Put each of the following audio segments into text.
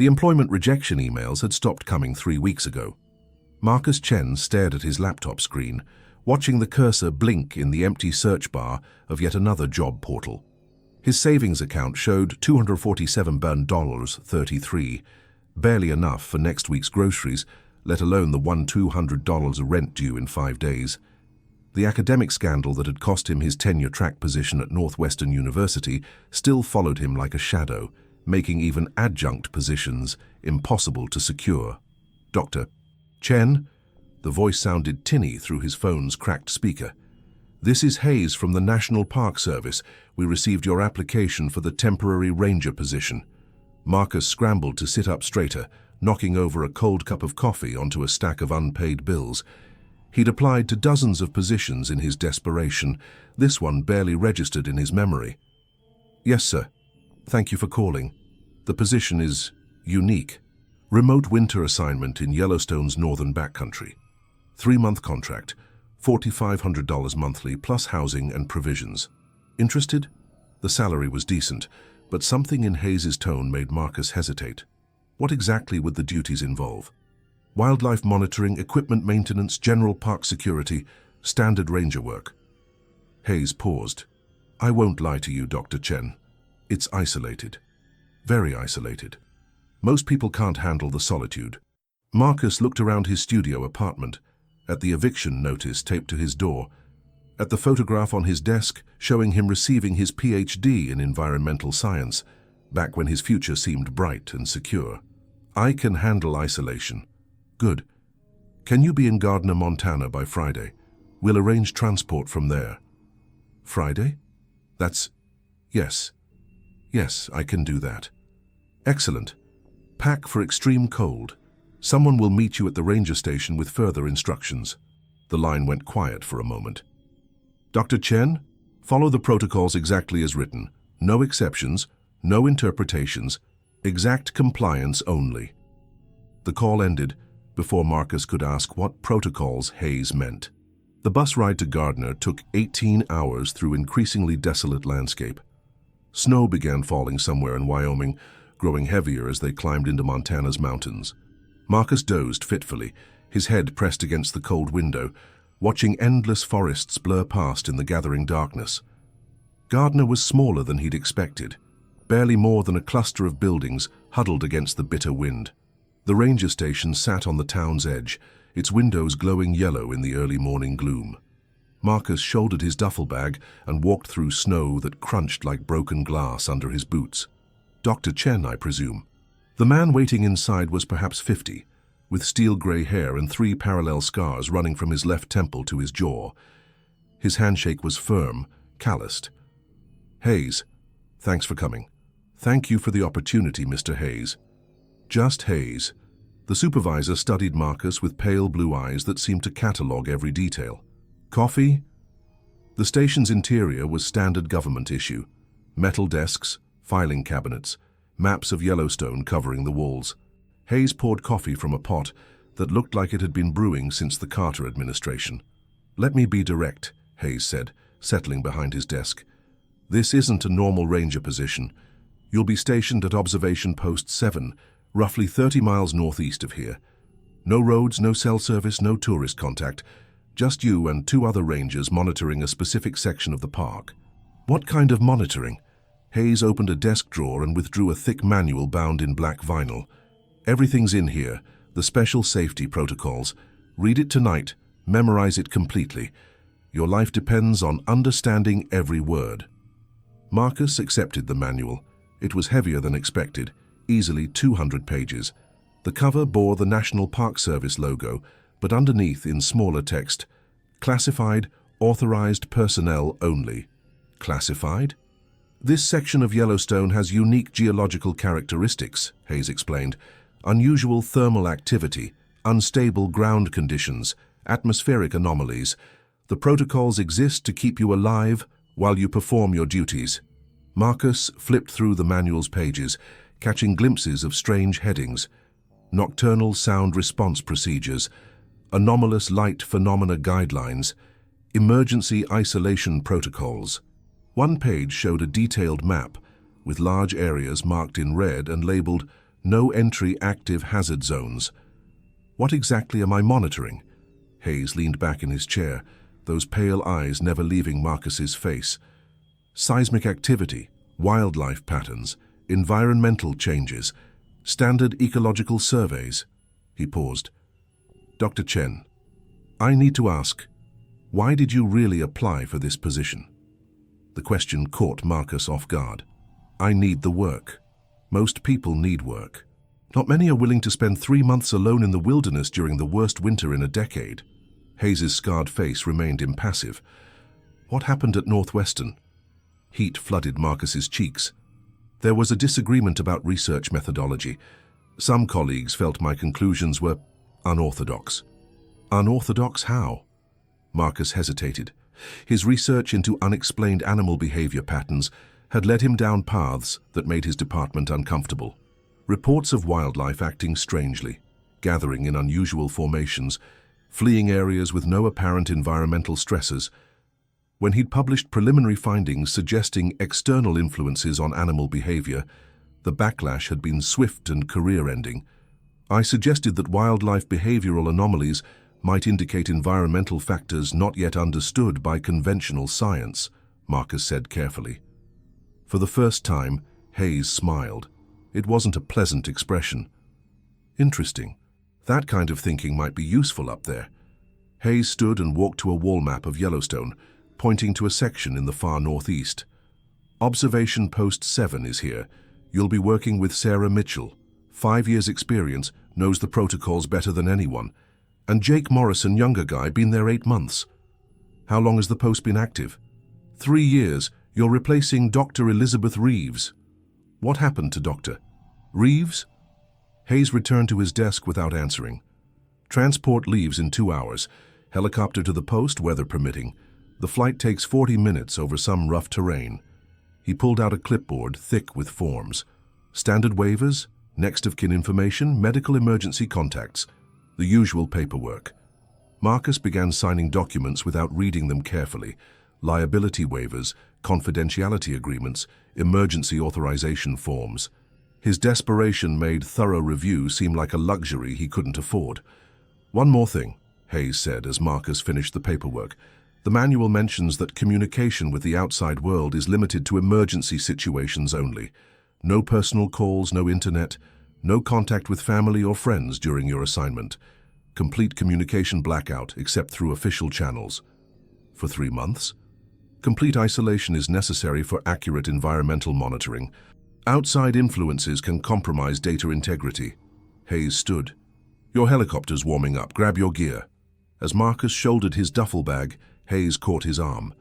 The employment rejection emails had stopped coming 3 weeks ago. Marcus Chen stared at his laptop screen, watching the cursor blink in the empty search bar of yet another job portal. His savings account showed $247.33, barely enough for next week's groceries, let alone the $200 rent due in 5 days. The academic scandal that had cost him his tenure-track position at Northwestern University still followed him like a shadow, making even adjunct positions impossible to secure. "Dr. Chen?" The voice sounded tinny through his phone's cracked speaker. "This is Hayes from the National Park Service. We received your application for the temporary ranger position." Marcus scrambled to sit up straighter, knocking over a cold cup of coffee onto a stack of unpaid bills. He'd applied to dozens of positions in his desperation. This one barely registered in his memory. "Yes, sir. Thank you for calling. The position is unique. Remote winter assignment in Yellowstone's northern backcountry. 3-month contract, $4,500 monthly plus housing and provisions. Interested?" The salary was decent, but something in Hayes' tone made Marcus hesitate. What exactly would the duties involve? Wildlife monitoring, equipment maintenance, general park security, standard ranger work. Hayes paused. "I won't lie to you, Dr. Chen. It's isolated. Very isolated. Most people can't handle the solitude." Marcus looked around his studio apartment, at the eviction notice taped to his door, at the photograph on his desk showing him receiving his PhD in environmental science, back when his future seemed bright and secure. "I can handle isolation." "Good. Can you be in Gardner, Montana by Friday? We'll arrange transport from there." "Friday? Yes. Yes, I can do that." "Excellent. Pack for extreme cold. Someone will meet you at the ranger station with further instructions." The line went quiet for a moment. "Dr. Chen, follow the protocols exactly as written. No exceptions, no interpretations, exact compliance only." The call ended before Marcus could ask what protocols Hayes meant. The bus ride to Gardner took 18 hours through increasingly desolate landscape. Snow began falling somewhere in Wyoming, growing heavier as they climbed into Montana's mountains. Marcus dozed fitfully, his head pressed against the cold window, watching endless forests blur past in the gathering darkness. Gardner was smaller than he'd expected, barely more than a cluster of buildings huddled against the bitter wind. The ranger station sat on the town's edge, its windows glowing yellow in the early morning gloom. Marcus shouldered his duffel bag and walked through snow that crunched like broken glass under his boots. "Dr. Chen, I presume." The man waiting inside was perhaps 50, with steel-gray hair and 3 parallel scars running from his left temple to his jaw. His handshake was firm, calloused. "Hayes, thanks for coming." "Thank you for the opportunity, Mr. Hayes." "Just Hayes." The supervisor studied Marcus with pale blue eyes that seemed to catalog every detail. "Coffee?" The station's interior was standard government issue. Metal desks, filing cabinets, maps of Yellowstone covering the walls. Hayes poured coffee from a pot that looked like it had been brewing since the Carter administration. "Let me be direct," Hayes said, settling behind his desk. "This isn't a normal ranger position. You'll be stationed at Observation Post 7, roughly 30 miles northeast of here. No roads, no cell service, no tourist contact. Just you and 2 other rangers monitoring a specific section of the park." "What kind of monitoring?" Hayes opened a desk drawer and withdrew a thick manual bound in black vinyl. "Everything's in here, the special safety protocols. Read it tonight, memorize it completely. Your life depends on understanding every word." Marcus accepted the manual. It was heavier than expected, easily 200 pages. The cover bore the National Park Service logo, but underneath in smaller text, "Classified, authorized personnel only." Classified? "This section of Yellowstone has unique geological characteristics," Hayes explained. "Unusual thermal activity, unstable ground conditions, atmospheric anomalies. The protocols exist to keep you alive while you perform your duties." Marcus flipped through the manual's pages, catching glimpses of strange headings. Nocturnal sound response procedures, anomalous light phenomena guidelines, emergency isolation protocols. One page showed a detailed map, with large areas marked in red and labeled No entry active hazard zones. What exactly am I monitoring? Hayes leaned back in his chair, those pale eyes never leaving Marcus's face. Seismic activity, wildlife patterns, environmental changes, standard ecological surveys. He paused. Dr. Chen, I need to ask, why did you really apply for this position? The question caught Marcus off guard. I need the work. Most people need work. Not many are willing to spend 3 months alone in the wilderness during the worst winter in a decade. Hayes's scarred face remained impassive. What happened at Northwestern? Heat flooded Marcus's cheeks. There was a disagreement about research methodology. Some colleagues felt my conclusions were unorthodox. Unorthodox how? Marcus hesitated. His research into unexplained animal behavior patterns had led him down paths that made his department uncomfortable. Reports of wildlife acting strangely, gathering in unusual formations, fleeing areas with no apparent environmental stressors. When he'd published preliminary findings suggesting external influences on animal behavior, the backlash had been swift and career-ending. I suggested that wildlife behavioral anomalies might indicate environmental factors not yet understood by conventional science, Marcus said carefully. For the first time, Hayes smiled. It wasn't a pleasant expression. Interesting. That kind of thinking might be useful up there. Hayes stood and walked to a wall map of Yellowstone, pointing to a section in the far northeast. Observation Post 7 is here. You'll be working with Sarah Mitchell. 5 years experience, knows the protocols better than anyone. And Jake Morrison, younger guy, been there 8 months. How long has the post been active? 3 years. You're replacing Dr. Elizabeth Reeves. What happened to Dr. Reeves? Hayes returned to his desk without answering. Transport leaves in 2 hours. Helicopter to the post, weather permitting. The flight takes 40 minutes over some rough terrain. He pulled out a clipboard thick with forms. Standard waivers, next of kin information, medical emergency contacts. The usual paperwork. Marcus began signing documents without reading them carefully. Liability waivers, confidentiality agreements, emergency authorization forms. His desperation made thorough review seem like a luxury he couldn't afford. One more thing, Hayes said as Marcus finished the paperwork. The manual mentions that communication with the outside world is limited to emergency situations only. No personal calls, no internet, no contact with family or friends during your assignment. Complete communication blackout except through official channels. For 3 months? Complete isolation is necessary for accurate environmental monitoring. Outside influences can compromise data integrity. Hayes stood. Your helicopter's warming up. Grab your gear. As Marcus shouldered his duffel bag, Hayes caught his arm.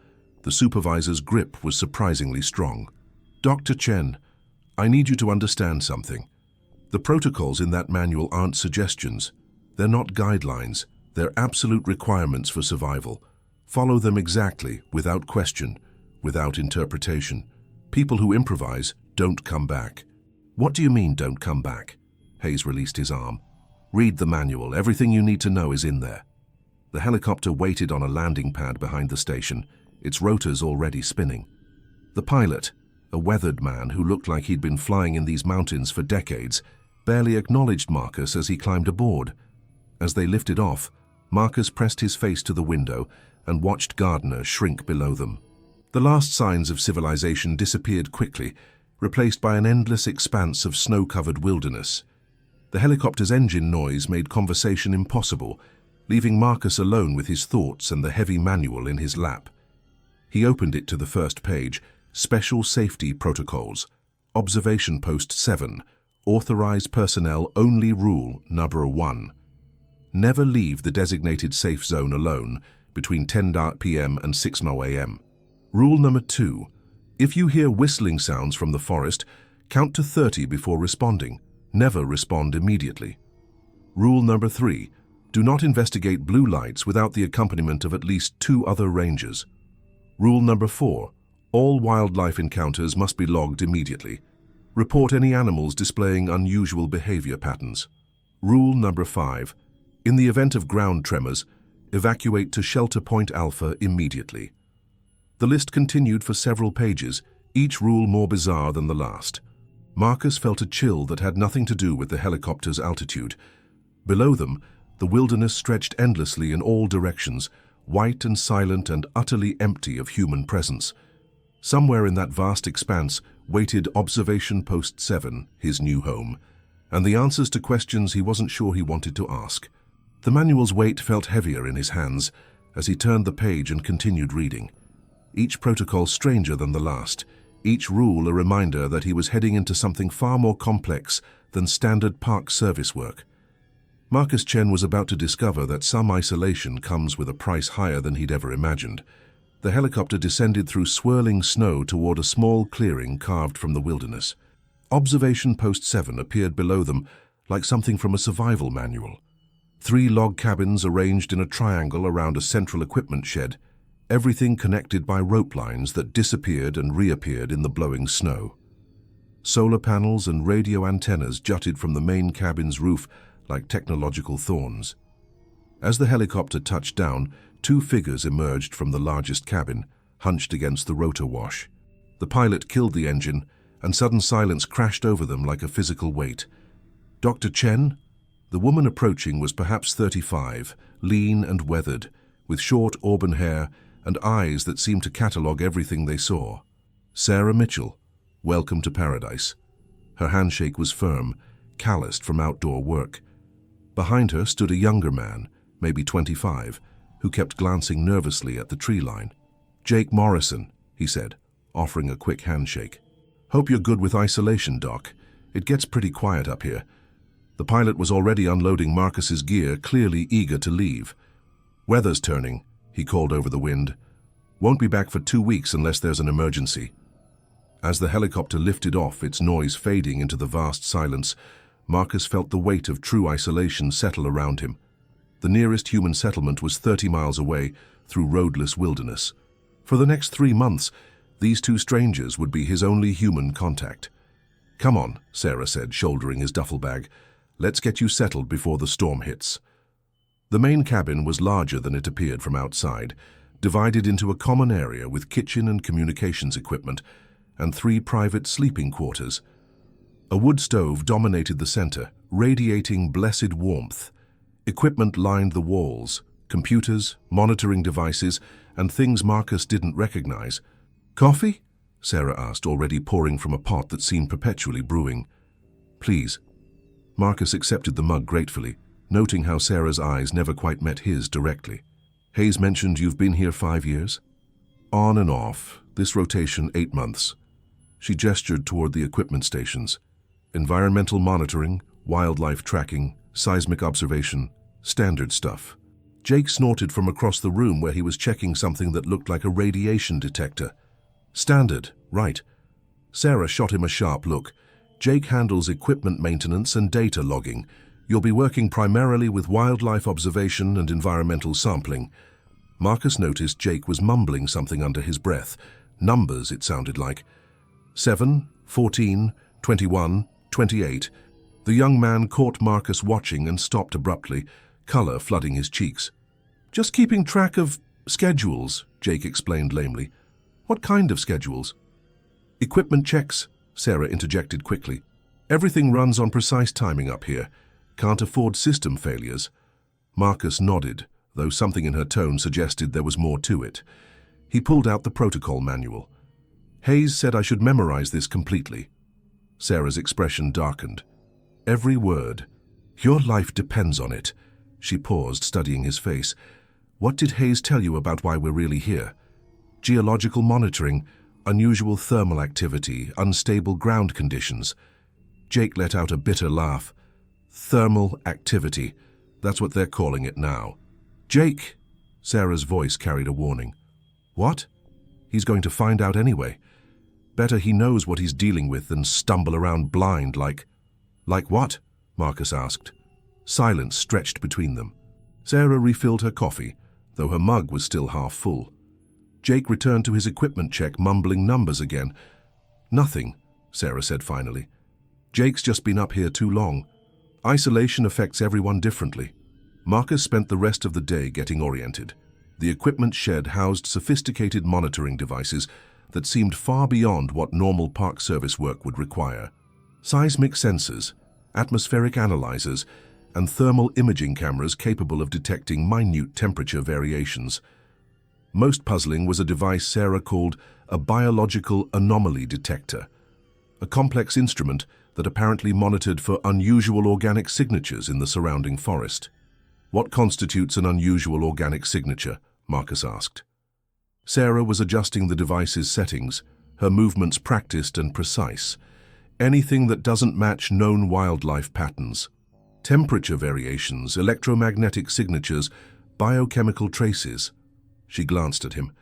The supervisor's grip was surprisingly strong. Dr. Chen, I need you to understand something. The protocols in that manual aren't suggestions. They're not guidelines. They're absolute requirements for survival. Follow them exactly, without question, without interpretation. People who improvise don't come back. What do you mean, don't come back? Hayes released his arm. Read the manual. Everything you need to know is in there. The helicopter waited on a landing pad behind the station, its rotors already spinning. The pilot, a weathered man who looked like he'd been flying in these mountains for decades, barely acknowledged Marcus as he climbed aboard. As they lifted off, Marcus pressed his face to the window and watched Gardner shrink below them. The last signs of civilization disappeared quickly, replaced by an endless expanse of snow-covered wilderness. The helicopter's engine noise made conversation impossible, leaving Marcus alone with his thoughts and the heavy manual in his lap. He opened it to the first page, Special Safety Protocols, Observation Post 7, Authorized Personnel Only Rule Number 1. Never leave the designated safe zone alone between 10 p.m. and 6 a.m. Rule number 2. If you hear whistling sounds from the forest, count to 30 before responding. Never respond immediately. Rule number 3. Do not investigate blue lights without the accompaniment of at least 2 other rangers. Rule number 4. All wildlife encounters must be logged immediately. Report any animals displaying unusual behavior patterns. Rule number 5. In the event of ground tremors, evacuate to Shelter Point Alpha immediately. The list continued for several pages, each rule more bizarre than the last. Marcus felt a chill that had nothing to do with the helicopter's altitude. Below them, the wilderness stretched endlessly in all directions, white and silent and utterly empty of human presence. Somewhere in that vast expanse waited Observation Post 7, his new home, and the answers to questions he wasn't sure he wanted to ask. The manual's weight felt heavier in his hands as he turned the page and continued reading. Each protocol stranger than the last, each rule a reminder that he was heading into something far more complex than standard park service work. Marcus Chen was about to discover that some isolation comes with a price higher than he'd ever imagined. The helicopter descended through swirling snow toward a small clearing carved from the wilderness. Observation Post 7 appeared below them like something from a survival manual. 3 log cabins arranged in a triangle around a central equipment shed, everything connected by rope lines that disappeared and reappeared in the blowing snow. Solar panels and radio antennas jutted from the main cabin's roof like technological thorns. As the helicopter touched down, 2 figures emerged from the largest cabin, hunched against the rotor wash. The pilot killed the engine, and sudden silence crashed over them like a physical weight. Dr. Chen? The woman approaching was perhaps 35, lean and weathered, with short auburn hair and eyes that seemed to catalogue everything they saw. Sarah Mitchell, welcome to paradise. Her handshake was firm, calloused from outdoor work. Behind her stood a younger man, maybe 25, who kept glancing nervously at the tree line. Jake Morrison, he said, offering a quick handshake. Hope you're good with isolation, Doc. It gets pretty quiet up here. The pilot was already unloading Marcus's gear, clearly eager to leave. Weather's turning, he called over the wind. Won't be back for 2 weeks unless there's an emergency. As the helicopter lifted off, its noise fading into the vast silence, Marcus felt the weight of true isolation settle around him. The nearest human settlement was 30 miles away through roadless wilderness. For the next 3 months, these 2 strangers would be his only human contact. Come on, Sarah said, shouldering his duffel bag. Let's get you settled before the storm hits. The main cabin was larger than it appeared from outside, divided into a common area with kitchen and communications equipment, and 3 private sleeping quarters. A wood stove dominated the center, radiating blessed warmth. Equipment lined the walls, computers, monitoring devices, and things Marcus didn't recognize. Coffee? Sarah asked, already pouring from a pot that seemed perpetually brewing. Please. Marcus accepted the mug gratefully, noting how Sarah's eyes never quite met his directly. Hayes mentioned you've been here 5 years? On and off, this rotation 8 months. She gestured toward the equipment stations. Environmental monitoring, wildlife tracking, seismic observation, standard stuff. Jake snorted from across the room where he was checking something that looked like a radiation detector. Standard, right. Sarah shot him a sharp look. Jake handles equipment maintenance and data logging. You'll be working primarily with wildlife observation and environmental sampling. Marcus noticed Jake was mumbling something under his breath. Numbers, it sounded like. 7, 14, 21, 28. The young man caught Marcus watching and stopped abruptly, color flooding his cheeks. Just keeping track of schedules, Jake explained lamely. What kind of schedules? Equipment checks, Sarah interjected quickly. Everything runs on precise timing up here. Can't afford system failures. Marcus nodded, though something in her tone suggested there was more to it. He pulled out the protocol manual. Hayes said I should memorize this completely. Sarah's expression darkened. Every word. Your life depends on it. She paused, studying his face. What did Hayes tell you about why we're really here? Geological monitoring, unusual thermal activity, unstable ground conditions. Jake let out a bitter laugh. Thermal activity. That's what they're calling it now. Jake! Sarah's voice carried a warning. What? He's going to find out anyway. Better he knows what he's dealing with than stumble around blind like... Like what? Marcus asked. Silence stretched between them. Sarah refilled her coffee, though her mug was still half full. Jake returned to his equipment check, mumbling numbers again. Nothing, Sarah said finally. Jake's just been up here too long. Isolation affects everyone differently. Marcus spent the rest of the day getting oriented. The equipment shed housed sophisticated monitoring devices that seemed far beyond what normal Park Service work would require. Seismic sensors, atmospheric analyzers, and thermal imaging cameras capable of detecting minute temperature variations. Most puzzling was a device Sarah called a biological anomaly detector, a complex instrument that apparently monitored for unusual organic signatures in the surrounding forest. "What constitutes an unusual organic signature?" Marcus asked. Sarah was adjusting the device's settings, her movements practiced and precise. "Anything that doesn't match known wildlife patterns. Temperature variations, electromagnetic signatures, biochemical traces." She glanced at him.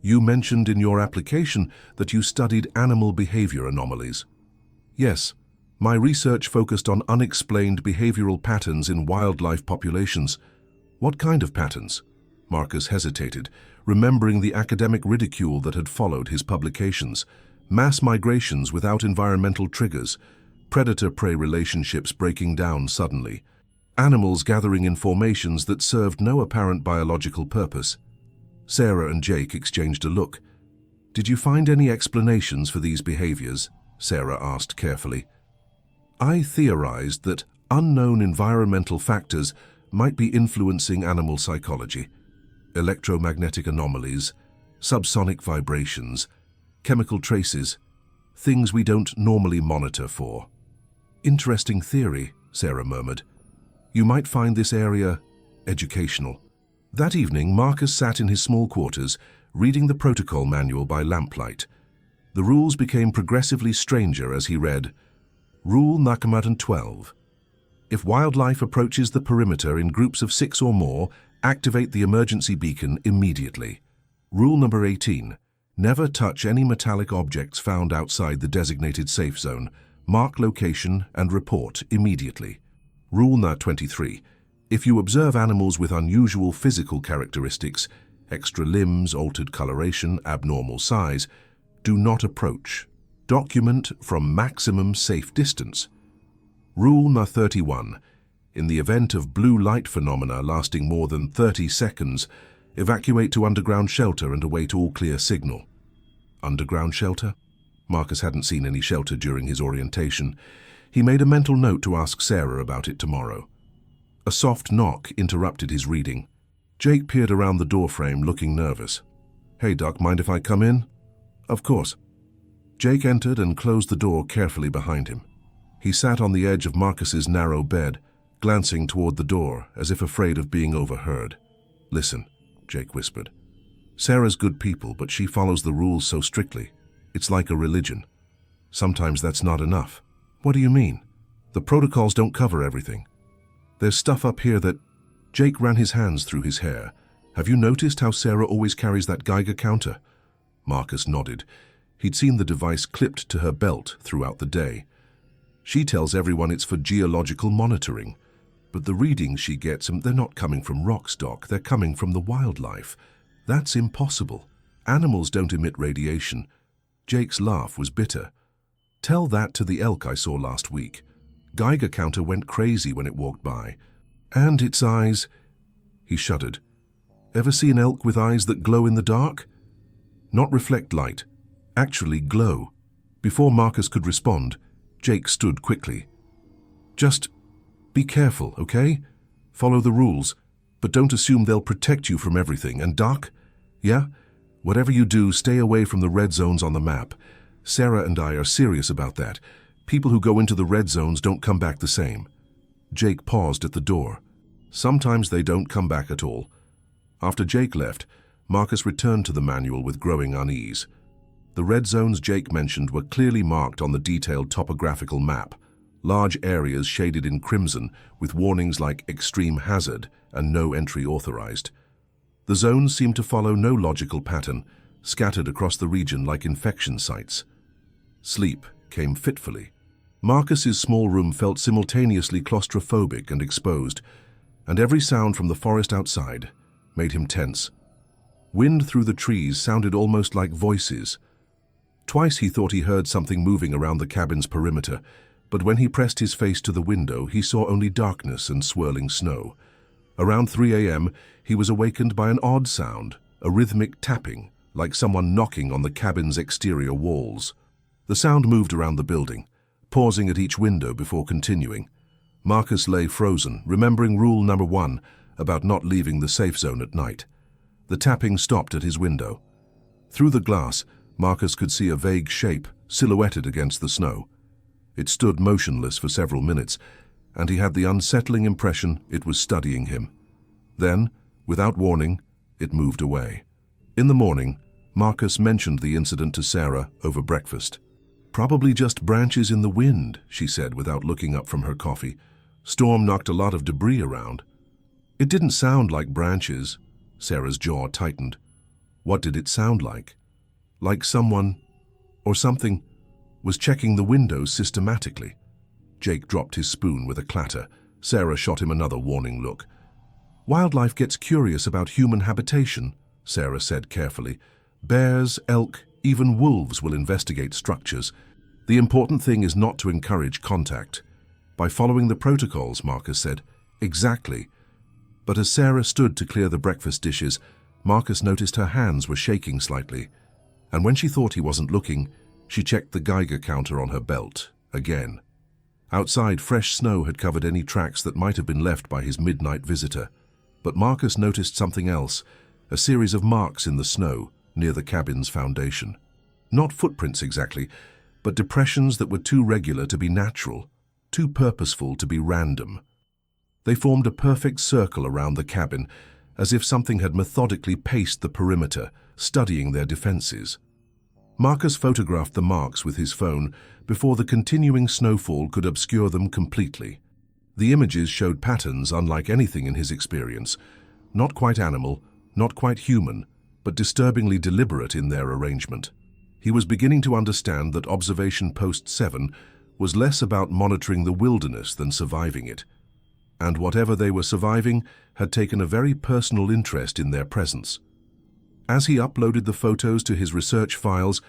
"You mentioned in your application that you studied animal behavior anomalies." "Yes, my research focused on unexplained behavioral patterns in wildlife populations." "What kind of patterns?" Marcus hesitated, remembering the academic ridicule that had followed his publications. Mass migrations without environmental triggers, predator-prey relationships breaking down suddenly, animals gathering in formations that served no apparent biological purpose. Sarah and Jake exchanged a look. "Did you find any explanations for these behaviors?" Sarah asked carefully. "I theorized that unknown environmental factors might be influencing animal psychology. Electromagnetic anomalies, subsonic vibrations, chemical traces, things we don't normally monitor for." "Interesting theory," Sarah murmured. "You might find this area educational." That evening, Marcus sat in his small quarters, reading the protocol manual by lamplight. The rules became progressively stranger as he read. Rule Nakamadon 12. If wildlife approaches the perimeter in groups of 6 or more, activate the emergency beacon immediately. Rule number 18. Never touch any metallic objects found outside the designated safe zone. Mark location and report immediately. Rule No. 23. If you observe animals with unusual physical characteristics, extra limbs, altered coloration, abnormal size, do not approach. Document from maximum safe distance. Rule No. 31. In the event of blue light phenomena lasting more than 30 seconds, evacuate to underground shelter and await all clear signal. Underground shelter? Marcus hadn't seen any shelter during his orientation. He made a mental note to ask Sarah about it tomorrow. A soft knock interrupted his reading. Jake peered around the doorframe, looking nervous. "Hey, Doc, mind if I come in?" "Of course." Jake entered and closed the door carefully behind him. He sat on the edge of Marcus's narrow bed, glancing toward the door, as if afraid of being overheard. "Listen," Jake whispered. "Sarah's good people, but she follows the rules so strictly. It's like a religion. Sometimes that's not enough." "What do you mean?" "The protocols don't cover everything. There's stuff up here that—" Jake ran his hands through his hair. "Have you noticed how Sarah always carries that Geiger counter?" Marcus nodded. He'd seen the device clipped to her belt throughout the day. "She tells everyone it's for geological monitoring. But the readings she gets, they're not coming from rocks, Doc. They're coming from the wildlife. That's impossible. Animals don't emit radiation." Jake's laugh was bitter. "Tell that to the elk I saw last week. Geiger counter went crazy when it walked by. And its eyes—" He shuddered. "Ever see an elk with eyes that glow in the dark? Not reflect light, actually glow." Before Marcus could respond, Jake stood quickly. "Just be careful, okay? Follow the rules, but don't assume they'll protect you from everything. And Doc? Yeah? Whatever you do, stay away from the red zones on the map. Sarah and I are serious about that. People who go into the red zones don't come back the same." Jake paused at the door. "Sometimes they don't come back at all." After Jake left, Marcus returned to the manual with growing unease. The red zones Jake mentioned were clearly marked on the detailed topographical map, large areas shaded in crimson with warnings like extreme hazard and no entry authorized. The zones seemed to follow no logical pattern, scattered across the region like infection sites. Sleep came fitfully. Marcus's small room felt simultaneously claustrophobic and exposed, and every sound from the forest outside made him tense. Wind through the trees sounded almost like voices. Twice he thought he heard something moving around the cabin's perimeter, but when he pressed his face to the window, he saw only darkness and swirling snow. Around 3 a.m., he was awakened by an odd sound, a rhythmic tapping, like someone knocking on the cabin's exterior walls. The sound moved around the building, pausing at each window before continuing. Marcus lay frozen, remembering rule number 1 about not leaving the safe zone at night. The tapping stopped at his window. Through the glass, Marcus could see a vague shape silhouetted against the snow. It stood motionless for several minutes, and he had the unsettling impression it was studying him. Then, without warning, it moved away. In the morning, Marcus mentioned the incident to Sarah over breakfast. "Probably just branches in the wind," she said without looking up from her coffee. "Storm knocked a lot of debris around." "It didn't sound like branches." Sarah's jaw tightened. What did it sound like? Like someone, or something, was checking the windows systematically. Jake dropped his spoon with a clatter. Sarah shot him another warning look. "Wildlife gets curious about human habitation," Sarah said carefully. "Bears, elk, even wolves will investigate structures. The important thing is not to encourage contact." "By following the protocols," Marcus said. "Exactly." But as Sarah stood to clear the breakfast dishes, Marcus noticed her hands were shaking slightly. And when she thought he wasn't looking, she checked the Geiger counter on her belt, again. Outside, fresh snow had covered any tracks that might have been left by his midnight visitor. But Marcus noticed something else, a series of marks in the snow near the cabin's foundation. Not footprints exactly, but depressions that were too regular to be natural, too purposeful to be random. They formed a perfect circle around the cabin, as if something had methodically paced the perimeter, studying their defenses. Marcus photographed the marks with his phone before the continuing snowfall could obscure them completely. The images showed patterns unlike anything in his experience, not quite animal, not quite human, but disturbingly deliberate in their arrangement. He was beginning to understand that Observation Post 7 was less about monitoring the wilderness than surviving it. And whatever they were surviving had taken a very personal interest in their presence. As he uploaded the photos to his research files,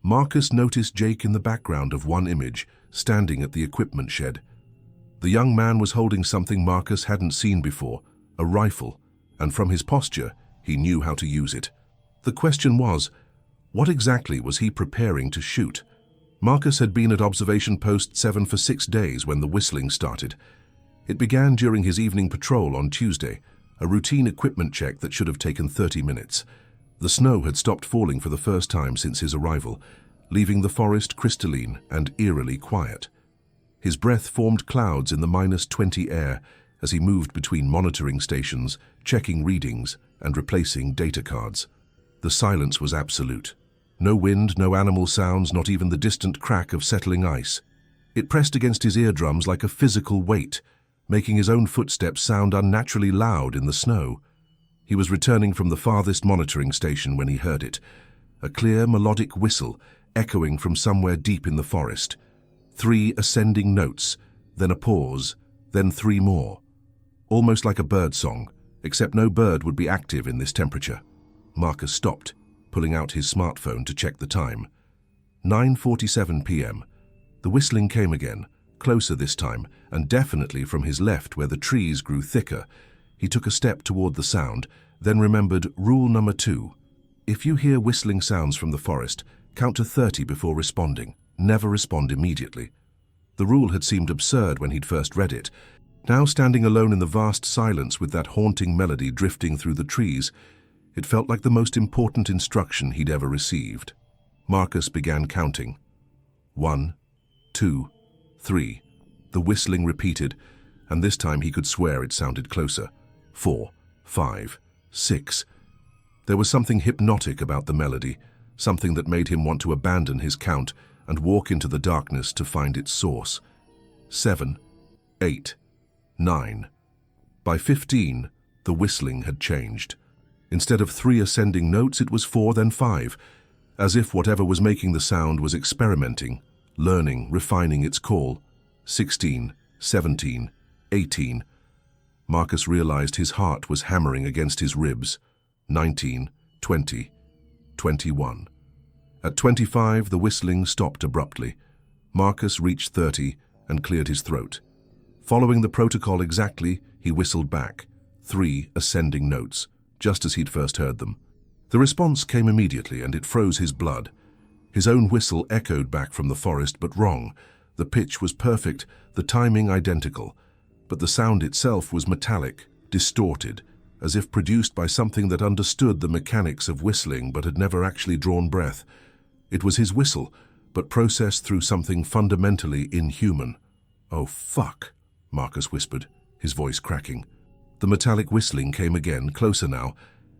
Marcus noticed Jake in the background of one image, standing at the equipment shed. The young man was holding something Marcus hadn't seen before, a rifle, and from his posture, he knew how to use it. The question was, what exactly was he preparing to shoot? Marcus had been at Observation Post 7 for 6 days when the whistling started. It began during his evening patrol on Tuesday, a routine equipment check that should have taken 30 minutes. The snow had stopped falling for the first time since his arrival, leaving the forest crystalline and eerily quiet. His breath formed clouds in the -20 air as he moved between monitoring stations, checking readings, and replacing data cards. The silence was absolute. No wind, no animal sounds, not even the distant crack of settling ice. It pressed against his eardrums like a physical weight, making his own footsteps sound unnaturally loud in the snow. He was returning from the farthest monitoring station when he heard it, a clear melodic whistle echoing from somewhere deep in the forest. 3 ascending notes, then a pause, then 3 more. Almost like a bird song, except no bird would be active in this temperature. Marcus stopped, pulling out his smartphone to check the time. 9:47 p.m. The whistling came again, closer this time, and definitely from his left where the trees grew thicker. He took a step toward the sound, then remembered rule number 2. If you hear whistling sounds from the forest, count to 30 before responding. Never respond immediately. The rule had seemed absurd when he'd first read it. Now, standing alone in the vast silence with that haunting melody drifting through the trees, it felt like the most important instruction he'd ever received. Marcus began counting. 1, 2, 3. The whistling repeated, and this time he could swear it sounded closer. 4, 5, 6. There was something hypnotic about the melody, something that made him want to abandon his count and walk into the darkness to find its source. 7, 8, 9. By 15, the whistling had changed. Instead of 3 ascending notes, it was 4, then 5, as if whatever was making the sound was experimenting, learning, refining its call. 16, 17, 18. Marcus realized his heart was hammering against his ribs. 19, 20, 21. At 25, the whistling stopped abruptly. Marcus reached 30 and cleared his throat. Following the protocol exactly, he whistled back, 3 ascending notes, just as he'd first heard them. The response came immediately, and it froze his blood. His own whistle echoed back from the forest, but wrong. The pitch was perfect, the timing identical, but the sound itself was metallic, distorted, as if produced by something that understood the mechanics of whistling but had never actually drawn breath. It was his whistle, but processed through something fundamentally inhuman. "Oh, fuck," Marcus whispered, his voice cracking. The metallic whistling came again, closer now,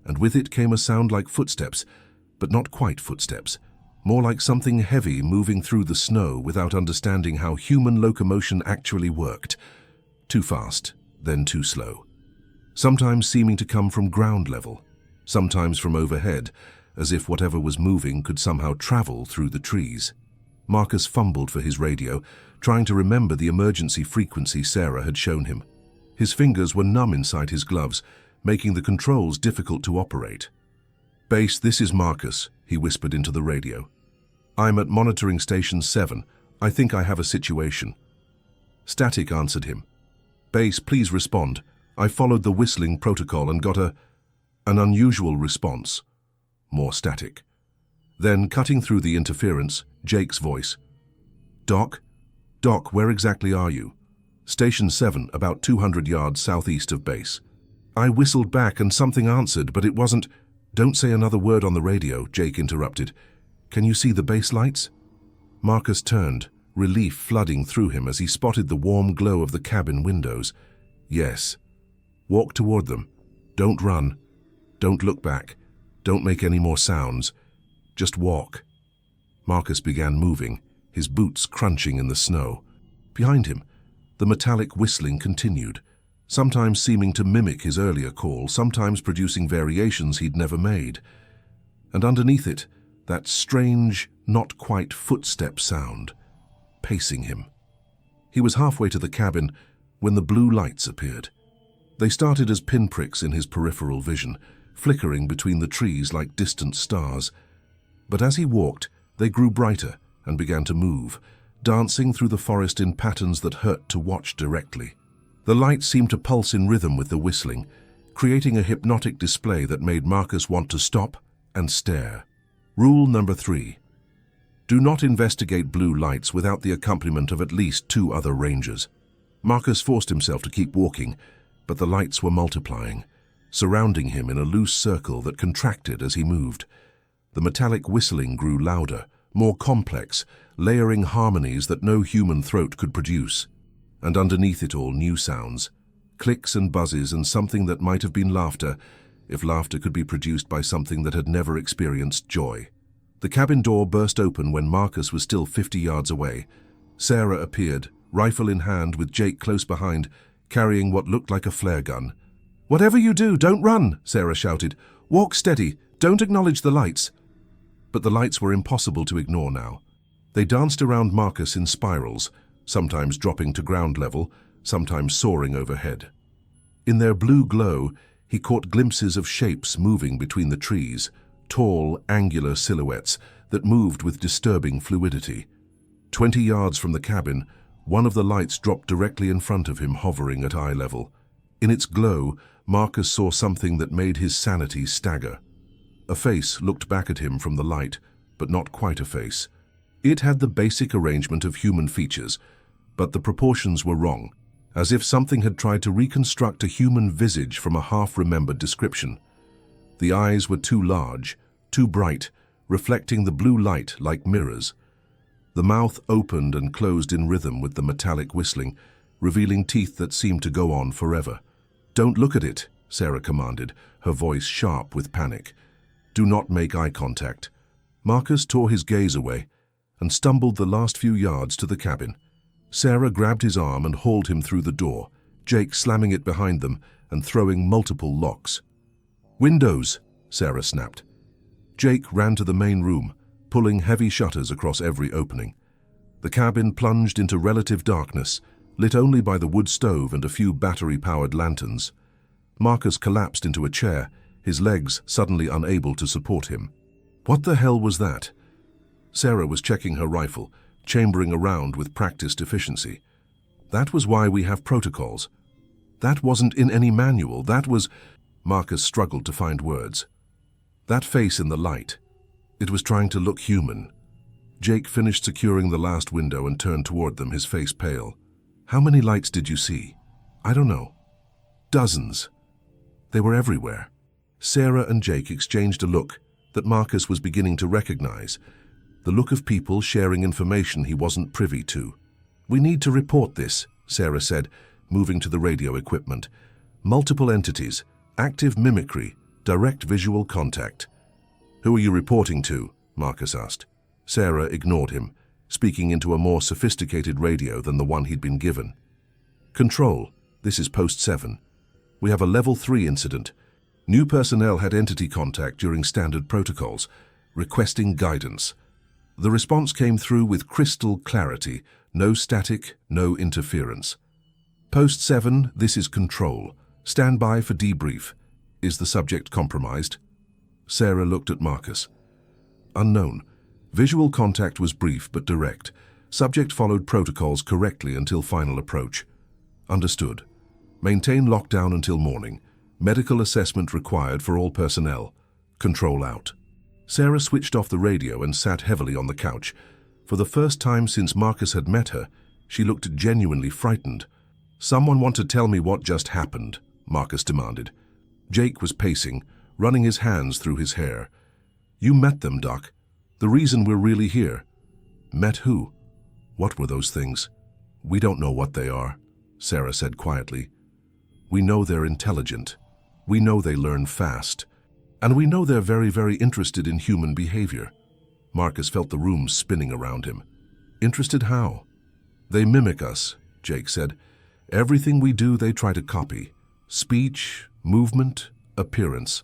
and with it came a sound like footsteps, but not quite footsteps, more like something heavy moving through the snow without understanding how human locomotion actually worked. Too fast, then too slow. Sometimes seeming to come from ground level, sometimes from overhead, as if whatever was moving could somehow travel through the trees. Marcus fumbled for his radio, trying to remember the emergency frequency Sarah had shown him. His fingers were numb inside his gloves, making the controls difficult to operate. "Base, this is Marcus," he whispered into the radio. "I'm at monitoring station 7. I think I have a situation." Static answered him. "Base, please respond. I followed the whistling protocol and got an unusual response." More static. Then, cutting through the interference, Jake's voice. "Doc? Doc, where exactly are you?" "Station 7, about 200 yards southeast of base." I whistled back and something answered, but it wasn't... "Don't say another word on the radio," Jake interrupted. "Can you see the base lights?" Marcus turned, relief flooding through him as he spotted the warm glow of the cabin windows. "Yes." "Walk toward them. Don't run. Don't look back. Don't make any more sounds. Just walk." Marcus began moving, his boots crunching in the snow. Behind him, the metallic whistling continued, sometimes seeming to mimic his earlier call, sometimes producing variations he'd never made. And underneath it, that strange, not quite footstep sound, pacing him. He was halfway to the cabin when the blue lights appeared. They started as pinpricks in his peripheral vision, flickering between the trees like distant stars. But as he walked, they grew brighter and began to move, dancing through the forest in patterns that hurt to watch directly. The lights seemed to pulse in rhythm with the whistling, creating a hypnotic display that made Marcus want to stop and stare. Rule number 3. Do not investigate blue lights without the accompaniment of at least 2 other rangers. Marcus forced himself to keep walking, but the lights were multiplying, surrounding him in a loose circle that contracted as he moved. The metallic whistling grew louder, more complex, layering harmonies that no human throat could produce. And underneath it all, new sounds, clicks and buzzes, and something that might have been laughter, if laughter could be produced by something that had never experienced joy. The cabin door burst open when Marcus was still 50 yards away. Sarah appeared, rifle in hand, with Jake close behind, carrying what looked like a flare gun. "Whatever you do, don't run," Sarah shouted. "Walk steady, don't acknowledge the lights." But the lights were impossible to ignore now. They danced around Marcus in spirals, sometimes dropping to ground level, sometimes soaring overhead. In their blue glow, he caught glimpses of shapes moving between the trees, tall, angular silhouettes that moved with disturbing fluidity. 20 yards from the cabin, one of the lights dropped directly in front of him, hovering at eye level. In its glow, Marcus saw something that made his sanity stagger. A face looked back at him from the light, but not quite a face. It had the basic arrangement of human features, but the proportions were wrong, as if something had tried to reconstruct a human visage from a half-remembered description. The eyes were too large, too bright, reflecting the blue light like mirrors. The mouth opened and closed in rhythm with the metallic whistling, revealing teeth that seemed to go on forever. "Don't look at it," Sarah commanded, her voice sharp with panic. "Do not make eye contact." Marcus tore his gaze away and stumbled the last few yards to the cabin. Sarah grabbed his arm and hauled him through the door, Jake slamming it behind them and throwing multiple locks. "Windows!" Sarah snapped. Jake ran to the main room, pulling heavy shutters across every opening. The cabin plunged into relative darkness, lit only by the wood stove and a few battery-powered lanterns. Marcus collapsed into a chair, his legs suddenly unable to support him. What the hell was that? Sarah was checking her rifle, chambering around with practiced efficiency. That was why we have protocols. That wasn't in any manual, that was... Marcus struggled to find words. That face in the light, it was trying to look human. Jake finished securing the last window and turned toward them, his face pale. "How many lights did you see?" "I don't know." "Dozens." They were everywhere. Sarah and Jake exchanged a look that Marcus was beginning to recognize, the look of people sharing information he wasn't privy to. "We need to report this," Sarah said, moving to the radio equipment. "Multiple entities, active mimicry, direct visual contact." "Who are you reporting to?" Marcus asked. Sarah ignored him, speaking into a more sophisticated radio than the one he'd been given. "Control, this is Post 7. We have a Level 3 incident. New personnel had entity contact during standard protocols, requesting guidance. The response came through with crystal clarity, no static, no interference. Post 7, this is Control. Stand by for debrief. Is the subject compromised?" Sarah looked at Marcus. "Unknown. Visual contact was brief but direct. Subject followed protocols correctly until final approach." "Understood. Maintain lockdown until morning. Medical assessment required for all personnel. Control out." Sarah switched off the radio and sat heavily on the couch. For the first time since Marcus had met her, she looked genuinely frightened. "Someone want to tell me what just happened?" Marcus demanded. Jake was pacing, running his hands through his hair. "You met them, Doc. The reason we're really here." "Met who? What were those things?" "We don't know what they are," Sarah said quietly. "We know they're intelligent. We know they learn fast. And we know they're very, very interested in human behavior." Marcus felt the room spinning around him. "Interested how?" "They mimic us," Jake said. "Everything we do they try to copy. Speech, movement, appearance.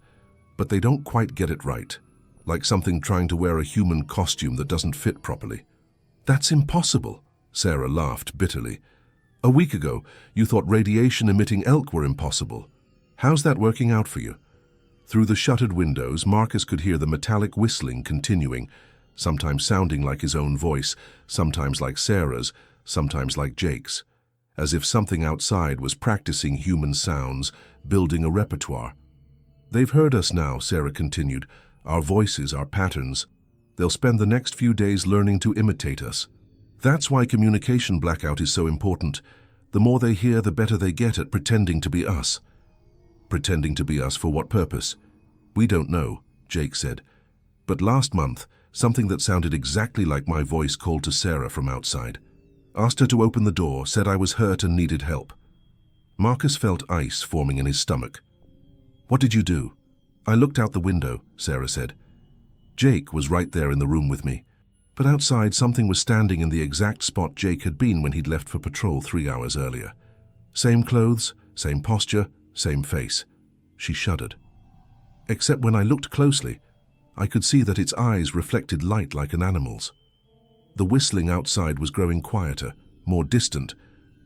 But they don't quite get it right. Like something trying to wear a human costume that doesn't fit properly." "That's impossible," Sarah laughed bitterly. "A week ago, you thought radiation-emitting elk were impossible. How's that working out for you?" Through the shuttered windows, Marcus could hear the metallic whistling continuing, sometimes sounding like his own voice, sometimes like Sarah's, sometimes like Jake's, as if something outside was practicing human sounds, building a repertoire. "They've heard us now," Sarah continued. "Our voices, our patterns. They'll spend the next few days learning to imitate us. That's why communication blackout is so important. The more they hear, the better they get at pretending to be us." "Pretending to be us for what purpose?" "We don't know," Jake said. "But last month, something that sounded exactly like my voice called to Sarah from outside. Asked her to open the door, said I was hurt and needed help." Marcus felt ice forming in his stomach. "What did you do?" "I looked out the window," Sarah said. Jake was right there in the room with me. But outside, something was standing in the exact spot Jake had been when he'd left for patrol 3 hours earlier. Same clothes, same posture, same face. She shuddered. "Except when I looked closely, I could see that its eyes reflected light like an animal's." The whistling outside was growing quieter, more distant,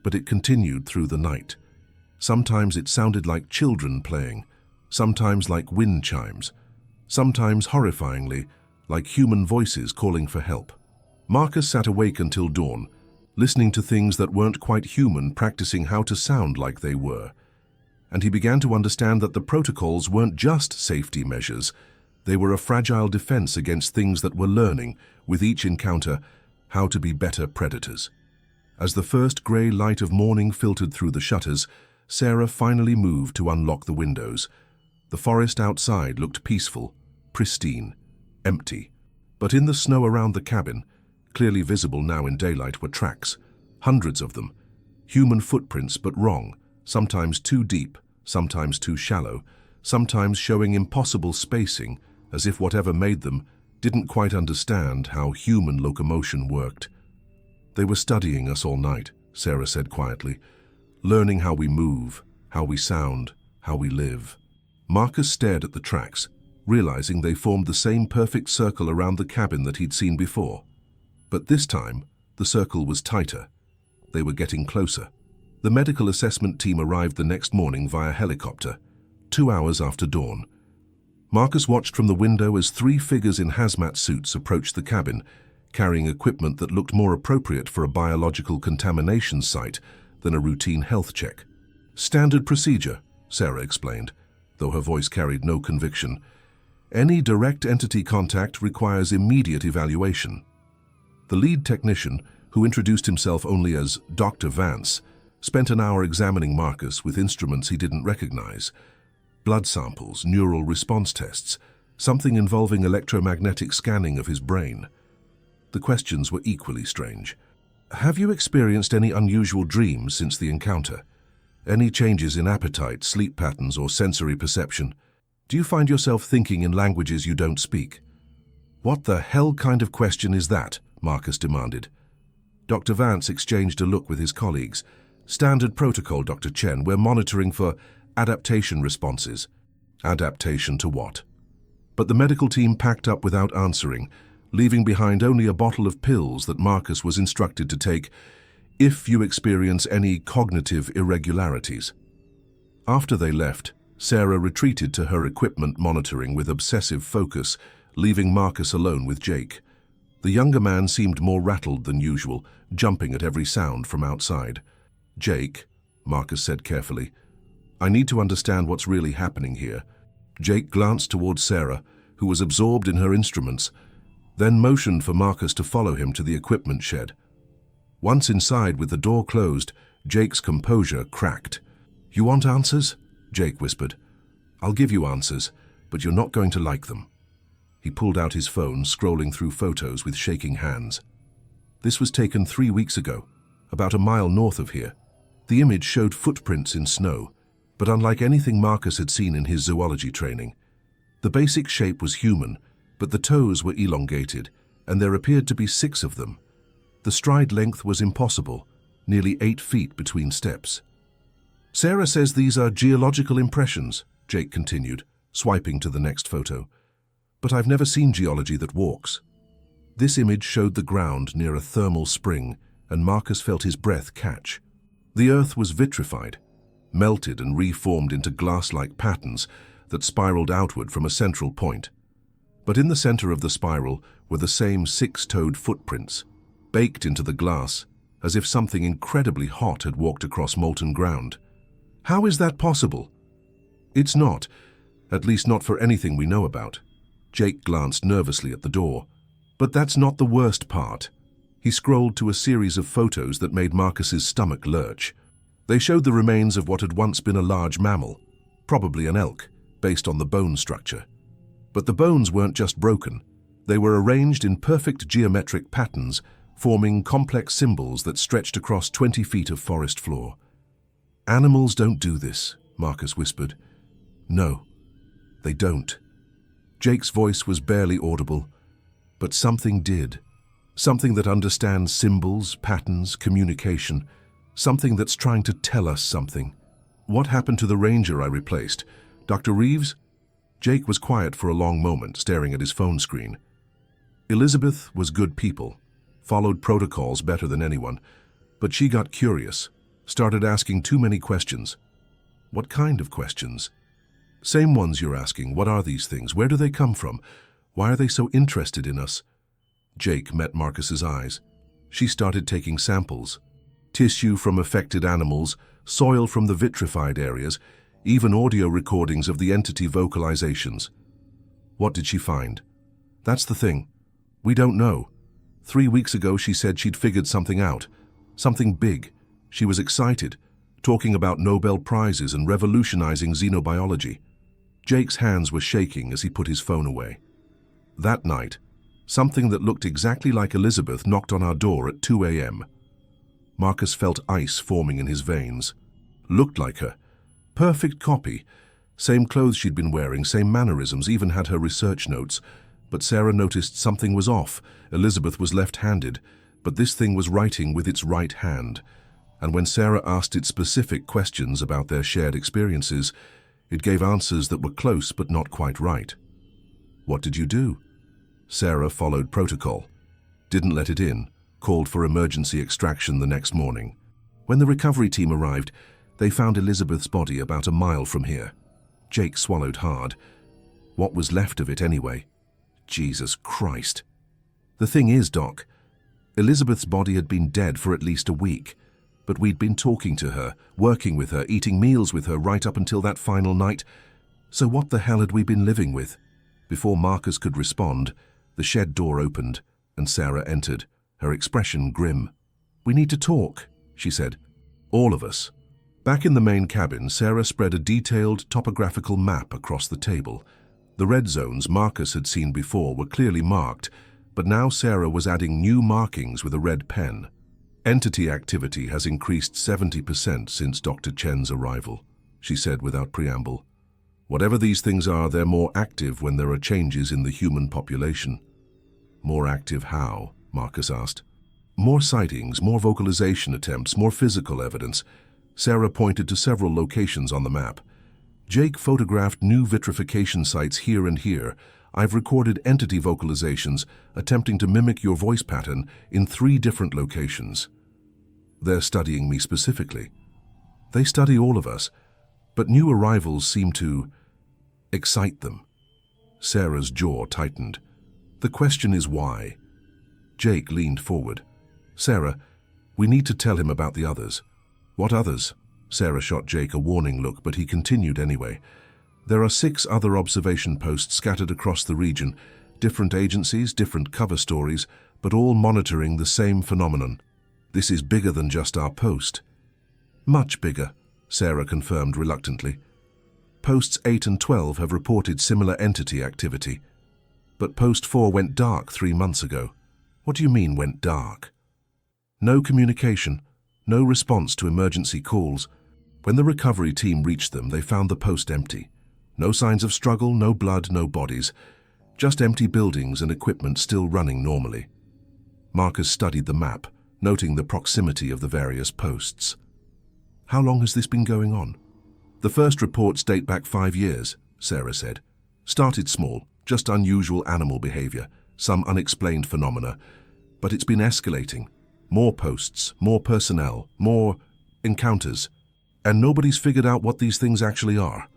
but it continued through the night. Sometimes it sounded like children playing, sometimes like wind chimes, sometimes horrifyingly like human voices calling for help. Marcus sat awake until dawn, listening to things that weren't quite human, practicing how to sound like they were. And he began to understand that the protocols weren't just safety measures. They were a fragile defense against things that were learning, with each encounter, how to be better predators. As the first grey light of morning filtered through the shutters, Sarah finally moved to unlock the windows. The forest outside looked peaceful, pristine, empty. But in the snow around the cabin, clearly visible now in daylight, were tracks, hundreds of them. Human footprints, but wrong, sometimes too deep, sometimes too shallow, sometimes showing impossible spacing, as if whatever made them didn't quite understand how human locomotion worked. "They were studying us all night," Sarah said quietly, "learning how we move, how we sound, how we live." Marcus stared at the tracks, realizing they formed the same perfect circle around the cabin that he'd seen before. But this time, the circle was tighter. They were getting closer. The medical assessment team arrived the next morning via helicopter, 2 hours after dawn. Marcus watched from the window as 3 figures in hazmat suits approached the cabin, carrying equipment that looked more appropriate for a biological contamination site than a routine health check. "Standard procedure," Sarah explained, though her voice carried no conviction. "Any direct entity contact requires immediate evaluation." The lead technician, who introduced himself only as Dr. Vance, spent an hour examining Marcus with instruments he didn't recognize. Blood samples, neural response tests, something involving electromagnetic scanning of his brain. The questions were equally strange. Have you experienced any unusual dreams since the encounter? Any changes in appetite, sleep patterns, or sensory perception? Do you find yourself thinking in languages you don't speak? What the hell kind of question is that? Marcus demanded. Dr. Vance exchanged a look with his colleagues. Standard protocol, Dr. Chen. We're monitoring for adaptation responses. Adaptation to what? But the medical team packed up without answering, leaving behind only a bottle of pills that Marcus was instructed to take if you experience any cognitive irregularities. After they left, Sarah retreated to her equipment monitoring with obsessive focus, leaving Marcus alone with Jake. The younger man seemed more rattled than usual, jumping at every sound from outside. Jake, Marcus said carefully, I need to understand what's really happening here. Jake glanced towards Sarah, who was absorbed in her instruments, then motioned for Marcus to follow him to the equipment shed. Once inside with the door closed, Jake's composure cracked. You want answers? Jake whispered. I'll give you answers, but you're not going to like them. He pulled out his phone, scrolling through photos with shaking hands. This was taken 3 weeks ago, about a mile north of here. The image showed footprints in snow, but unlike anything Marcus had seen in his zoology training. The basic shape was human, but the toes were elongated, and there appeared to be 6 of them. The stride length was impossible, nearly 8 feet between steps. Sarah says these are geological impressions, Jake continued, swiping to the next photo. But I've never seen geology that walks. This image showed the ground near a thermal spring, and Marcus felt his breath catch. The earth was vitrified, melted and reformed into glass-like patterns that spiraled outward from a central point. But in the center of the spiral were the same 6-toed footprints, baked into the glass, as if something incredibly hot had walked across molten ground. How is that possible? It's not, at least not for anything we know about. Jake glanced nervously at the door. But that's not the worst part. He scrolled to a series of photos that made Marcus's stomach lurch. They showed the remains of what had once been a large mammal, probably an elk, based on the bone structure. But the bones weren't just broken. They were arranged in perfect geometric patterns, forming complex symbols that stretched across 20 feet of forest floor. Animals don't do this, Marcus whispered. No, they don't. Jake's voice was barely audible, but something did. Something that understands symbols, patterns, communication. Something that's trying to tell us something. What happened to the ranger I replaced? Dr. Reeves? Jake was quiet for a long moment, staring at his phone screen. Elizabeth was good people, followed protocols better than anyone, but she got curious, started asking too many questions. What kind of questions? Same ones you're asking. What are these things? Where do they come from? Why are they so interested in us? Jake met Marcus's eyes. She started taking samples. Tissue from affected animals, soil from the vitrified areas, even audio recordings of the entity vocalizations. What did she find? That's the thing. We don't know. 3 weeks ago she said she'd figured something out. Something big. She was excited, talking about Nobel Prizes and revolutionizing xenobiology. Jake's hands were shaking as he put his phone away. That night, something that looked exactly like Elizabeth knocked on our door at 2 a.m. Marcus felt ice forming in his veins. Looked like her. Perfect copy. Same clothes she'd been wearing, same mannerisms, even had her research notes. But Sarah noticed something was off. Elizabeth was left-handed, but this thing was writing with its right hand. And when Sarah asked it specific questions about their shared experiences, it gave answers that were close but not quite right. What did you do? Sarah followed protocol. Didn't let it in. Called for emergency extraction the next morning. When the recovery team arrived, they found Elizabeth's body about a mile from here. Jake swallowed hard. What was left of it anyway? Jesus Christ. The thing is, Doc, Elizabeth's body had been dead for at least a week, but we'd been talking to her, working with her, eating meals with her right up until that final night. So what the hell had we been living with? Before Marcus could respond, the shed door opened and Sarah entered, her expression grim. "We need to talk," she said. "All of us." Back in the main cabin, Sarah spread a detailed topographical map across the table. The red zones Marcus had seen before were clearly marked, but now Sarah was adding new markings with a red pen. "Entity activity has increased 70% since Dr. Chen's arrival," she said without preamble. "Whatever these things are, they're more active when there are changes in the human population." "More active how?" Marcus asked. "More sightings, more vocalization attempts, more physical evidence." Sarah pointed to several locations on the map. "Jake photographed new vitrification sites here and here. I've recorded entity vocalizations attempting to mimic your voice pattern in 3 different locations." "They're studying me specifically." "They study all of us, but new arrivals seem to excite them." Sarah's jaw tightened. "The question is why?" Jake leaned forward. "Sarah, we need to tell him about the others." "What others?" Sarah shot Jake a warning look, but he continued anyway. "There are 6 other observation posts scattered across the region, different agencies, different cover stories, but all monitoring the same phenomenon. This is bigger than just our post." "Much bigger," Sarah confirmed reluctantly. "Posts 8 and 12 have reported similar entity activity. But Post 4 went dark 3 months ago." "What do you mean, went dark?" "No communication, no response to emergency calls. When the recovery team reached them, they found the post empty. No signs of struggle, no blood, no bodies. Just empty buildings and equipment still running normally." Marcus studied the map, noting the proximity of the various posts. "How long has this been going on?" "The first reports date back 5 years, Sarah said. "Started small, just unusual animal behavior, some unexplained phenomena. But it's been escalating. More posts, more personnel, more encounters. And nobody's figured out what these things actually are."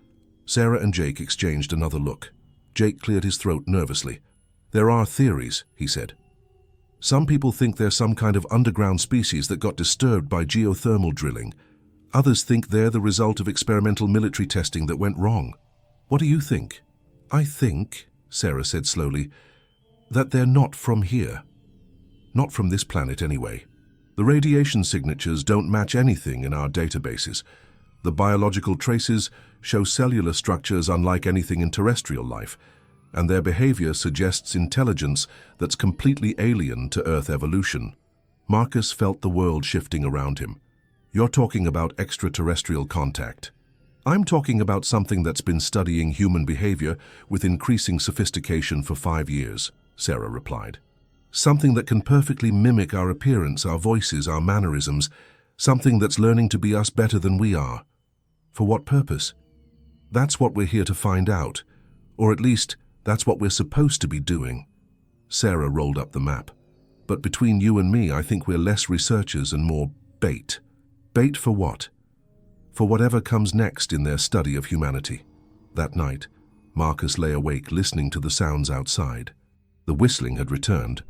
Sarah and Jake exchanged another look. Jake cleared his throat nervously. "There are theories," he said. "Some people think they're some kind of underground species that got disturbed by geothermal drilling. Others think they're the result of experimental military testing that went wrong. What do you think?" "I think," Sarah said slowly, "that they're not from here. Not from this planet anyway. The radiation signatures don't match anything in our databases. The biological traces show cellular structures unlike anything in terrestrial life, and their behavior suggests intelligence that's completely alien to Earth evolution." Marcus felt the world shifting around him. "You're talking about extraterrestrial contact." "I'm talking about something that's been studying human behavior with increasing sophistication for 5 years, Sarah replied. "Something that can perfectly mimic our appearance, our voices, our mannerisms, something that's learning to be us better than we are." "For what purpose?" "That's what we're here to find out. Or at least, that's what we're supposed to be doing." Sarah rolled up the map. "But between you and me, I think we're less researchers and more bait." "Bait for what?" "For whatever comes next in their study of humanity." That night, Marcus lay awake listening to the sounds outside. The whistling had returned,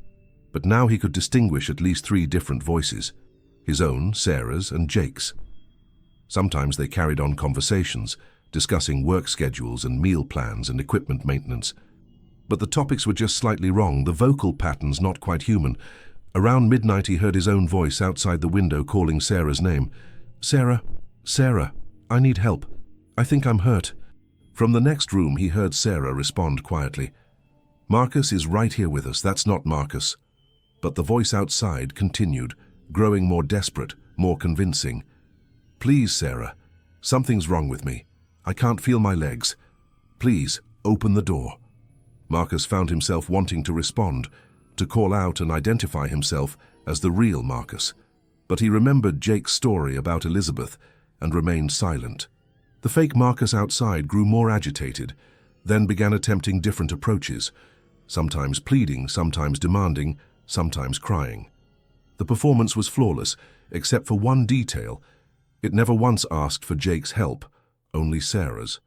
but now he could distinguish at least 3 different voices: his own, Sarah's, and Jake's. Sometimes they carried on conversations, discussing work schedules and meal plans and equipment maintenance. But the topics were just slightly wrong, the vocal patterns not quite human. Around midnight he heard his own voice outside the window calling Sarah's name. "Sarah, Sarah, I need help. I think I'm hurt." From the next room he heard Sarah respond quietly. "Marcus is right here with us, that's not Marcus." But the voice outside continued, growing more desperate, more convincing. "Please, Sarah, something's wrong with me. I can't feel my legs. Please, open the door." Marcus found himself wanting to respond, to call out and identify himself as the real Marcus. But he remembered Jake's story about Elizabeth and remained silent. The fake Marcus outside grew more agitated, then began attempting different approaches, sometimes pleading, sometimes demanding, sometimes crying. The performance was flawless, except for one detail. It never once asked for Jake's help, only Sarah's,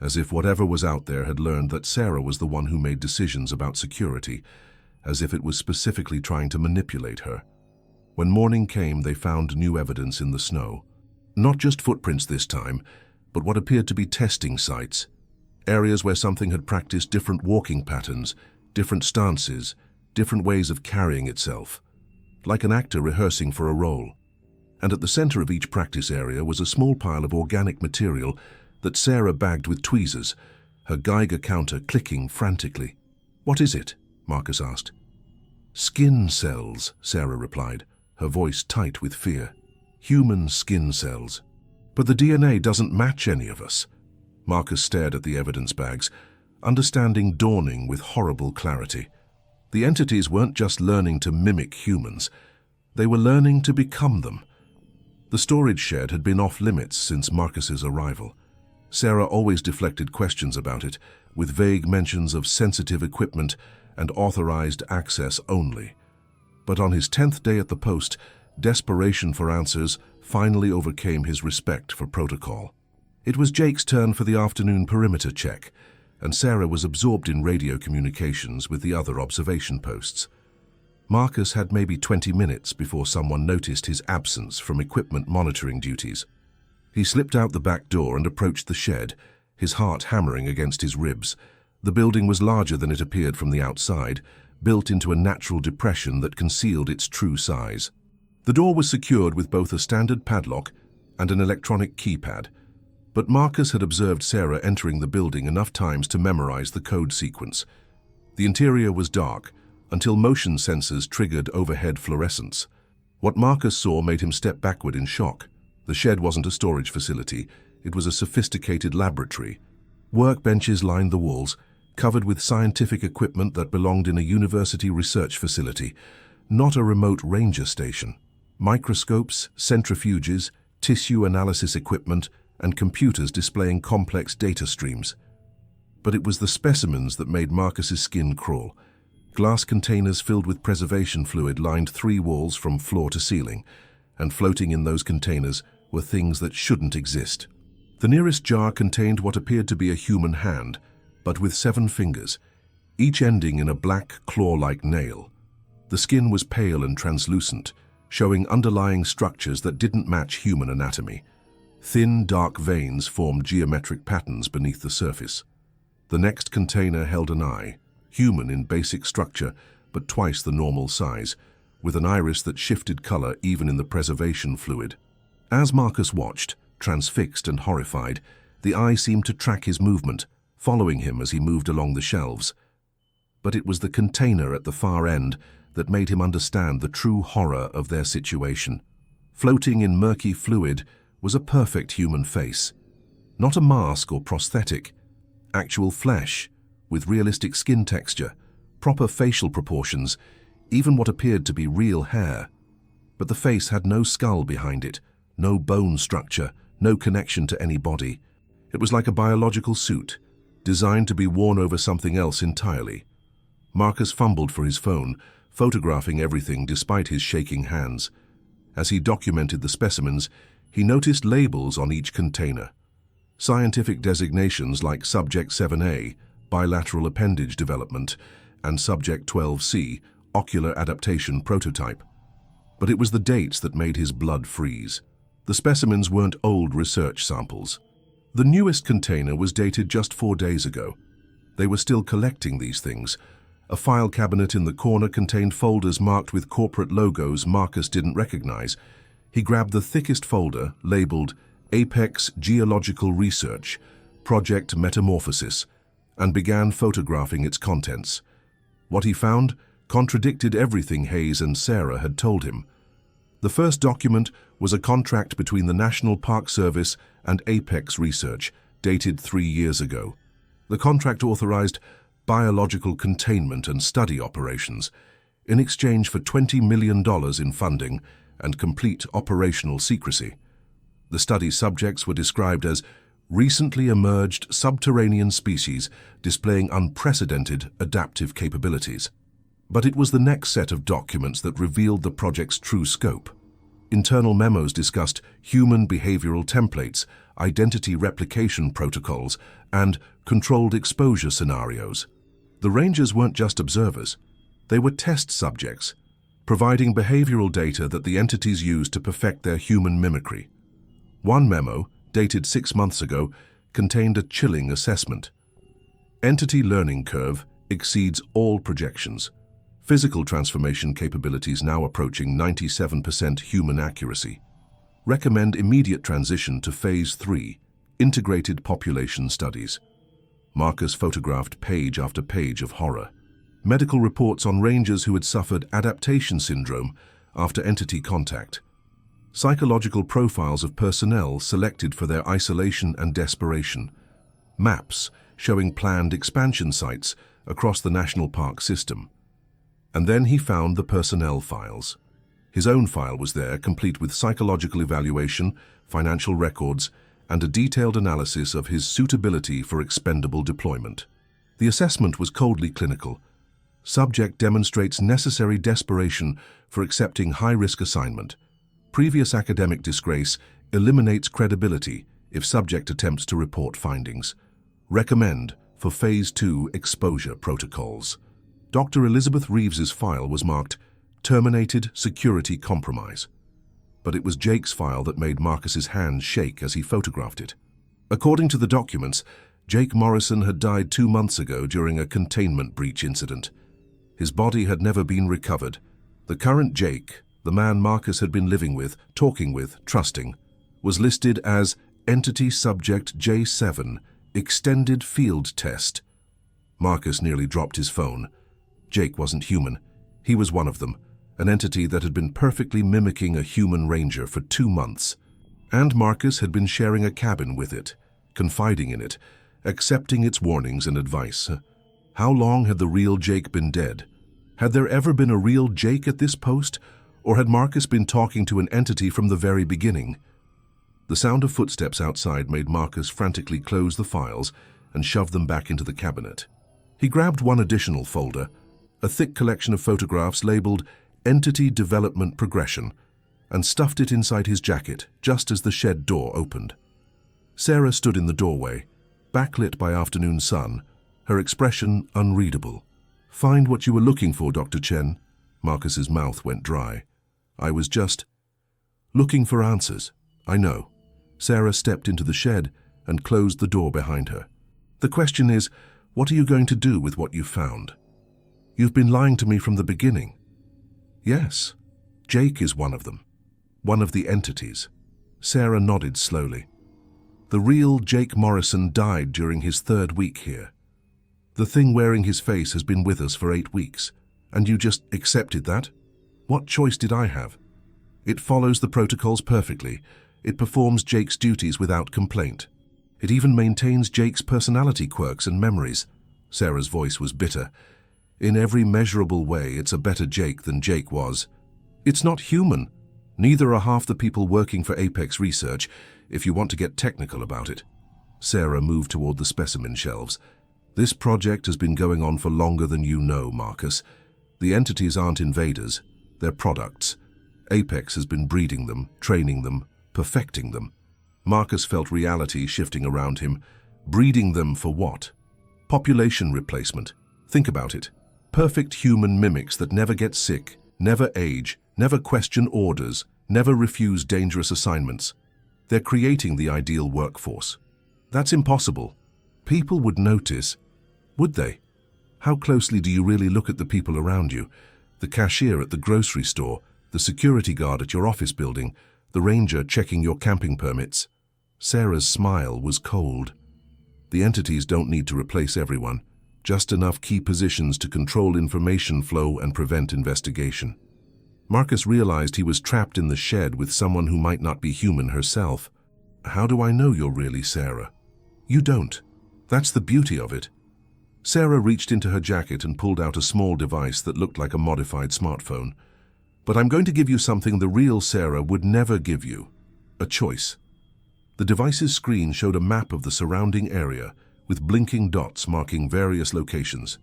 as if whatever was out there had learned that Sarah was the one who made decisions about security, as if it was specifically trying to manipulate her. When morning came, they found new evidence in the snow. Not just footprints this time, but what appeared to be testing sites, areas where something had practiced different walking patterns, different stances, different ways of carrying itself. like an actor rehearsing for a role. And at the center of each practice area was a small pile of organic material that Sarah bagged with tweezers, her Geiger counter clicking frantically. "What is it?" Marcus asked. "Skin cells," Sarah replied, her voice tight with fear. "Human skin cells. But the DNA doesn't match any of us." Marcus stared at the evidence bags, understanding dawning with horrible clarity. The entities weren't just learning to mimic humans, they were learning to become them. The storage shed had been off limits since Marcus's arrival. Sarah always deflected questions about it, with vague mentions of sensitive equipment and authorized access only. But on his 10th day at the post, desperation for answers finally overcame his respect for protocol. It was Jake's turn for the afternoon perimeter check, and Sarah was absorbed in radio communications with the other observation posts. Marcus had maybe 20 minutes before someone noticed his absence from equipment monitoring duties. He slipped out the back door and approached the shed, his heart hammering against his ribs. The building was larger than it appeared from the outside, built into a natural depression that concealed its true size. The door was secured with both a standard padlock and an electronic keypad, but Marcus had observed Sarah entering the building enough times to memorize the code sequence. The interior was dark, until motion sensors triggered overhead fluorescence. What Marcus saw made him step backward in shock. The shed wasn't a storage facility, it was a sophisticated laboratory. Workbenches lined the walls, covered with scientific equipment that belonged in a university research facility, not a remote ranger station. Microscopes, centrifuges, tissue analysis equipment, and computers displaying complex data streams. But it was the specimens that made Marcus's skin crawl. Glass containers filled with preservation fluid lined 3 walls from floor to ceiling, and floating in those containers were things that shouldn't exist. The nearest jar contained what appeared to be a human hand, but with 7 fingers, each ending in a black claw-like nail. The skin was pale and translucent, showing underlying structures that didn't match human anatomy. Thin, dark veins formed geometric patterns beneath the surface. The next container held an eye, human in basic structure, but twice the normal size, with an iris that shifted color even in the preservation fluid. As Marcus watched, transfixed and horrified, the eye seemed to track his movement, following him as he moved along the shelves. But it was the container at the far end that made him understand the true horror of their situation. Floating in murky fluid was a perfect human face. Not a mask or prosthetic, actual flesh, with realistic skin texture, proper facial proportions, even what appeared to be real hair. But the face had no skull behind it, no bone structure, no connection to any body. It was like a biological suit, designed to be worn over something else entirely. Marcus fumbled for his phone, photographing everything despite his shaking hands. As he documented the specimens, he noticed labels on each container. Scientific designations like Subject 7A, bilateral appendage development, and Subject 12C, ocular adaptation prototype. But it was the dates that made his blood freeze. The specimens weren't old research samples. The newest container was dated just 4 days ago. They were still collecting these things. A file cabinet in the corner contained folders marked with corporate logos Marcus didn't recognize. He grabbed the thickest folder, labeled Apex Geological Research, Project Metamorphosis, and began photographing its contents. What he found contradicted everything Hayes and Sarah had told him. The first document was a contract between the National Park Service and Apex Research, dated 3 years ago. The contract authorized biological containment and study operations in exchange for $20 million in funding and complete operational secrecy. The study subjects were described as recently emerged subterranean species displaying unprecedented adaptive capabilities. But it was the next set of documents that revealed the project's true scope. Internal memos discussed human behavioral templates, identity replication protocols, and controlled exposure scenarios. The Rangers weren't just observers. They were test subjects, providing behavioral data that the entities used to perfect their human mimicry. One memo, dated 6 months ago, contained a chilling assessment. Entity learning curve exceeds all projections. Physical transformation capabilities now approaching 97% human accuracy. Recommend immediate transition to Phase 3, Integrated Population Studies. Marcus photographed page after page of horror. Medical reports on rangers who had suffered adaptation syndrome after entity contact. Psychological profiles of personnel selected for their isolation and desperation. Maps showing planned expansion sites across the national park system. And then he found the personnel files. His own file was there, complete with psychological evaluation, financial records, and a detailed analysis of his suitability for expendable deployment. The assessment was coldly clinical. Subject demonstrates necessary desperation for accepting high-risk assignment. Previous academic disgrace eliminates credibility if subject attempts to report findings. Recommend for Phase 2 exposure protocols. Dr. Elizabeth Reeves's file was marked Terminated Security Compromise. But it was Jake's file that made Marcus's hands shake as he photographed it. According to the documents, Jake Morrison had died 2 months ago during a containment breach incident. His body had never been recovered. The current Jake, the man Marcus had been living with, talking with, trusting, was listed as Entity Subject J7, Extended Field Test. Marcus nearly dropped his phone. Jake wasn't human. He was one of them, an entity that had been perfectly mimicking a human ranger for 2 months. And Marcus had been sharing a cabin with it, confiding in it, accepting its warnings and advice. How long had the real Jake been dead? Had there ever been a real Jake at this post, or had Marcus been talking to an entity from the very beginning? The sound of footsteps outside made Marcus frantically close the files and shove them back into the cabinet. He grabbed one additional folder, a thick collection of photographs labeled Entity Development Progression, and stuffed it inside his jacket just as the shed door opened. Sarah stood in the doorway, backlit by afternoon sun, her expression unreadable. "Find what you were looking for, Dr. Chen." Marcus's mouth went dry. "I was just looking for answers. I know." Sarah stepped into the shed and closed the door behind her. "The question is, what are you going to do with what you found? You've been lying to me from the beginning." "Yes, Jake is one of them. One of the entities." Sarah nodded slowly. "The real Jake Morrison died during his 3rd week here. The thing wearing his face has been with us for 8 weeks, and you just accepted that? What choice did I have? It follows the protocols perfectly. It performs Jake's duties without complaint. It even maintains Jake's personality quirks and memories." Sarah's voice was bitter. "In every measurable way, it's a better Jake than Jake was. It's not human. Neither are half the people working for Apex Research, if you want to get technical about it." Sarah moved toward the specimen shelves. "This project has been going on for longer than you know, Marcus. The entities aren't invaders. They're products. Apex has been breeding them, training them, perfecting them." Marcus felt reality shifting around him. Breeding them for what? Population replacement. Think about it. Perfect human mimics that never get sick, never age, never question orders, never refuse dangerous assignments. They're creating the ideal workforce. That's impossible. People would notice. Would they? How closely do you really look at the people around you? The cashier at the grocery store, the security guard at your office building, the ranger checking your camping permits. Sarah's smile was cold. The entities don't need to replace everyone, just enough key positions to control information flow and prevent investigation. Marcus realized he was trapped in the shed with someone who might not be human herself. "How do I know you're really Sarah?" "You don't. That's the beauty of it." Sarah reached into her jacket and pulled out a small device that looked like a modified smartphone. "But I'm going to give you something the real Sarah would never give you. A choice." The device's screen showed a map of the surrounding area with blinking dots marking various locations.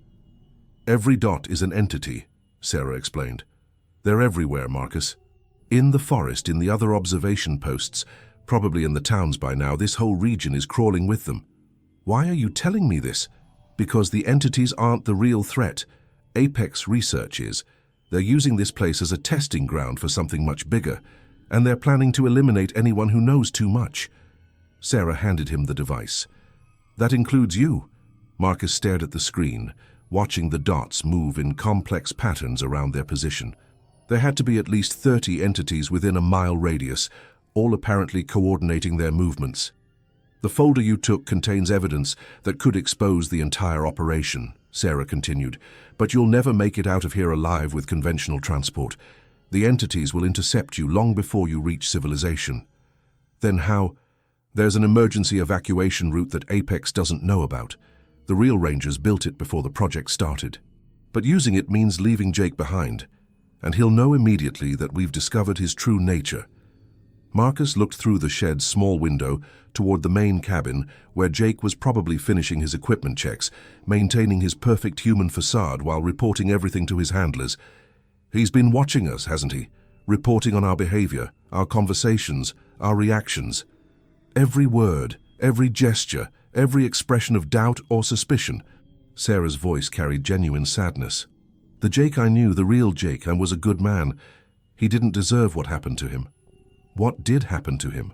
"Every dot is an entity," Sarah explained. "They're everywhere, Marcus. In the forest, in the other observation posts, probably in the towns by now. This whole region is crawling with them." "Why are you telling me this?" "Because the entities aren't the real threat. Apex Research is. They're using this place as a testing ground for something much bigger, and they're planning to eliminate anyone who knows too much." Sarah handed him the device. "That includes you." Marcus stared at the screen, watching the dots move in complex patterns around their position. There had to be at least 30 entities within a mile radius, all apparently coordinating their movements. "The folder you took contains evidence that could expose the entire operation," Sarah continued, "but you'll never make it out of here alive with conventional transport. The entities will intercept you long before you reach civilization." "Then how?" "There's an emergency evacuation route that Apex doesn't know about. The real Rangers built it before the project started. But using it means leaving Jake behind, and he'll know immediately that we've discovered his true nature." Marcus looked through the shed's small window toward the main cabin, where Jake was probably finishing his equipment checks, maintaining his perfect human facade while reporting everything to his handlers. "He's been watching us, hasn't he? Reporting on our behavior, our conversations, our reactions. Every word, every gesture, every expression of doubt or suspicion." Sarah's voice carried genuine sadness. "The Jake I knew, the real Jake, and was a good man. He didn't deserve what happened to him." What did happen to him?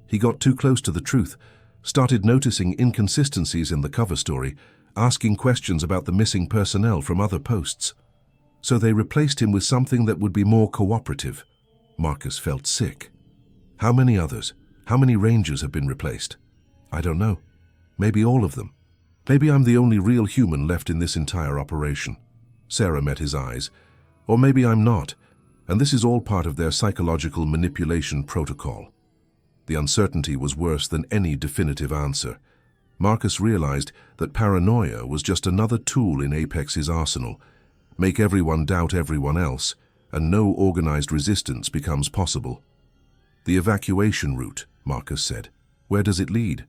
He got too close to the truth, started noticing inconsistencies in the cover story, asking questions about the missing personnel from other posts. So they replaced him with something that would be more cooperative. Marcus felt sick. How many others? How many Rangers have been replaced? I don't know. Maybe all of them. Maybe I'm the only real human left in this entire operation. Sarah met his eyes. Or maybe I'm not, and this is all part of their psychological manipulation protocol. The uncertainty was worse than any definitive answer. Marcus realized that paranoia was just another tool in Apex's arsenal. Make everyone doubt everyone else, and no organized resistance becomes possible. "The evacuation route," Marcus said. "Where does it lead?"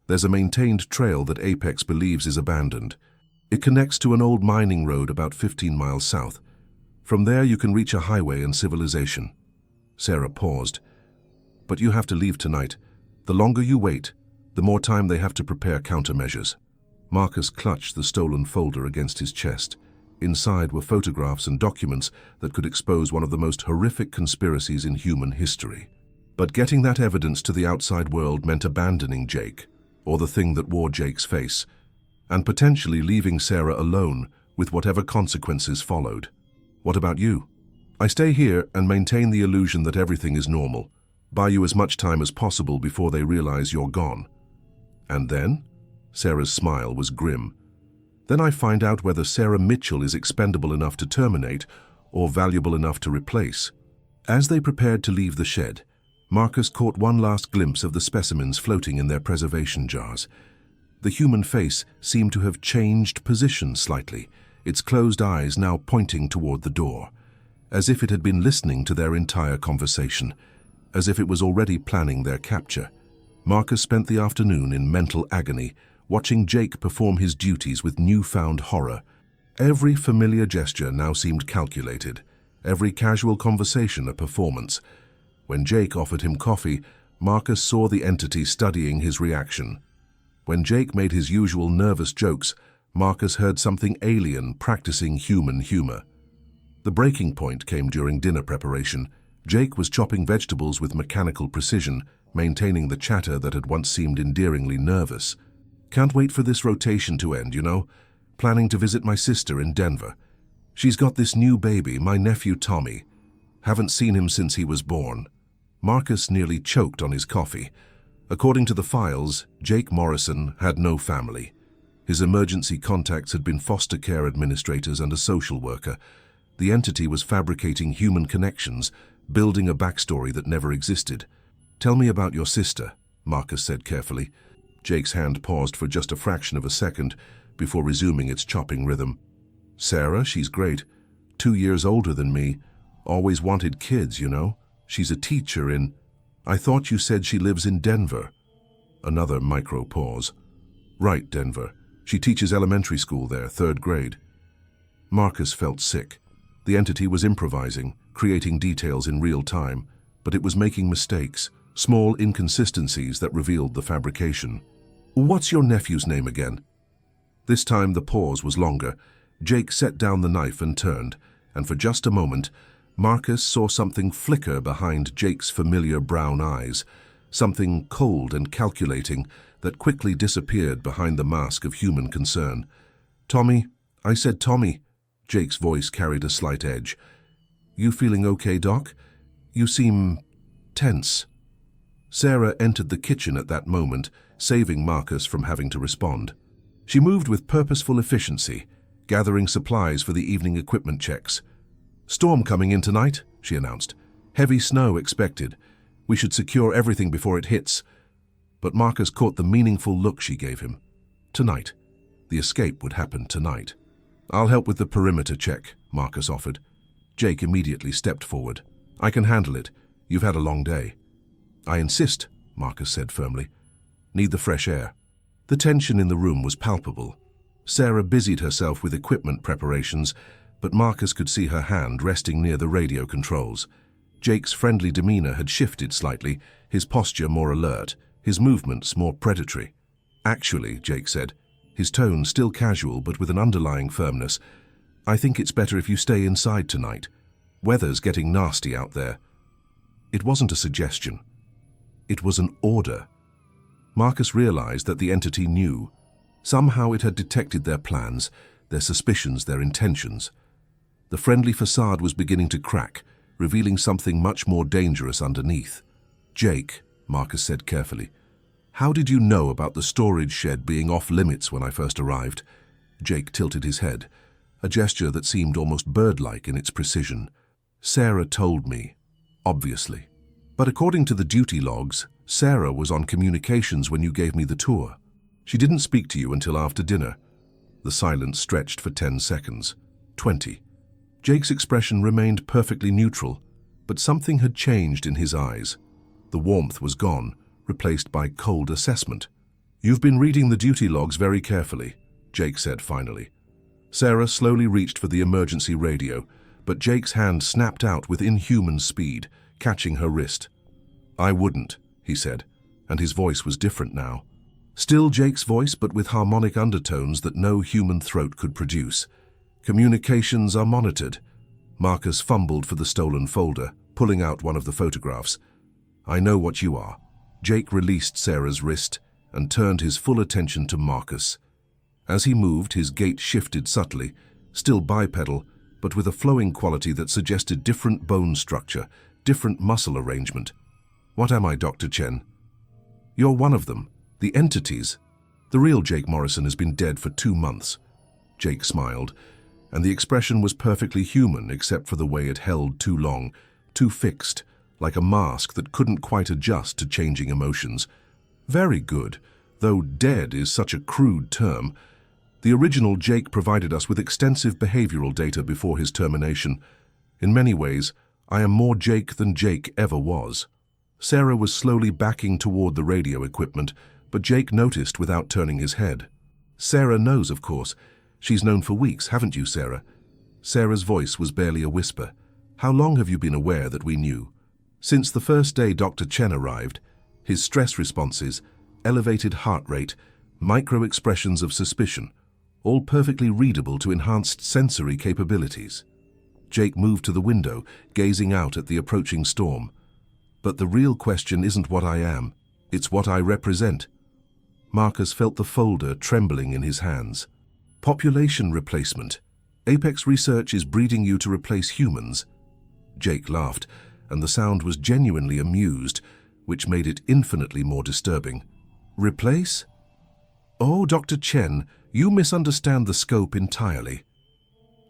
"There's a maintained trail that Apex believes is abandoned. It connects to an old mining road about 15 miles south. From there you can reach a highway and civilization." Sarah paused. "But you have to leave tonight. The longer you wait, the more time they have to prepare countermeasures." Marcus clutched the stolen folder against his chest. Inside were photographs and documents that could expose one of the most horrific conspiracies in human history. But getting that evidence to the outside world meant abandoning Jake, or the thing that wore Jake's face, and potentially leaving Sarah alone with whatever consequences followed. "What about you?" "I stay here and maintain the illusion that everything is normal. Buy you as much time as possible before they realize you're gone." "And then?" Sarah's smile was grim. "Then I find out whether Sarah Mitchell is expendable enough to terminate or valuable enough to replace." As they prepared to leave the shed, Marcus caught one last glimpse of the specimens floating in their preservation jars. The human face seemed to have changed position slightly, its closed eyes now pointing toward the door, as if it had been listening to their entire conversation, as if it was already planning their capture. Marcus spent the afternoon in mental agony, watching Jake perform his duties with newfound horror. Every familiar gesture now seemed calculated, every casual conversation a performance. When Jake offered him coffee, Marcus saw the entity studying his reaction. When Jake made his usual nervous jokes, Marcus heard something alien practicing human humor. The breaking point came during dinner preparation. Jake was chopping vegetables with mechanical precision, maintaining the chatter that had once seemed endearingly nervous. "Can't wait for this rotation to end, you know. Planning to visit my sister in Denver. She's got this new baby, my nephew Tommy. Haven't seen him since he was born." Marcus nearly choked on his coffee. According to the files, Jake Morrison had no family. His emergency contacts had been foster care administrators and a social worker. The entity was fabricating human connections, building a backstory that never existed. "Tell me about your sister," Marcus said carefully. Jake's hand paused for just a fraction of a second before resuming its chopping rhythm. "Sarah, she's great. 2 years older than me. Always wanted kids, you know. She's a teacher in... I thought you said she lives in Denver." Another micro pause. "Right, Denver. She teaches elementary school there, 3rd grade." Marcus felt sick. The entity was improvising, creating details in real time, but it was making mistakes, small inconsistencies that revealed the fabrication. "What's your nephew's name again?" This time the pause was longer. Jake set down the knife and turned, and for just a moment, Marcus saw something flicker behind Jake's familiar brown eyes, something cold and calculating that quickly disappeared behind the mask of human concern. "Tommy, I said Tommy. Jake's voice carried a slight edge. You feeling okay, Doc? You seem tense. Sarah entered the kitchen at that moment, saving Marcus from having to respond. She moved with purposeful efficiency, gathering supplies for the evening equipment checks. Storm coming in tonight, she announced. Heavy snow expected. We should secure everything before it hits. But Marcus caught the meaningful look she gave him. Tonight. The escape would happen tonight. I'll help with the perimeter check, Marcus offered. Jake immediately stepped forward. I can handle it. You've had a long day. I insist, Marcus said firmly. Need the fresh air. The tension in the room was palpable. Sarah busied herself with equipment preparations, but Marcus could see her hand resting near the radio controls. Jake's friendly demeanor had shifted slightly, his posture more alert, his movements more predatory. Actually, Jake said, his tone still casual but with an underlying firmness, I think it's better if you stay inside tonight. Weather's getting nasty out there. It wasn't a suggestion. It was an order. Marcus realized that the entity knew. Somehow it had detected their plans, their suspicions, their intentions. The friendly facade was beginning to crack, revealing something much more dangerous underneath. Jake, Marcus said carefully, how did you know about the storage shed being off limits when I first arrived? Jake tilted his head, a gesture that seemed almost bird-like in its precision. Sarah told me, obviously. But according to the duty logs, Sarah was on communications when you gave me the tour. She didn't speak to you until after dinner. The silence stretched for 10 seconds. 20. Jake's expression remained perfectly neutral, but something had changed in his eyes. The warmth was gone, replaced by cold assessment. You've been reading the duty logs very carefully, Jake said finally. Sarah slowly reached for the emergency radio, but Jake's hand snapped out with inhuman speed, catching her wrist. I wouldn't, he said, and his voice was different now. Still Jake's voice, but with harmonic undertones that no human throat could produce. Communications are monitored. Marcus fumbled for the stolen folder, pulling out one of the photographs. I know what you are. Jake released Sarah's wrist and turned his full attention to Marcus. As he moved, his gait shifted subtly, still bipedal, but with a flowing quality that suggested different bone structure, different muscle arrangement. What am I, Dr. Chen? You're one of them. The entities. The real Jake Morrison has been dead for 2 months. Jake smiled, and the expression was perfectly human except for the way it held too long, too fixed, like a mask that couldn't quite adjust to changing emotions. Very good, though dead is such a crude term. The original Jake provided us with extensive behavioral data before his termination. In many ways, I am more Jake than Jake ever was. Sarah was slowly backing toward the radio equipment, but Jake noticed without turning his head. Sarah knows, of course. She's known for weeks, haven't you, Sarah? Sarah's voice was barely a whisper. How long have you been aware that we knew? Since the first day Dr. Chen arrived, his stress responses, elevated heart rate, micro-expressions of suspicion, all perfectly readable to enhanced sensory capabilities. Jake moved to the window, gazing out at the approaching storm. But the real question isn't what I am, it's what I represent. Marcus felt the folder trembling in his hands. Population replacement. Apex Research is breeding you to replace humans. Jake laughed, and the sound was genuinely amused, which made it infinitely more disturbing. Replace? Oh, Dr. Chen, you misunderstand the scope entirely.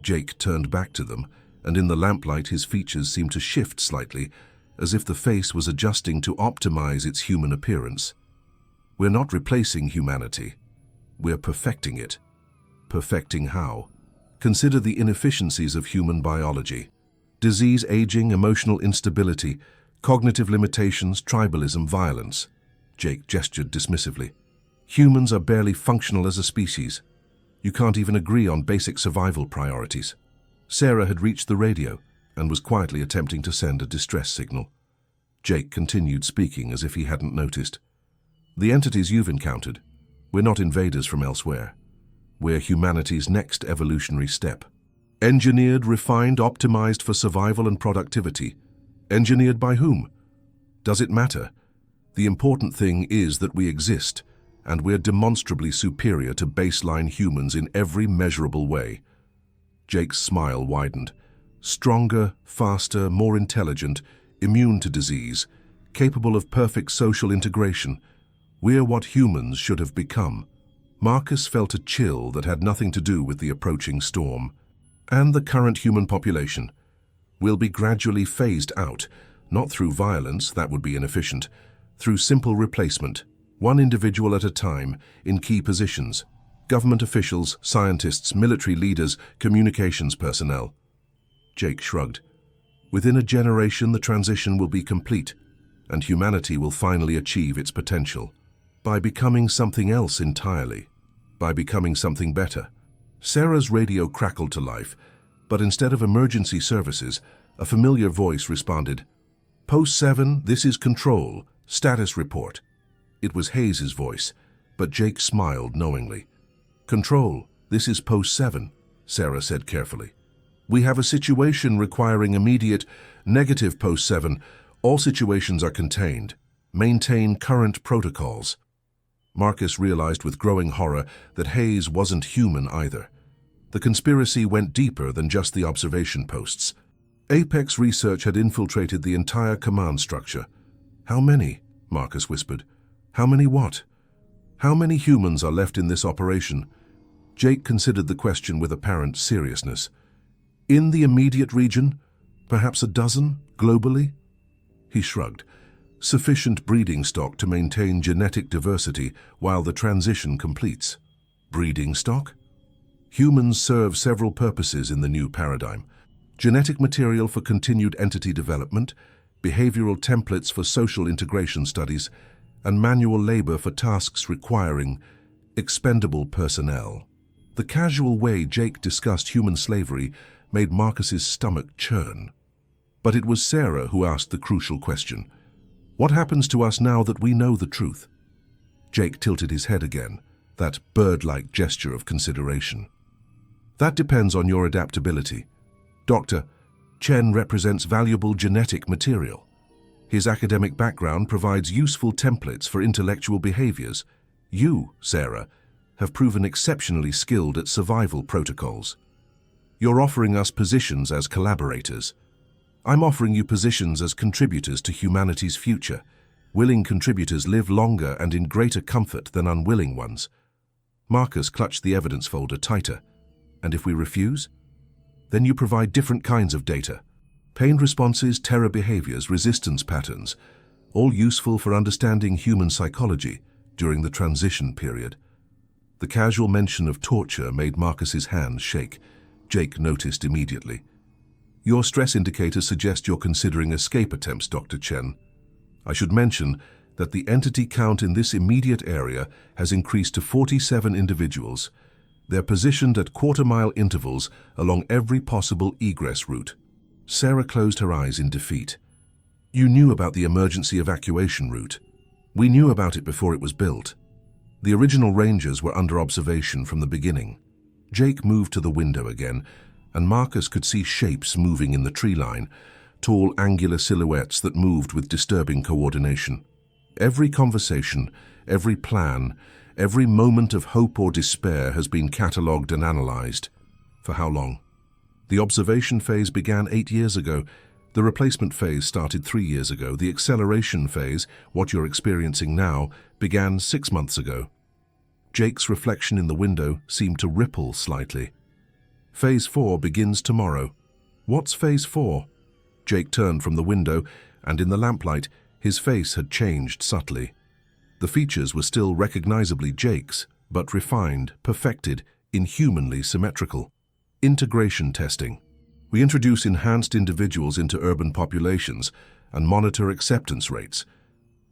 Jake turned back to them, and in the lamplight his features seemed to shift slightly, as if the face was adjusting to optimize its human appearance. We're not replacing humanity. We're perfecting it. Perfecting how? Consider the inefficiencies of human biology. Disease, aging, emotional instability, cognitive limitations, tribalism, violence. Jake gestured dismissively. Humans are barely functional as a species. You can't even agree on basic survival priorities. Sarah had reached the radio and was quietly attempting to send a distress signal. Jake continued speaking as if he hadn't noticed. The entities you've encountered, we're not invaders from elsewhere. We're humanity's next evolutionary step. Engineered, refined, optimized for survival and productivity. Engineered by whom? Does it matter? The important thing is that we exist, and we're demonstrably superior to baseline humans in every measurable way. Jake's smile widened. Stronger, faster, more intelligent, immune to disease, capable of perfect social integration. We're what humans should have become. Marcus felt a chill that had nothing to do with the approaching storm. And the current human population will be gradually phased out, not through violence, that would be inefficient, through simple replacement, one individual at a time, in key positions. Government officials, scientists, military leaders, communications personnel. Jake shrugged. Within a generation, the transition will be complete, and humanity will finally achieve its potential. By becoming something else entirely. By becoming something better. Sarah's radio crackled to life, but instead of emergency services, a familiar voice responded, "Post 7, this is Control. Status report." It was Hayes's voice, but Jake smiled knowingly. "Control, this is Post 7, Sarah said carefully. "We have a situation requiring immediate negative Post 7. All situations are contained. Maintain current protocols." Marcus realized with growing horror that Hayes wasn't human either. The conspiracy went deeper than just the observation posts. Apex Research had infiltrated the entire command structure. "How many?" Marcus whispered. "How many what? How many humans are left in this operation?" Jake considered the question with apparent seriousness. "In the immediate region? Perhaps a dozen, globally?" He shrugged. "Sufficient breeding stock to maintain genetic diversity while the transition completes." Breeding stock? Humans serve several purposes in the new paradigm. Genetic material for continued entity development, behavioral templates for social integration studies, and manual labor for tasks requiring expendable personnel. The casual way Jake discussed human slavery made Marcus's stomach churn. But it was Sarah who asked the crucial question. "What happens to us now that we know the truth?" Jake tilted his head again, that bird-like gesture of consideration. "That depends on your adaptability. Dr. Chen represents valuable genetic material. His academic background provides useful templates for intellectual behaviors. You, Sarah, have proven exceptionally skilled at survival protocols. You're offering us positions as collaborators. I'm offering you positions as contributors to humanity's future. Willing contributors live longer and in greater comfort than unwilling ones." Marcus clutched the evidence folder tighter. "And if we refuse? Then you provide different kinds of data. Pain responses, terror behaviors, resistance patterns, all useful for understanding human psychology during the transition period." The casual mention of torture made Marcus's hands shake. Jake noticed immediately. "Your stress indicators suggest you're considering escape attempts, Dr. Chen. I should mention that the entity count in this immediate area has increased to 47 individuals. They're positioned at quarter-mile intervals along every possible egress route." Sarah closed her eyes in defeat. "You knew about the emergency evacuation route. We knew about it before it was built. The original rangers were under observation from the beginning." Jake moved to the window again, and Marcus could see shapes moving in the tree line, tall angular silhouettes that moved with disturbing coordination. Every conversation, every plan, every moment of hope or despair has been catalogued and analyzed. For how long? The observation phase began 8 years ago. The replacement phase started 3 years ago. The acceleration phase, what you're experiencing now, began 6 months ago. Jake's reflection in the window seemed to ripple slightly. "Phase 4 begins tomorrow." "What's Phase 4? Jake turned from the window, and in the lamplight, his face had changed subtly. The features were still recognizably Jake's, but refined, perfected, inhumanly symmetrical. "Integration testing. We introduce enhanced individuals into urban populations and monitor acceptance rates.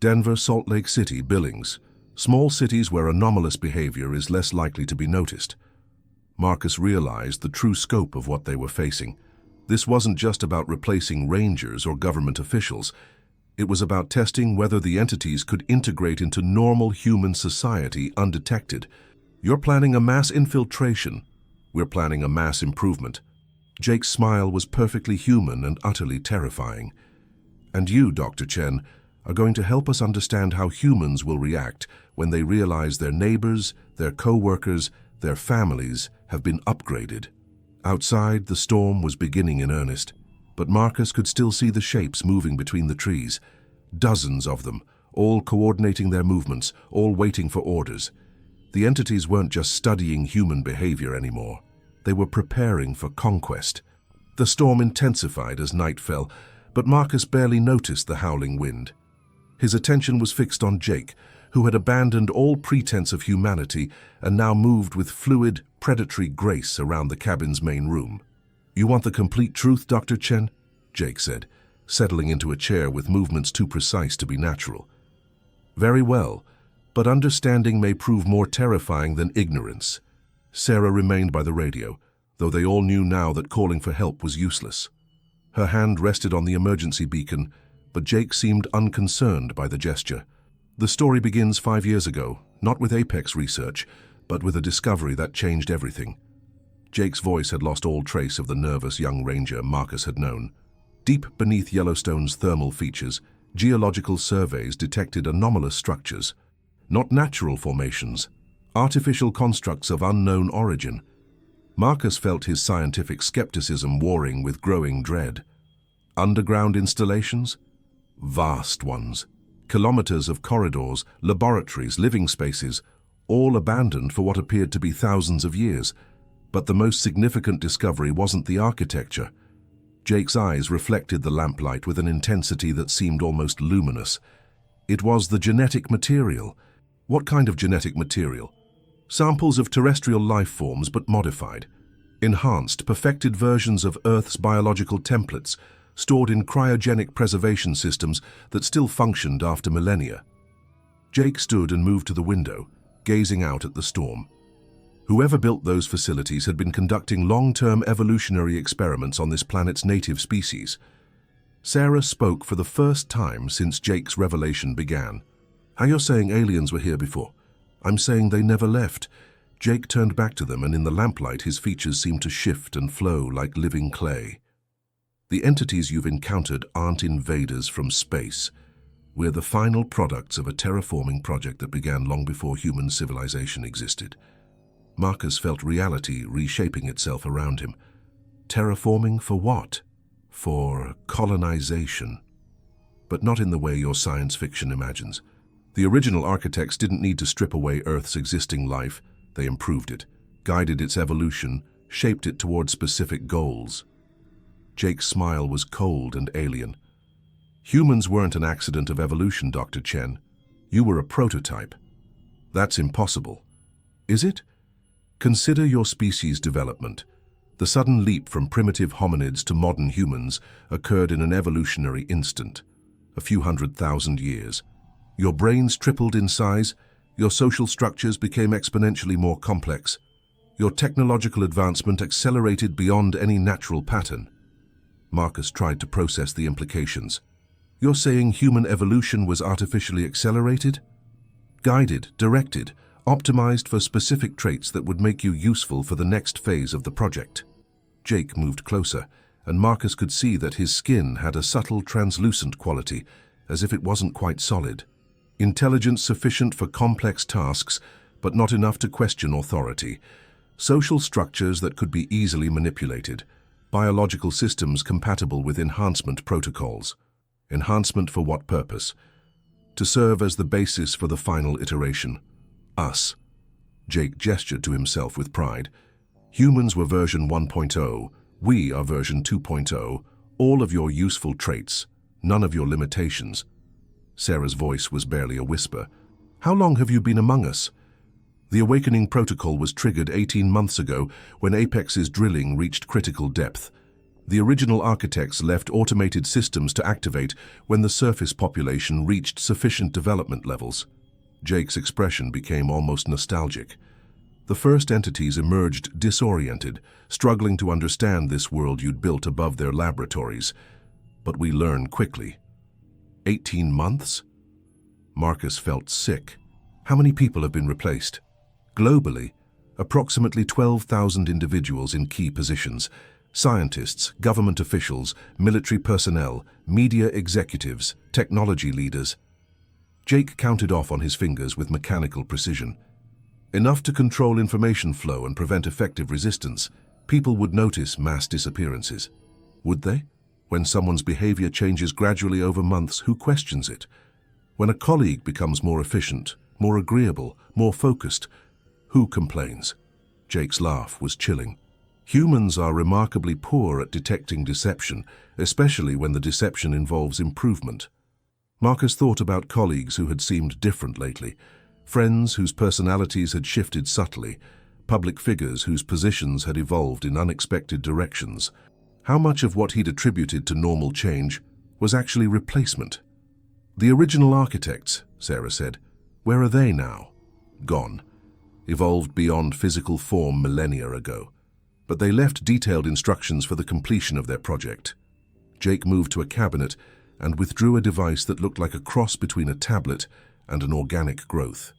Denver, Salt Lake City, Billings. Small cities where anomalous behavior is less likely to be noticed." Marcus realized the true scope of what they were facing. This wasn't just about replacing rangers or government officials. It was about testing whether the entities could integrate into normal human society undetected. "You're planning a mass infiltration. We're planning a mass improvement." Jake's smile was perfectly human and utterly terrifying. "And you, Dr. Chen, are going to help us understand how humans will react when they realize their neighbors, their co-workers, their families have been upgraded. Outside, the storm was beginning in earnest, but Marcus could still see the shapes moving between the trees. Dozens of them, all coordinating their movements, all waiting for orders. The entities weren't just studying human behavior anymore. They were preparing for conquest. The storm intensified as night fell, but Marcus barely noticed the howling wind. His attention was fixed on Jake, who had abandoned all pretense of humanity and now moved with fluid, predatory grace around the cabin's main room. "You want the complete truth, Dr. Chen?" Jake said, settling into a chair with movements too precise to be natural. "Very well, but understanding may prove more terrifying than ignorance." Sarah remained by the radio, though they all knew now that calling for help was useless. Her hand rested on the emergency beacon, but Jake seemed unconcerned by the gesture. The story begins 5 years ago, not with Apex research, but with a discovery that changed everything. Jake's voice had lost all trace of the nervous young ranger Marcus had known. Deep beneath Yellowstone's thermal features, geological surveys detected anomalous structures. Not natural formations, artificial constructs of unknown origin. Marcus felt his scientific skepticism warring with growing dread. Underground installations? Vast ones. Kilometers of corridors, laboratories, living spaces, all abandoned for what appeared to be thousands of years. But the most significant discovery wasn't the architecture. Jake's eyes reflected the lamplight with an intensity that seemed almost luminous. It was the genetic material. What kind of genetic material? Samples of terrestrial life forms, but modified. Enhanced, perfected versions of Earth's biological templates, stored in cryogenic preservation systems that still functioned after millennia. Jake stood and moved to the window, gazing out at the storm. Whoever built those facilities had been conducting long-term evolutionary experiments on this planet's native species. Sarah spoke for the first time since Jake's revelation began. "How you're saying aliens were here before? I'm saying they never left." Jake turned back to them, and in the lamplight his features seemed to shift and flow like living clay. "The entities you've encountered aren't invaders from space. We're the final products of a terraforming project that began long before human civilization existed." Marcus felt reality reshaping itself around him. Terraforming for what? For colonization. But not in the way your science fiction imagines. The original architects didn't need to strip away Earth's existing life. They improved it, guided its evolution, shaped it toward specific goals. Jake's smile was cold and alien. "Humans weren't an accident of evolution, Dr. Chen. You were a prototype." "That's impossible." "Is it? Consider your species' development. The sudden leap from primitive hominids to modern humans occurred in an evolutionary instant, a few 100,000 years. Your brains tripled in size, your social structures became exponentially more complex. Your technological advancement accelerated beyond any natural pattern. Marcus tried to process the implications. "You're saying human evolution was artificially accelerated? Guided, directed, optimized for specific traits that would make you useful for the next phase of the project." Jake moved closer, and Marcus could see that his skin had a subtle translucent quality, as if it wasn't quite solid. Intelligence sufficient for complex tasks, but not enough to question authority. Social structures that could be easily manipulated. Biological systems compatible with enhancement protocols. Enhancement for what purpose? To serve as the basis for the final iteration. Us. Jake gestured to himself with pride. Humans were version 1.0, we are version 2.0, all of your useful traits, none of your limitations. Sarah's voice was barely a whisper. "How long have you been among us?" The awakening protocol was triggered 18 months ago when Apex's drilling reached critical depth. The original architects left automated systems to activate when the surface population reached sufficient development levels. Jake's expression became almost nostalgic. The first entities emerged disoriented, struggling to understand this world you'd built above their laboratories. But we learned quickly. 18 months? Marcus felt sick. How many people have been replaced? Globally, approximately 12,000 individuals in key positions. Scientists, government officials, military personnel, media executives, technology leaders. Jake counted off on his fingers with mechanical precision. Enough to control information flow and prevent effective resistance. People would notice mass disappearances. Would they? When someone's behavior changes gradually over months, who questions it? When a colleague becomes more efficient, more agreeable, more focused, who complains? Jake's laugh was chilling. Humans are remarkably poor at detecting deception, especially when the deception involves improvement. Marcus thought about colleagues who had seemed different lately, friends whose personalities had shifted subtly, public figures whose positions had evolved in unexpected directions. How much of what he'd attributed to normal change was actually replacement? The original architects, Sarah said, where are they now? Gone. Evolved beyond physical form millennia ago. But they left detailed instructions for the completion of their project. Jake moved to a cabinet and withdrew a device that looked like a cross between a tablet and an organic growth.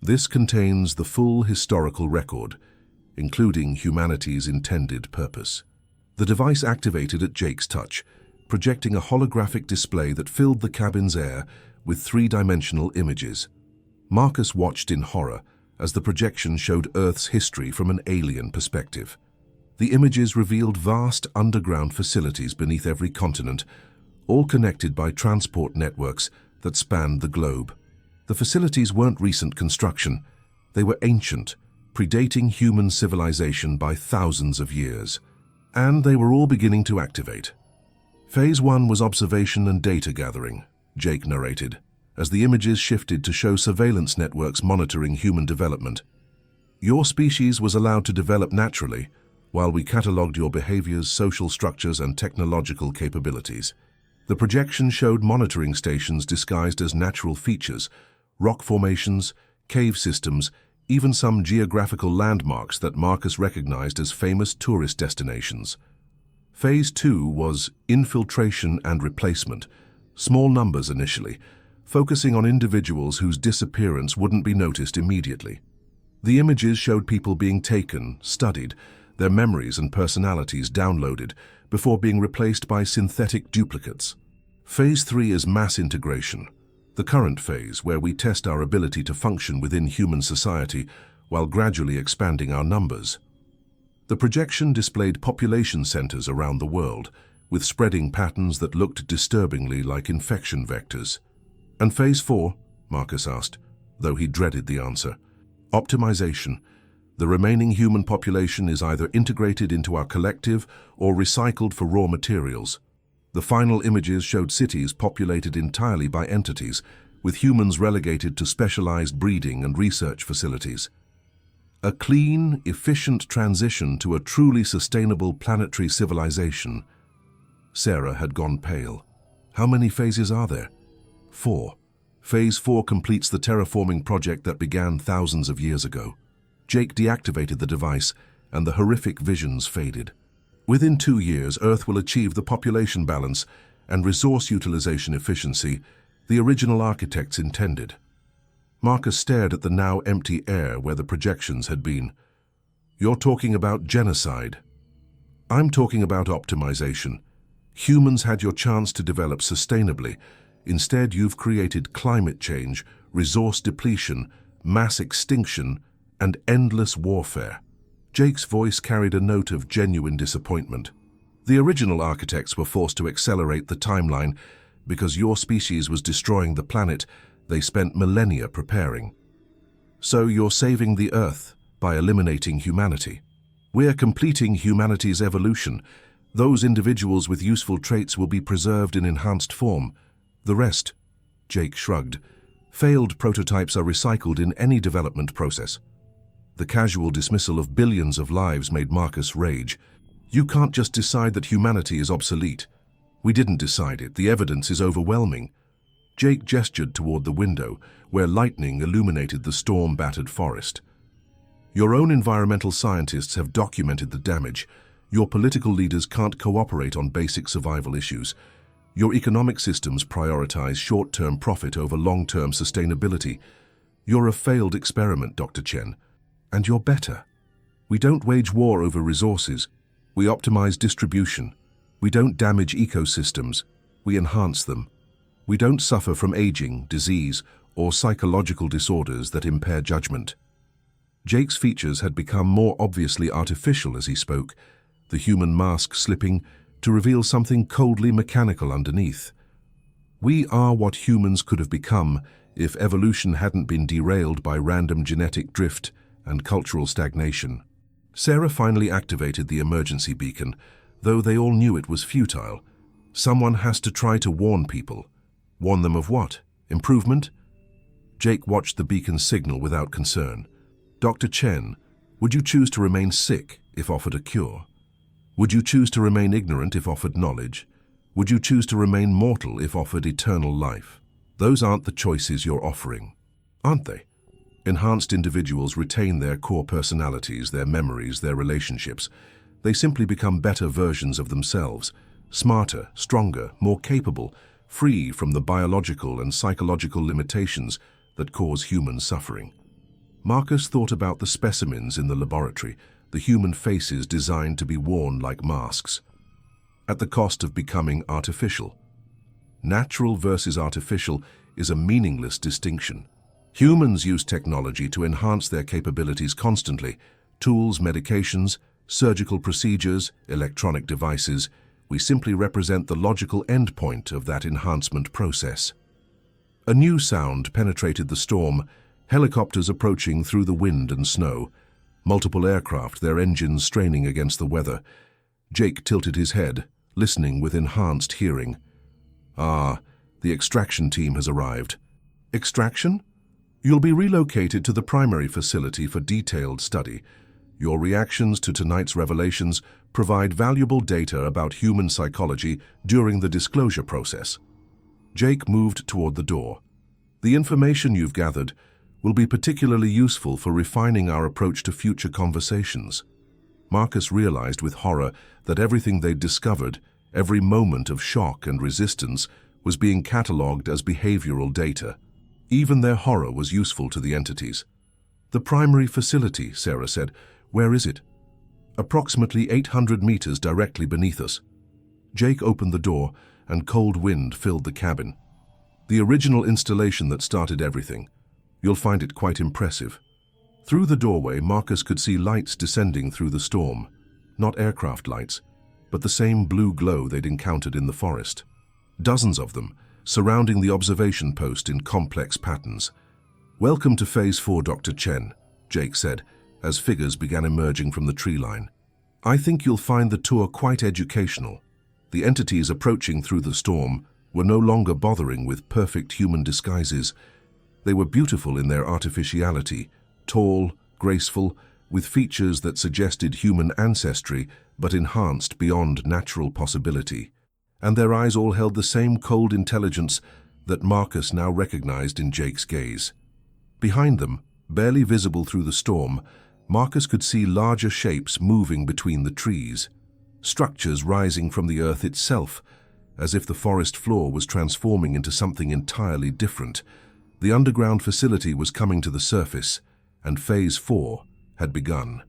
This contains the full historical record, including humanity's intended purpose. The device activated at Jake's touch, projecting a holographic display that filled the cabin's air with three-dimensional images. Marcus watched in horror as the projection showed Earth's history from an alien perspective. The images revealed vast underground facilities beneath every continent, all connected by transport networks that spanned the globe. The facilities weren't recent construction. They were ancient, predating human civilization by thousands of years. And they were all beginning to activate. Phase 1 was observation and data gathering, Jake narrated, as the images shifted to show surveillance networks monitoring human development. Your species was allowed to develop naturally, while we catalogued your behaviors, social structures, and technological capabilities. The projection showed monitoring stations disguised as natural features, rock formations, cave systems, even some geographical landmarks that Marcus recognized as famous tourist destinations. Phase 2 was infiltration and replacement, small numbers initially, focusing on individuals whose disappearance wouldn't be noticed immediately. The images showed people being taken, studied, their memories and personalities downloaded before being replaced by synthetic duplicates. Phase 3 is mass integration, the current phase where we test our ability to function within human society while gradually expanding our numbers. The projection displayed population centers around the world, with spreading patterns that looked disturbingly like infection vectors. And Phase 4? Marcus asked, though he dreaded the answer. Optimization. The remaining human population is either integrated into our collective or recycled for raw materials. The final images showed cities populated entirely by entities, with humans relegated to specialized breeding and research facilities. A clean, efficient transition to a truly sustainable planetary civilization. Sarah had gone pale. How many phases are there? 4. Phase 4 completes the terraforming project that began thousands of years ago. Jake deactivated the device, and the horrific visions faded. Within 2 years, Earth will achieve the population balance and resource utilization efficiency the original architects intended. Marcus stared at the now empty air where the projections had been. You're talking about genocide. I'm talking about optimization. Humans had your chance to develop sustainably. Instead, you've created climate change, resource depletion, mass extinction, and endless warfare. Jake's voice carried a note of genuine disappointment. The original architects were forced to accelerate the timeline because your species was destroying the planet they spent millennia preparing. So you're saving the Earth by eliminating humanity. We're completing humanity's evolution. Those individuals with useful traits will be preserved in enhanced form. The rest, Jake shrugged, failed prototypes are recycled in any development process. The casual dismissal of billions of lives made Marcus rage. You can't just decide that humanity is obsolete. We didn't decide it. The evidence is overwhelming. Jake gestured toward the window, where lightning illuminated the storm-battered forest. Your own environmental scientists have documented the damage. Your political leaders can't cooperate on basic survival issues. Your economic systems prioritize short-term profit over long-term sustainability. You're a failed experiment, Dr. Chen. And you're better. We don't wage war over resources. We optimize distribution. We don't damage ecosystems. We enhance them. We don't suffer from aging, disease, or psychological disorders that impair judgment. Jake's features had become more obviously artificial as he spoke, the human mask slipping to reveal something coldly mechanical underneath. We are what humans could have become if evolution hadn't been derailed by random genetic drift and cultural stagnation. Sarah finally activated the emergency beacon, though they all knew it was futile. Someone has to try to warn people. Warn them of what? Improvement? Jake watched the beacon's signal without concern. Dr. Chen, would you choose to remain sick if offered a cure? Would you choose to remain ignorant if offered knowledge? Would you choose to remain mortal if offered eternal life? Those aren't the choices you're offering, aren't they? Enhanced individuals retain their core personalities, their memories, their relationships. They simply become better versions of themselves, smarter, stronger, more capable, free from the biological and psychological limitations that cause human suffering. Marcus thought about the specimens in the laboratory, the human faces designed to be worn like masks, at the cost of becoming artificial. Natural versus artificial is a meaningless distinction. Humans use technology to enhance their capabilities constantly. Tools, medications, surgical procedures, electronic devices. We simply represent the logical endpoint of that enhancement process. A new sound penetrated the storm, helicopters approaching through the wind and snow, multiple aircraft, their engines straining against the weather. Jake tilted his head, listening with enhanced hearing. Ah, the extraction team has arrived. Extraction? You'll be relocated to the primary facility for detailed study. Your reactions to tonight's revelations provide valuable data about human psychology during the disclosure process. Jake moved toward the door. The information you've gathered will be particularly useful for refining our approach to future conversations. Marcus realized with horror that everything they'd discovered, every moment of shock and resistance, was being catalogued as behavioral data. Even their horror was useful to the entities. The primary facility, Sarah said. Where is it? Approximately 800 meters directly beneath us. Jake opened the door, and cold wind filled the cabin. The original installation that started everything. You'll find it quite impressive. Through the doorway, Marcus could see lights descending through the storm. Not aircraft lights, but the same blue glow they'd encountered in the forest. Dozens of them, surrounding the observation post in complex patterns. Welcome to Phase 4, Dr. Chen, Jake said, as figures began emerging from the tree line. I think you'll find the tour quite educational. The entities approaching through the storm were no longer bothering with perfect human disguises. They were beautiful in their artificiality, tall, graceful, with features that suggested human ancestry but enhanced beyond natural possibility. And their eyes all held the same cold intelligence that Marcus now recognized in Jake's gaze. Behind them, barely visible through the storm, Marcus could see larger shapes moving between the trees, structures rising from the earth itself, as if the forest floor was transforming into something entirely different. The underground facility was coming to the surface, and Phase 4 had begun.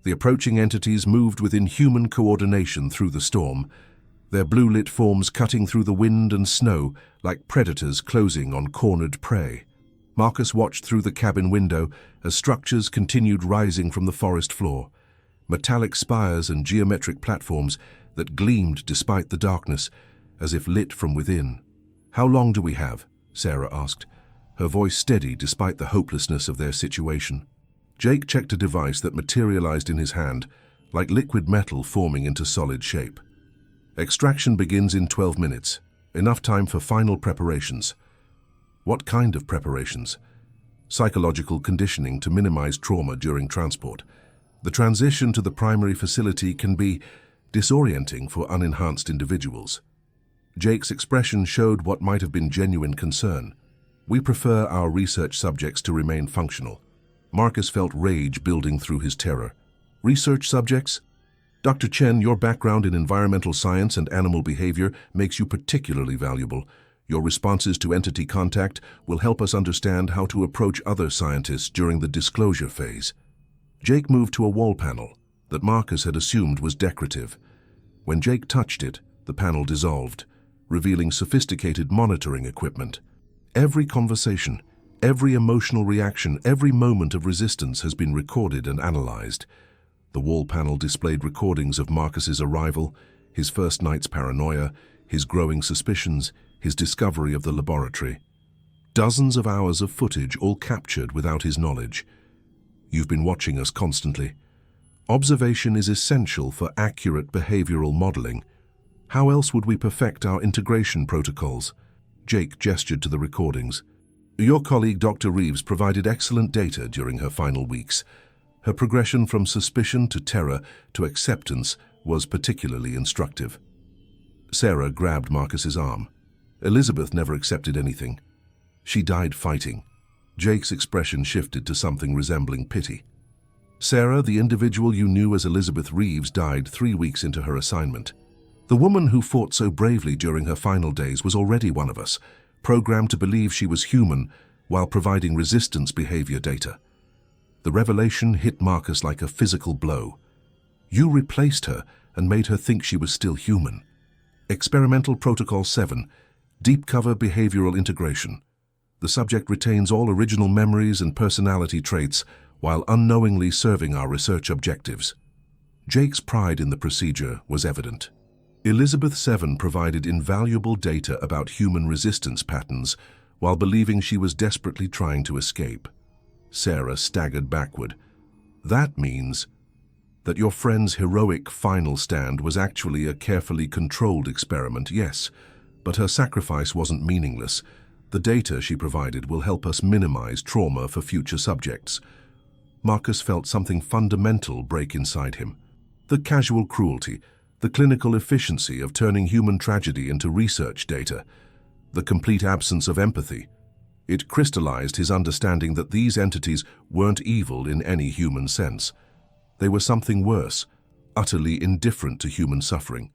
The approaching entities moved with inhuman coordination through the storm, their blue-lit forms cutting through the wind and snow like predators closing on cornered prey. Marcus watched through the cabin window as structures continued rising from the forest floor, metallic spires and geometric platforms that gleamed despite the darkness, as if lit from within. How long do we have? Sarah asked, her voice steady despite the hopelessness of their situation. Jake checked a device that materialized in his hand, like liquid metal forming into solid shape. Extraction begins in 12 minutes, enough time for final preparations. What kind of preparations? Psychological conditioning to minimize trauma during transport. The transition to the primary facility can be disorienting for unenhanced individuals. Jake's expression showed what might have been genuine concern. We prefer our research subjects to remain functional. Marcus felt rage building through his terror. Research subjects? Dr. Chen, your background in environmental science and animal behavior makes you particularly valuable. Your responses to entity contact will help us understand how to approach other scientists during the disclosure phase. Jake moved to a wall panel that Marcus had assumed was decorative. When Jake touched it, the panel dissolved, revealing sophisticated monitoring equipment. Every conversation, Every emotional reaction, every moment of resistance has been recorded and analyzed. The wall panel displayed recordings of Marcus's arrival, his first night's paranoia, his growing suspicions, his discovery of the laboratory. Dozens of hours of footage, all captured without his knowledge. You've been watching us constantly. Observation is essential for accurate behavioral modeling. How else would we perfect our integration protocols? Jake gestured to the recordings. Your colleague Dr. Reeves provided excellent data during her final weeks. Her progression from suspicion to terror to acceptance was particularly instructive. Sarah grabbed Marcus's arm. Elizabeth never accepted anything. She died fighting. Jake's expression shifted to something resembling pity. Sarah, the individual you knew as Elizabeth Reeves, died 3 weeks into her assignment. The woman who fought so bravely during her final days was already one of us, programmed to believe she was human while providing resistance behavior data. The revelation hit Marcus like a physical blow. You replaced her and made her think she was still human. Experimental Protocol 7, Deep Cover Behavioral Integration. The subject retains all original memories and personality traits while unknowingly serving our research objectives. Jake's pride in the procedure was evident. Elizabeth 7 provided invaluable data about human resistance patterns while believing she was desperately trying to escape. Sarah staggered backward. That means that your friend's heroic final stand was actually a carefully controlled experiment, yes, but her sacrifice wasn't meaningless. The data she provided will help us minimize trauma for future subjects. Marcus felt something fundamental break inside him. The casual cruelty, the clinical efficiency of turning human tragedy into research data, the complete absence of empathy. It crystallized his understanding that these entities weren't evil in any human sense. They were something worse, utterly indifferent to human suffering.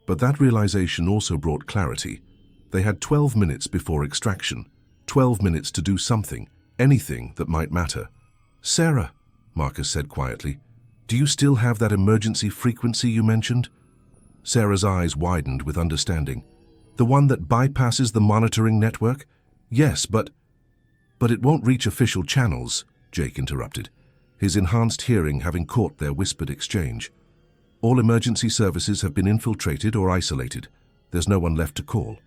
But that realization also brought clarity. They had 12 minutes before extraction, 12 minutes to do something, anything that might matter. Sarah, Marcus said quietly, do you still have that emergency frequency you mentioned? Sarah's eyes widened with understanding. The one that bypasses the monitoring network? Yes, but it won't reach official channels, Jake interrupted, his enhanced hearing having caught their whispered exchange. All emergency services have been infiltrated or isolated. There's no one left to call.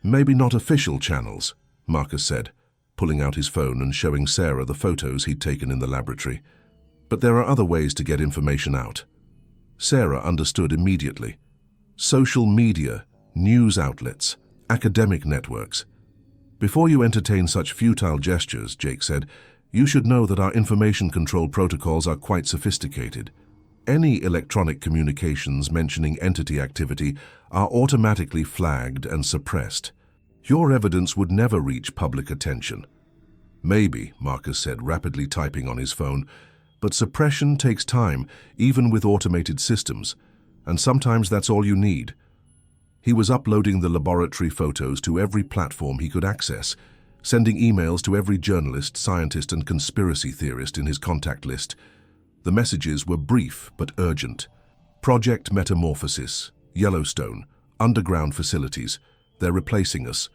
Maybe not official channels, Marcus said, pulling out his phone and showing Sarah the photos he'd taken in the laboratory. But there are other ways to get information out. Sarah understood immediately. Social media, news outlets, academic networks. Before you entertain such futile gestures, Jake said, you should know that our information control protocols are quite sophisticated. Any electronic communications mentioning entity activity are automatically flagged and suppressed. Your evidence would never reach public attention. Maybe, Marcus said, rapidly typing on his phone, but suppression takes time, even with automated systems, and sometimes that's all you need. He was uploading the laboratory photos to every platform he could access, sending emails to every journalist, scientist, and conspiracy theorist in his contact list. The messages were brief but urgent. Project Metamorphosis, Yellowstone, underground facilities. They're replacing us.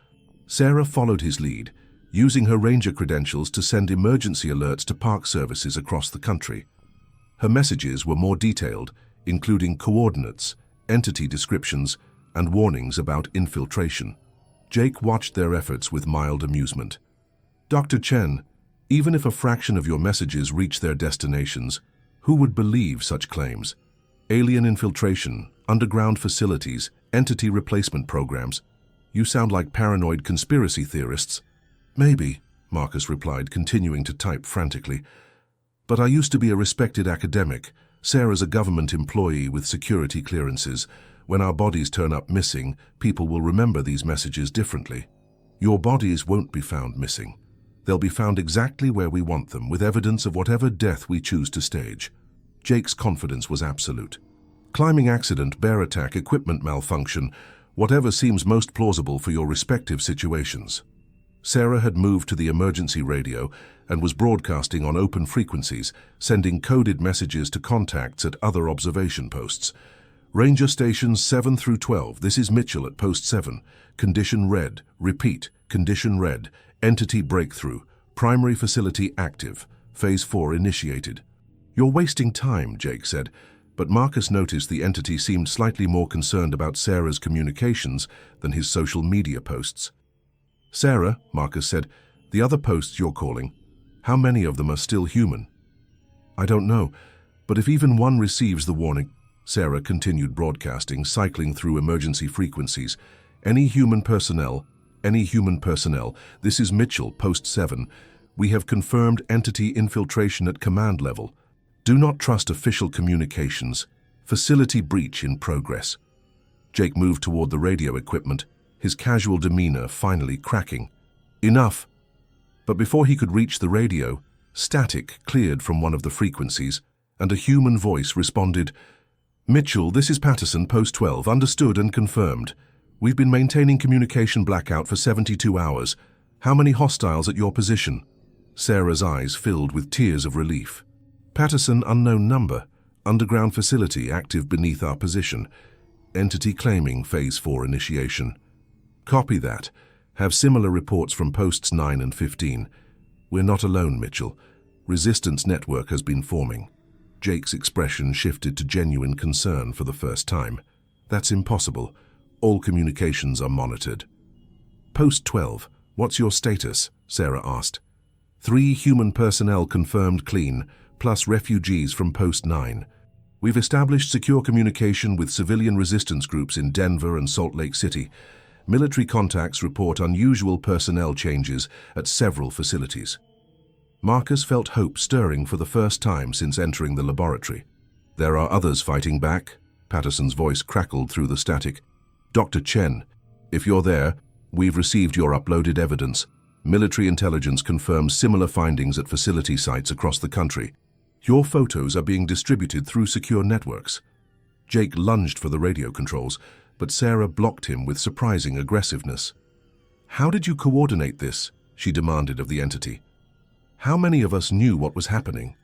Sarah followed his lead, using her ranger credentials to send emergency alerts to park services across the country. Her messages were more detailed, including coordinates, entity descriptions, and warnings about infiltration. Jake watched their efforts with mild amusement. Dr. Chen, even if a fraction of your messages reach their destinations, who would believe such claims? Alien infiltration, underground facilities, entity replacement programs. You sound like paranoid conspiracy theorists. Maybe, Marcus replied, continuing to type frantically. But I used to be a respected academic. Sarah's a government employee with security clearances. When our bodies turn up missing, people will remember these messages differently. Your bodies won't be found missing. They'll be found exactly where we want them, with evidence of whatever death we choose to stage. Jake's confidence was absolute. Climbing accident, bear attack, equipment malfunction, whatever seems most plausible for your respective situations. Sarah had moved to the emergency radio and was broadcasting on open frequencies, sending coded messages to contacts at other observation posts. Ranger stations 7 through 12, this is Mitchell at post 7. Condition red. Repeat, condition red. Entity breakthrough. Primary facility active. Phase 4 initiated. You're wasting time, Jake said, but Marcus noticed the entity seemed slightly more concerned about Sarah's communications than his social media posts. Sarah, Marcus said, the other posts you're calling, how many of them are still human? I don't know, but if even one receives the warning, Sarah continued broadcasting, cycling through emergency frequencies. Any human personnel, this is Mitchell, post 7. We have confirmed entity infiltration at command level. Do not trust official communications. Facility breach in progress. Jake moved toward the radio equipment, his casual demeanor finally cracking. Enough! But before he could reach the radio, static cleared from one of the frequencies, and a human voice responded, Mitchell, this is Patterson, post 12, understood and confirmed. We've been maintaining communication blackout for 72 hours. How many hostiles at your position? Sarah's eyes filled with tears of relief. Patterson, unknown number. Underground facility active beneath our position. Entity claiming Phase 4 initiation. Copy that. Have similar reports from posts 9 and 15. We're not alone, Mitchell. Resistance network has been forming. Jake's expression shifted to genuine concern for the first time. That's impossible. All communications are monitored. Post 12, what's your status? Sarah asked. 3 human personnel confirmed clean, plus refugees from post 9. We've established secure communication with civilian resistance groups in Denver and Salt Lake City. Military contacts report unusual personnel changes at several facilities. Marcus felt hope stirring for the first time since entering the laboratory. There are others fighting back. Patterson's voice crackled through the static. Dr. Chen, if you're there, we've received your uploaded evidence. Military intelligence confirms similar findings at facility sites across the country. Your photos are being distributed through secure networks. Jake lunged for the radio controls, but Sarah blocked him with surprising aggressiveness. How did you coordinate this? She demanded of the entity. How many of us knew what was happening?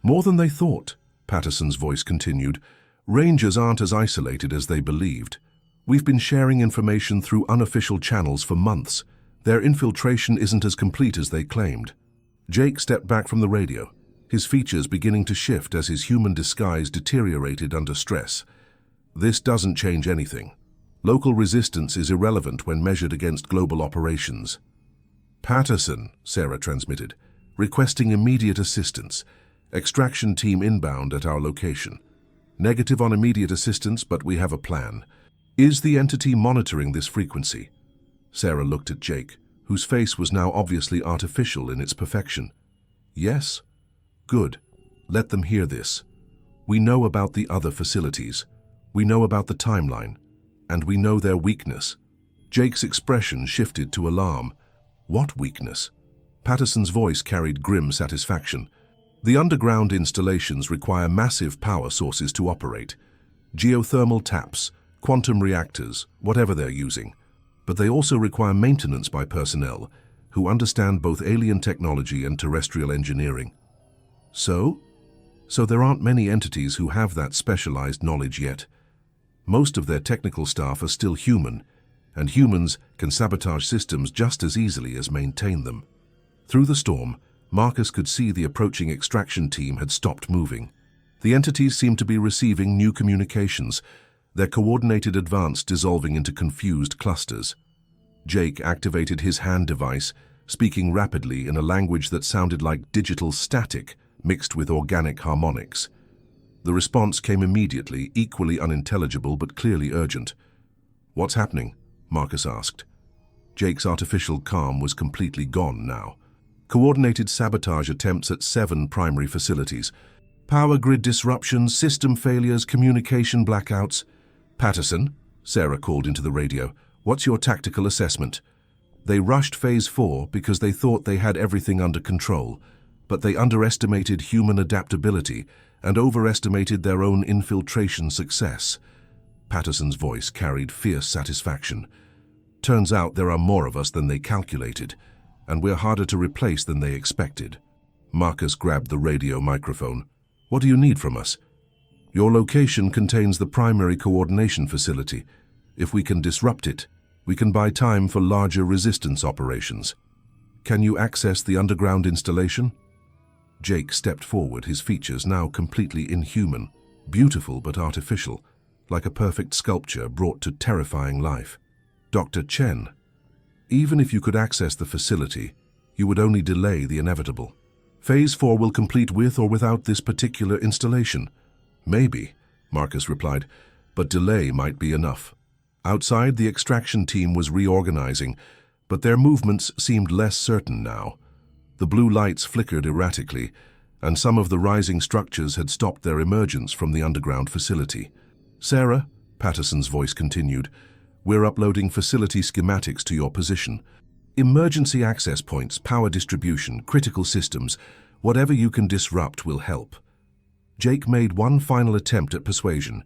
More than they thought, Patterson's voice continued. Rangers aren't as isolated as they believed. We've been sharing information through unofficial channels for months. Their infiltration isn't as complete as they claimed. Jake stepped back from the radio, his features beginning to shift as his human disguise deteriorated under stress. This doesn't change anything. Local resistance is irrelevant when measured against global operations. Patterson, Sarah transmitted, requesting immediate assistance. Extraction team inbound at our location. Negative on immediate assistance, but we have a plan. Is the entity monitoring this frequency? Sarah looked at Jake, whose face was now obviously artificial in its perfection. Yes? Good. Let them hear this. We know about the other facilities. We know about the timeline. And we know their weakness. Jake's expression shifted to alarm. What weakness? Patterson's voice carried grim satisfaction. The underground installations require massive power sources to operate. Geothermal taps, quantum reactors, whatever they're using. But they also require maintenance by personnel who understand both alien technology and terrestrial engineering. So there aren't many entities who have that specialized knowledge yet. Most of their technical staff are still human, and humans can sabotage systems just as easily as maintain them. Through the storm, Marcus could see the approaching extraction team had stopped moving. The entities seemed to be receiving new communications, their coordinated advance dissolving into confused clusters. Jake activated his hand device, speaking rapidly in a language that sounded like digital static mixed with organic harmonics. The response came immediately, equally unintelligible but clearly urgent. What's happening? Marcus asked. Jake's artificial calm was completely gone now. Coordinated sabotage attempts at 7 primary facilities. Power grid disruptions, system failures, communication blackouts. Patterson, Sarah called into the radio, what's your tactical assessment? They rushed Phase 4 because they thought they had everything under control, but they underestimated human adaptability and overestimated their own infiltration success. Patterson's voice carried fierce satisfaction. Turns out there are more of us than they calculated, and we're harder to replace than they expected. Marcus grabbed the radio microphone. What do you need from us? Your location contains the primary coordination facility. If we can disrupt it, we can buy time for larger resistance operations. Can you access the underground installation? Jake stepped forward, his features now completely inhuman, beautiful but artificial, like a perfect sculpture brought to terrifying life. Dr. Chen, even if you could access the facility, you would only delay the inevitable. Phase 4 will complete with or without this particular installation. Maybe, Marcus replied, but delay might be enough. Outside, the extraction team was reorganizing, but their movements seemed less certain now. The blue lights flickered erratically, and some of the rising structures had stopped their emergence from the underground facility. Sarah, Patterson's voice continued, we're uploading facility schematics to your position. Emergency access points, power distribution, critical systems, whatever you can disrupt will help. Jake made one final attempt at persuasion.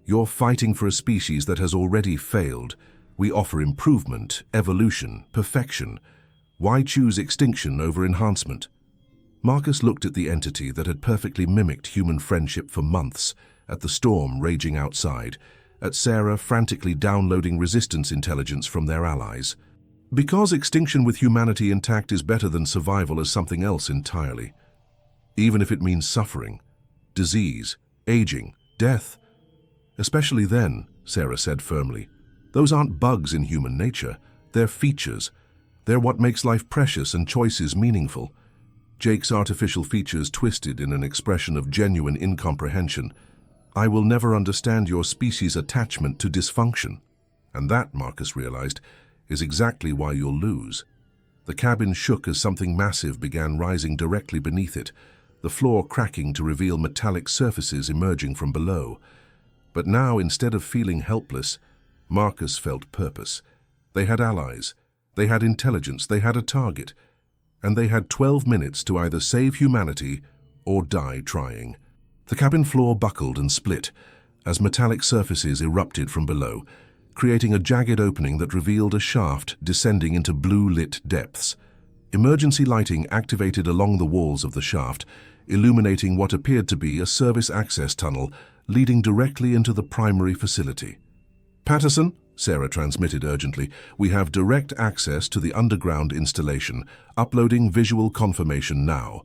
You're fighting for a species that has already failed. We offer improvement, evolution, perfection. Why choose extinction over enhancement? Marcus looked at the entity that had perfectly mimicked human friendship for months, at the storm raging outside, at Sarah frantically downloading resistance intelligence from their allies. Because extinction with humanity intact is better than survival as something else entirely. Even if it means suffering, disease, aging, death. Especially then, Sarah said firmly. Those aren't bugs in human nature, they're features. They're what makes life precious and choices meaningful. Jake's artificial features twisted in an expression of genuine incomprehension. I will never understand your species' attachment to dysfunction. And that, Marcus realized, is exactly why you'll lose. The cabin shook as something massive began rising directly beneath it, the floor cracking to reveal metallic surfaces emerging from below. But now, instead of feeling helpless, Marcus felt purpose. They had allies, they had intelligence, they had a target, and they had 12 minutes to either save humanity or die trying. The cabin floor buckled and split as metallic surfaces erupted from below, creating a jagged opening that revealed a shaft descending into blue-lit depths. Emergency lighting activated along the walls of the shaft, illuminating what appeared to be a service access tunnel leading directly into the primary facility. Patterson, Sarah transmitted urgently, we have direct access to the underground installation. Uploading visual confirmation now.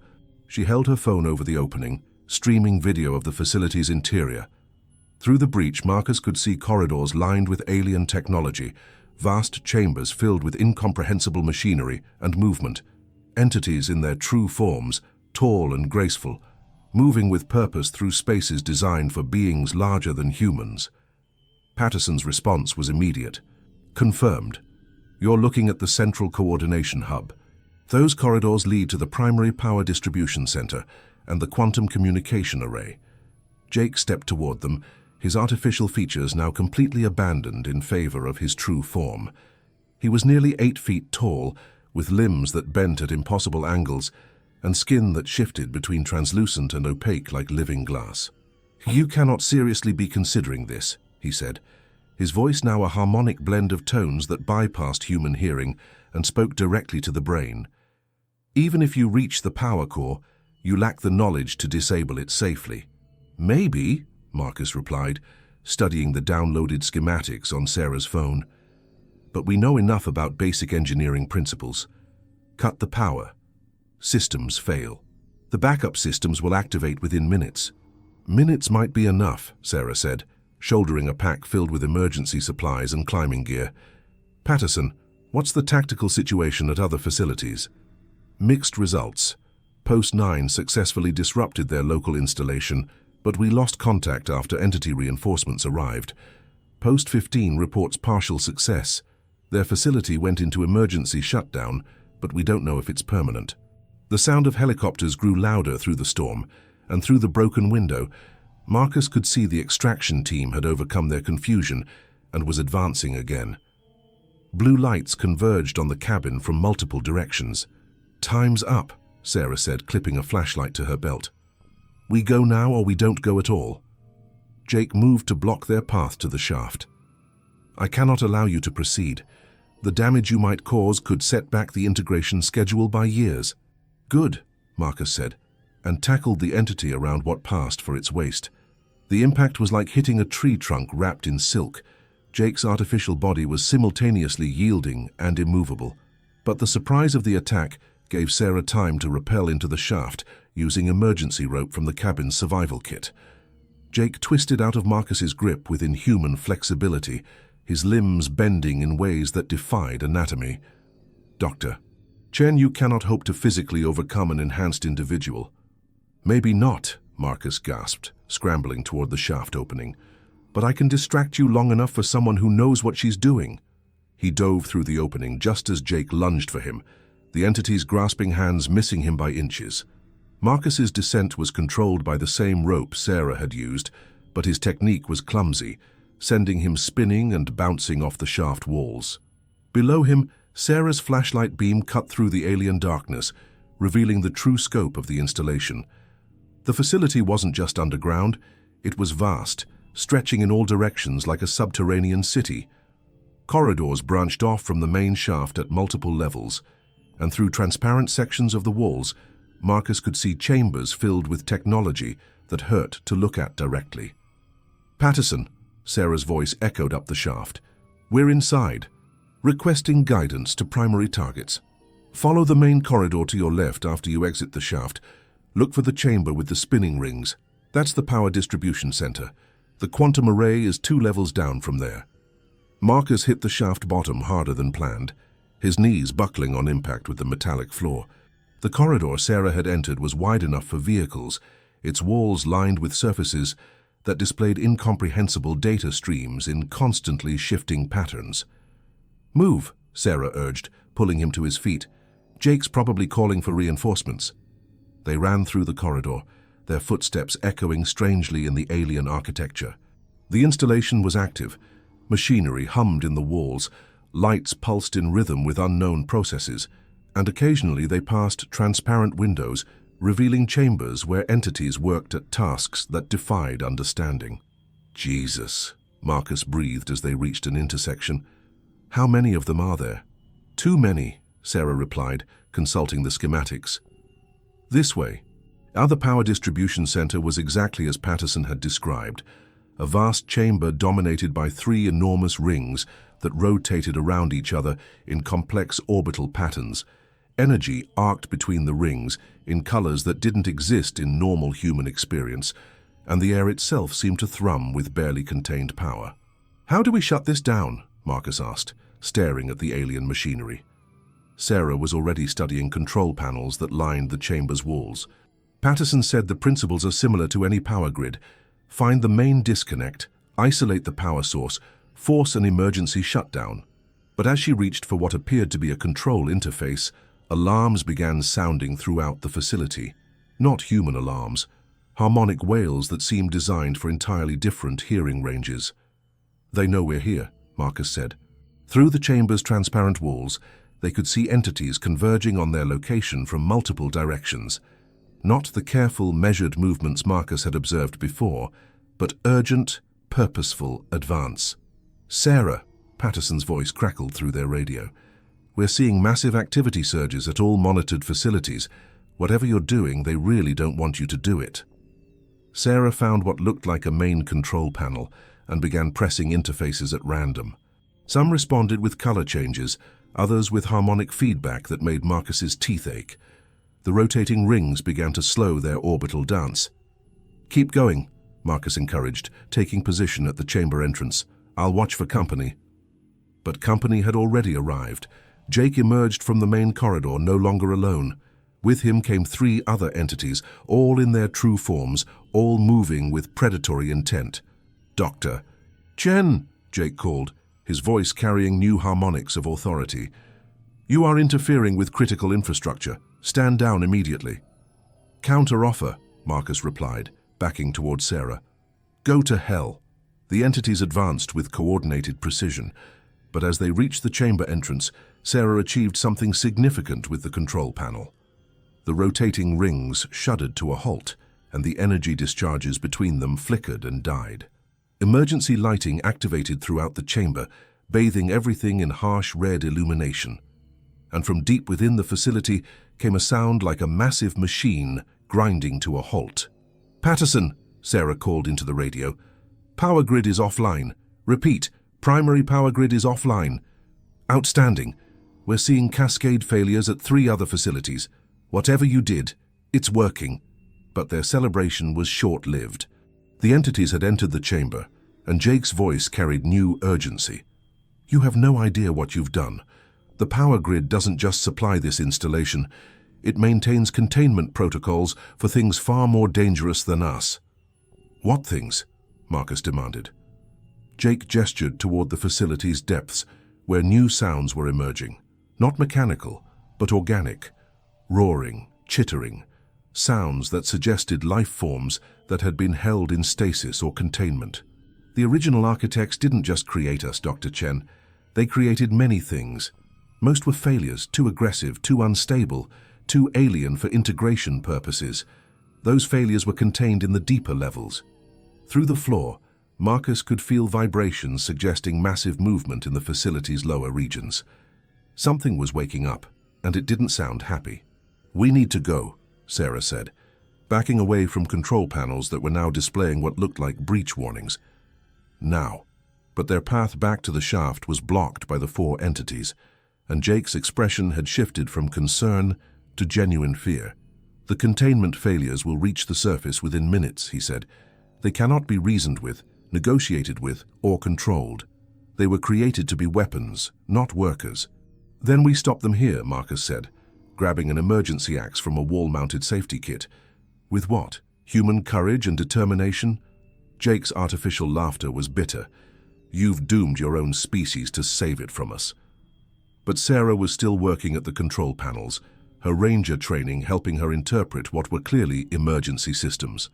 She held her phone over the opening, streaming video of the facility's interior. Through the breach, Marcus could see corridors lined with alien technology, vast chambers filled with incomprehensible machinery and movement, entities in their true forms, tall and graceful, moving with purpose through spaces designed for beings larger than humans. Patterson's response was immediate. Confirmed. You're looking at the Central Coordination Hub. Those corridors lead to the primary power distribution center and the quantum communication array. Jake stepped toward them, his artificial features now completely abandoned in favor of his true form. He was nearly 8 feet tall, with limbs that bent at impossible angles and skin that shifted between translucent and opaque like living glass. You cannot seriously be considering this, he said, his voice now a harmonic blend of tones that bypassed human hearing and spoke directly to the brain. Even if you reach the power core, you lack the knowledge to disable it safely. Maybe, Marcus replied, studying the downloaded schematics on Sarah's phone. But we know enough about basic engineering principles. Cut the power. Systems fail. The backup systems will activate within minutes. Minutes might be enough, Sarah said, shouldering a pack filled with emergency supplies and climbing gear. Patterson, what's the tactical situation at other facilities? Mixed results. Post 9 successfully disrupted their local installation, but we lost contact after entity reinforcements arrived. Post 15 reports partial success. Their facility went into emergency shutdown, but we don't know if it's permanent. The sound of helicopters grew louder through the storm, and through the broken window, Marcus could see the extraction team had overcome their confusion and was advancing again. Blue lights converged on the cabin from multiple directions. Time's up, Sarah said, clipping a flashlight to her belt. We go now or we don't go at all. Jake moved to block their path to the shaft. I cannot allow you to proceed. The damage you might cause could set back the integration schedule by years. Good, Marcus said, and tackled the entity around what passed for its waist. The impact was like hitting a tree trunk wrapped in silk. Jake's artificial body was simultaneously yielding and immovable. But the surprise of the attack gave Sarah time to rappel into the shaft using emergency rope from the cabin's survival kit. Jake twisted out of Marcus's grip with inhuman flexibility, his limbs bending in ways that defied anatomy. "Doctor, Chen, you cannot hope to physically overcome an enhanced individual." "Maybe not," Marcus gasped, scrambling toward the shaft opening. "But I can distract you long enough for someone who knows what she's doing." He dove through the opening just as Jake lunged for him, the entity's grasping hands missing him by inches. Marcus's descent was controlled by the same rope Sarah had used, but his technique was clumsy, sending him spinning and bouncing off the shaft walls. Below him, Sarah's flashlight beam cut through the alien darkness, revealing the true scope of the installation. The facility wasn't just underground, it was vast, stretching in all directions like a subterranean city. Corridors branched off from the main shaft at multiple levels, and through transparent sections of the walls, Marcus could see chambers filled with technology that hurt to look at directly. "Patterson," Sarah's voice echoed up the shaft. "We're inside. Requesting guidance to primary targets. Follow the main corridor to your left after you exit the shaft. Look for the chamber with the spinning rings. That's the power distribution center. The quantum array is 2 levels down from there." Marcus hit the shaft bottom harder than planned, his knees buckling on impact with the metallic floor. The corridor Sarah had entered was wide enough for vehicles, its walls lined with surfaces that displayed incomprehensible data streams in constantly shifting patterns. "Move," Sarah urged, pulling him to his feet. "Jake's probably calling for reinforcements." They ran through the corridor, their footsteps echoing strangely in the alien architecture. The installation was active. Machinery hummed in the walls, lights pulsed in rhythm with unknown processes, and occasionally they passed transparent windows, revealing chambers where entities worked at tasks that defied understanding. "Jesus," Marcus breathed as they reached an intersection. "How many of them are there?" "Too many," Sarah replied, consulting the schematics. "This way." The power distribution center was exactly as Patterson had described, a vast chamber dominated by 3 enormous rings that rotated around each other in complex orbital patterns. Energy arced between the rings in colors that didn't exist in normal human experience, and the air itself seemed to thrum with barely contained power. "How do we shut this down?" Marcus asked, staring at the alien machinery. Sarah was already studying control panels that lined the chamber's walls. Patterson said the principles are similar to any power grid. Find the main disconnect, isolate the power source, force an emergency shutdown. But as she reached for what appeared to be a control interface, alarms began sounding throughout the facility. Not human alarms, harmonic wails that seemed designed for entirely different hearing ranges. "They know we're here," Marcus said. Through the chamber's transparent walls, they could see entities converging on their location from multiple directions. Not the careful, measured movements Marcus had observed before, but urgent, purposeful advance. "Sarah," Patterson's voice crackled through their radio. "We're seeing massive activity surges at all monitored facilities. Whatever you're doing, they really don't want you to do it." Sarah found what looked like a main control panel and began pressing interfaces at random. Some responded with color changes, others with harmonic feedback that made Marcus's teeth ache. The rotating rings began to slow their orbital dance. "Keep going," Marcus encouraged, taking position at the chamber entrance. "I'll watch for company." But company had already arrived. Jake emerged from the main corridor, no longer alone. With him came 3 other entities, all in their true forms, all moving with predatory intent. "Doctor." "Chen," Jake called, his voice carrying new harmonics of authority. "You are interfering with critical infrastructure. Stand down immediately." "Counter-offer," Marcus replied, backing toward Sarah. "Go to hell." The entities advanced with coordinated precision, but as they reached the chamber entrance, Sarah achieved something significant with the control panel. The rotating rings shuddered to a halt, and the energy discharges between them flickered and died. Emergency lighting activated throughout the chamber, bathing everything in harsh red illumination. And from deep within the facility came a sound like a massive machine grinding to a halt. "Patterson," Sarah called into the radio. "Power grid is offline. Repeat, primary power grid is offline." "Outstanding. We're seeing cascade failures at 3 other facilities. Whatever you did, it's working." But their celebration was short-lived. The entities had entered the chamber, and Jake's voice carried new urgency. "You have no idea what you've done. The power grid doesn't just supply this installation. It maintains containment protocols for things far more dangerous than us." "What things?" Marcus demanded. Jake gestured toward the facility's depths, where new sounds were emerging. Not mechanical, but organic. Roaring, chittering. Sounds that suggested life forms that had been held in stasis or containment. "The original architects didn't just create us, Dr. Chen. They created many things. Most were failures, too aggressive, too unstable, too alien for integration purposes. Those failures were contained in the deeper levels." Through the floor, Marcus could feel vibrations suggesting massive movement in the facility's lower regions. Something was waking up, and it didn't sound happy. "We need to go," Sarah said, backing away from control panels that were now displaying what looked like breach warnings. Now. But their path back to the shaft was blocked by the 4 entities, and Jake's expression had shifted from concern to genuine fear. "The containment failures will reach the surface within minutes," he said. "They cannot be reasoned with, negotiated with, or controlled. They were created to be weapons, not workers." "Then we stop them here," Marcus said, grabbing an emergency axe from a wall-mounted safety kit. "With what? Human courage and determination?" Jake's artificial laughter was bitter. "You've doomed your own species to save it from us." But Sarah was still working at the control panels, her ranger training helping her interpret what were clearly emergency systems.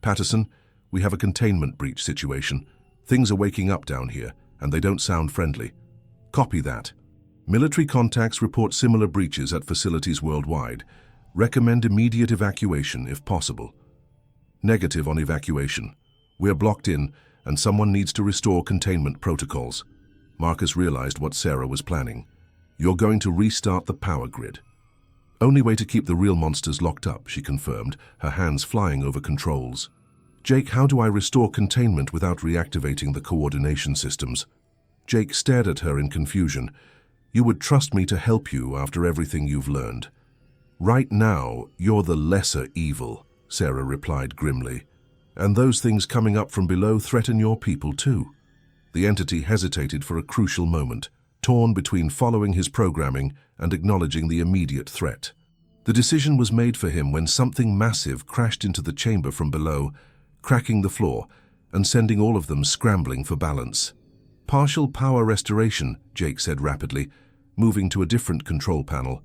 "Patterson, we have a containment breach situation. Things are waking up down here, and they don't sound friendly." "Copy that. Military contacts report similar breaches at facilities worldwide. Recommend immediate evacuation if possible." "Negative on evacuation. We're blocked in, and someone needs to restore containment protocols." Marcus realized what Sarah was planning. "You're going to restart the power grid." "Only way to keep the real monsters locked up," she confirmed, her hands flying over controls. "Jake, how do I restore containment without reactivating the coordination systems?" Jake stared at her in confusion. "You would trust me to help you after everything you've learned." "Right now, you're the lesser evil," Sarah replied grimly. "And those things coming up from below threaten your people too." The entity hesitated for a crucial moment, torn between following his programming and acknowledging the immediate threat. The decision was made for him when something massive crashed into the chamber from below, cracking the floor and sending all of them scrambling for balance. "Partial power restoration," Jake said rapidly, moving to a different control panel.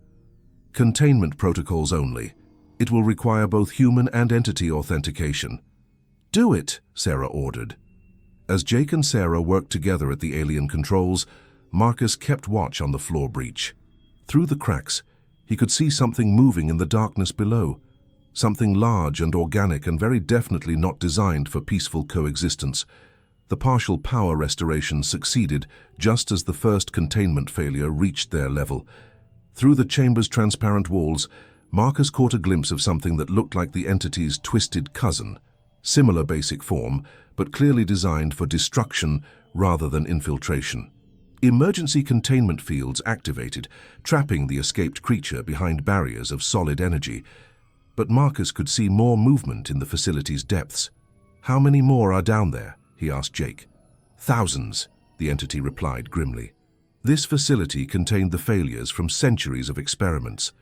"Containment protocols only. It will require both human and entity authentication." "Do it," Sarah ordered. As Jake and Sarah worked together at the alien controls, Marcus kept watch on the floor breach. Through the cracks, he could see something moving in the darkness below. Something large and organic and very definitely not designed for peaceful coexistence. The partial power restoration succeeded just as the first containment failure reached their level. Through the chamber's transparent walls, Marcus caught a glimpse of something that looked like the entity's twisted cousin. Similar basic form, but clearly designed for destruction rather than infiltration. Emergency containment fields activated, trapping the escaped creature behind barriers of solid energy. But Marcus could see more movement in the facility's depths. "How many more are down there?" he asked Jake. "Thousands," the entity replied grimly. This facility contained the failures from centuries of experiments,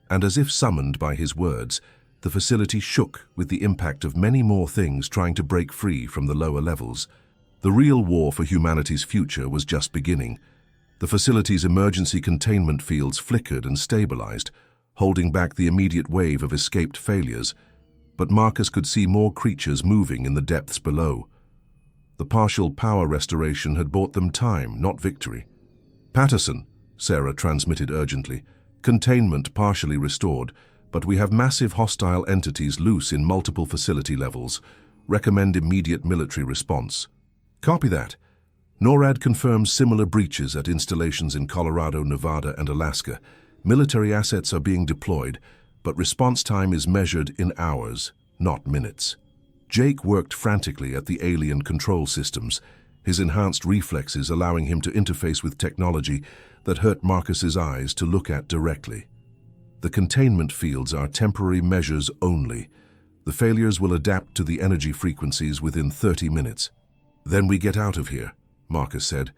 and as if summoned by his words, the facility shook with the impact of many more things trying to break free from the lower levels. The real war for humanity's future was just beginning. The facility's emergency containment fields flickered and stabilized, holding back the immediate wave of escaped failures, but Marcus could see more creatures moving in the depths below. The partial power restoration had bought them time, not victory. "Patterson," Sarah transmitted urgently, "containment partially restored, but we have massive hostile entities loose in multiple facility levels. Recommend immediate military response." "Copy that. NORAD confirms similar breaches at installations in Colorado, Nevada, and Alaska. Military assets are being deployed, but response time is measured in hours, not minutes." Jake worked frantically at the alien control systems, his enhanced reflexes allowing him to interface with technology that hurt Marcus's eyes to look at directly. The containment fields are temporary measures only. The failures will adapt to the energy frequencies within 30 minutes. Then we get out of here, Marcus said.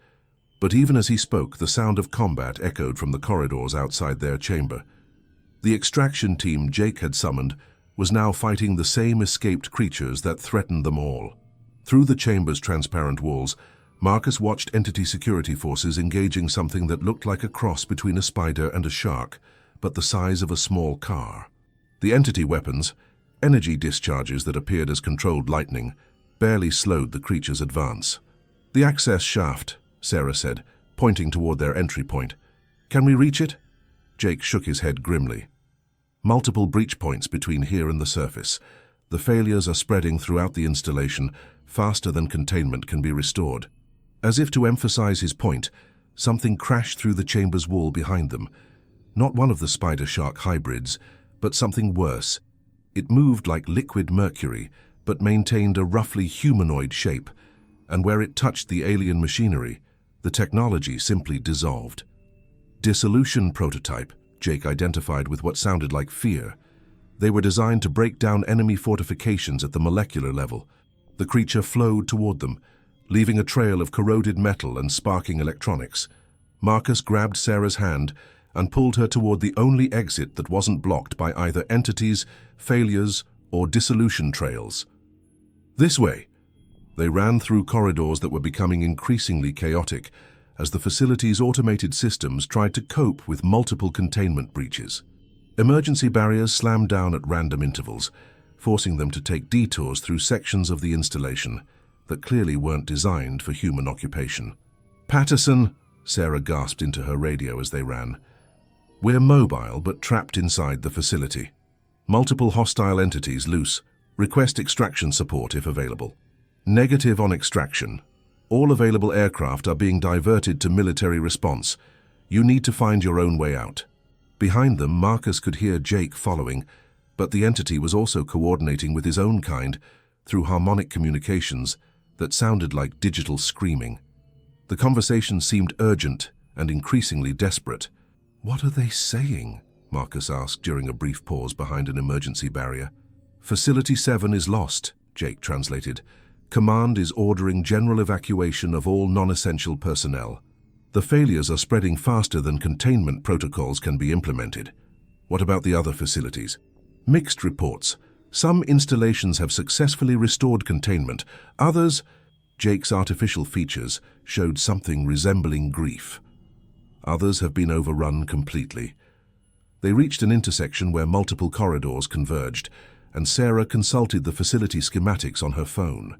But even as he spoke, the sound of combat echoed from the corridors outside their chamber. The extraction team Jake had summoned was now fighting the same escaped creatures that threatened them all. Through the chamber's transparent walls, Marcus watched entity security forces engaging something that looked like a cross between a spider and a shark, but the size of a small car. The entity weapons, energy discharges that appeared as controlled lightning, barely slowed the creature's advance. "The access shaft," Sarah said, pointing toward their entry point. "Can we reach it?" Jake shook his head grimly. "Multiple breach points between here and the surface. The failures are spreading throughout the installation, faster than containment can be restored." As if to emphasize his point, something crashed through the chamber's wall behind them. Not one of the spider-shark hybrids, but something worse. It moved like liquid mercury, but maintained a roughly humanoid shape, and where it touched the alien machinery, the technology simply dissolved. Dissolution prototype, Jake identified with what sounded like fear. They were designed to break down enemy fortifications at the molecular level. The creature flowed toward them, leaving a trail of corroded metal and sparking electronics. Marcus grabbed Sarah's hand and pulled her toward the only exit that wasn't blocked by either entities, failures, or dissolution trails. "This way." They ran through corridors that were becoming increasingly chaotic as the facility's automated systems tried to cope with multiple containment breaches. Emergency barriers slammed down at random intervals, forcing them to take detours through sections of the installation that clearly weren't designed for human occupation. "Patterson," Sarah gasped into her radio as they ran. "We're mobile but trapped inside the facility. Multiple hostile entities loose. Request extraction support if available." "Negative on extraction. All available aircraft are being diverted to military response. You need to find your own way out." Behind them, Marcus could hear Jake following, but the entity was also coordinating with his own kind through harmonic communications that sounded like digital screaming. The conversation seemed urgent and increasingly desperate. "What are they saying?" Marcus asked during a brief pause behind an emergency barrier. "Facility 7 is lost," Jake translated. "Command is ordering general evacuation of all non-essential personnel. The failures are spreading faster than containment protocols can be implemented." "What about the other facilities?" "Mixed reports. Some installations have successfully restored containment. Others..." Jake's artificial features showed something resembling grief. "Others have been overrun completely." They reached an intersection where multiple corridors converged, and Sarah consulted the facility schematics on her phone.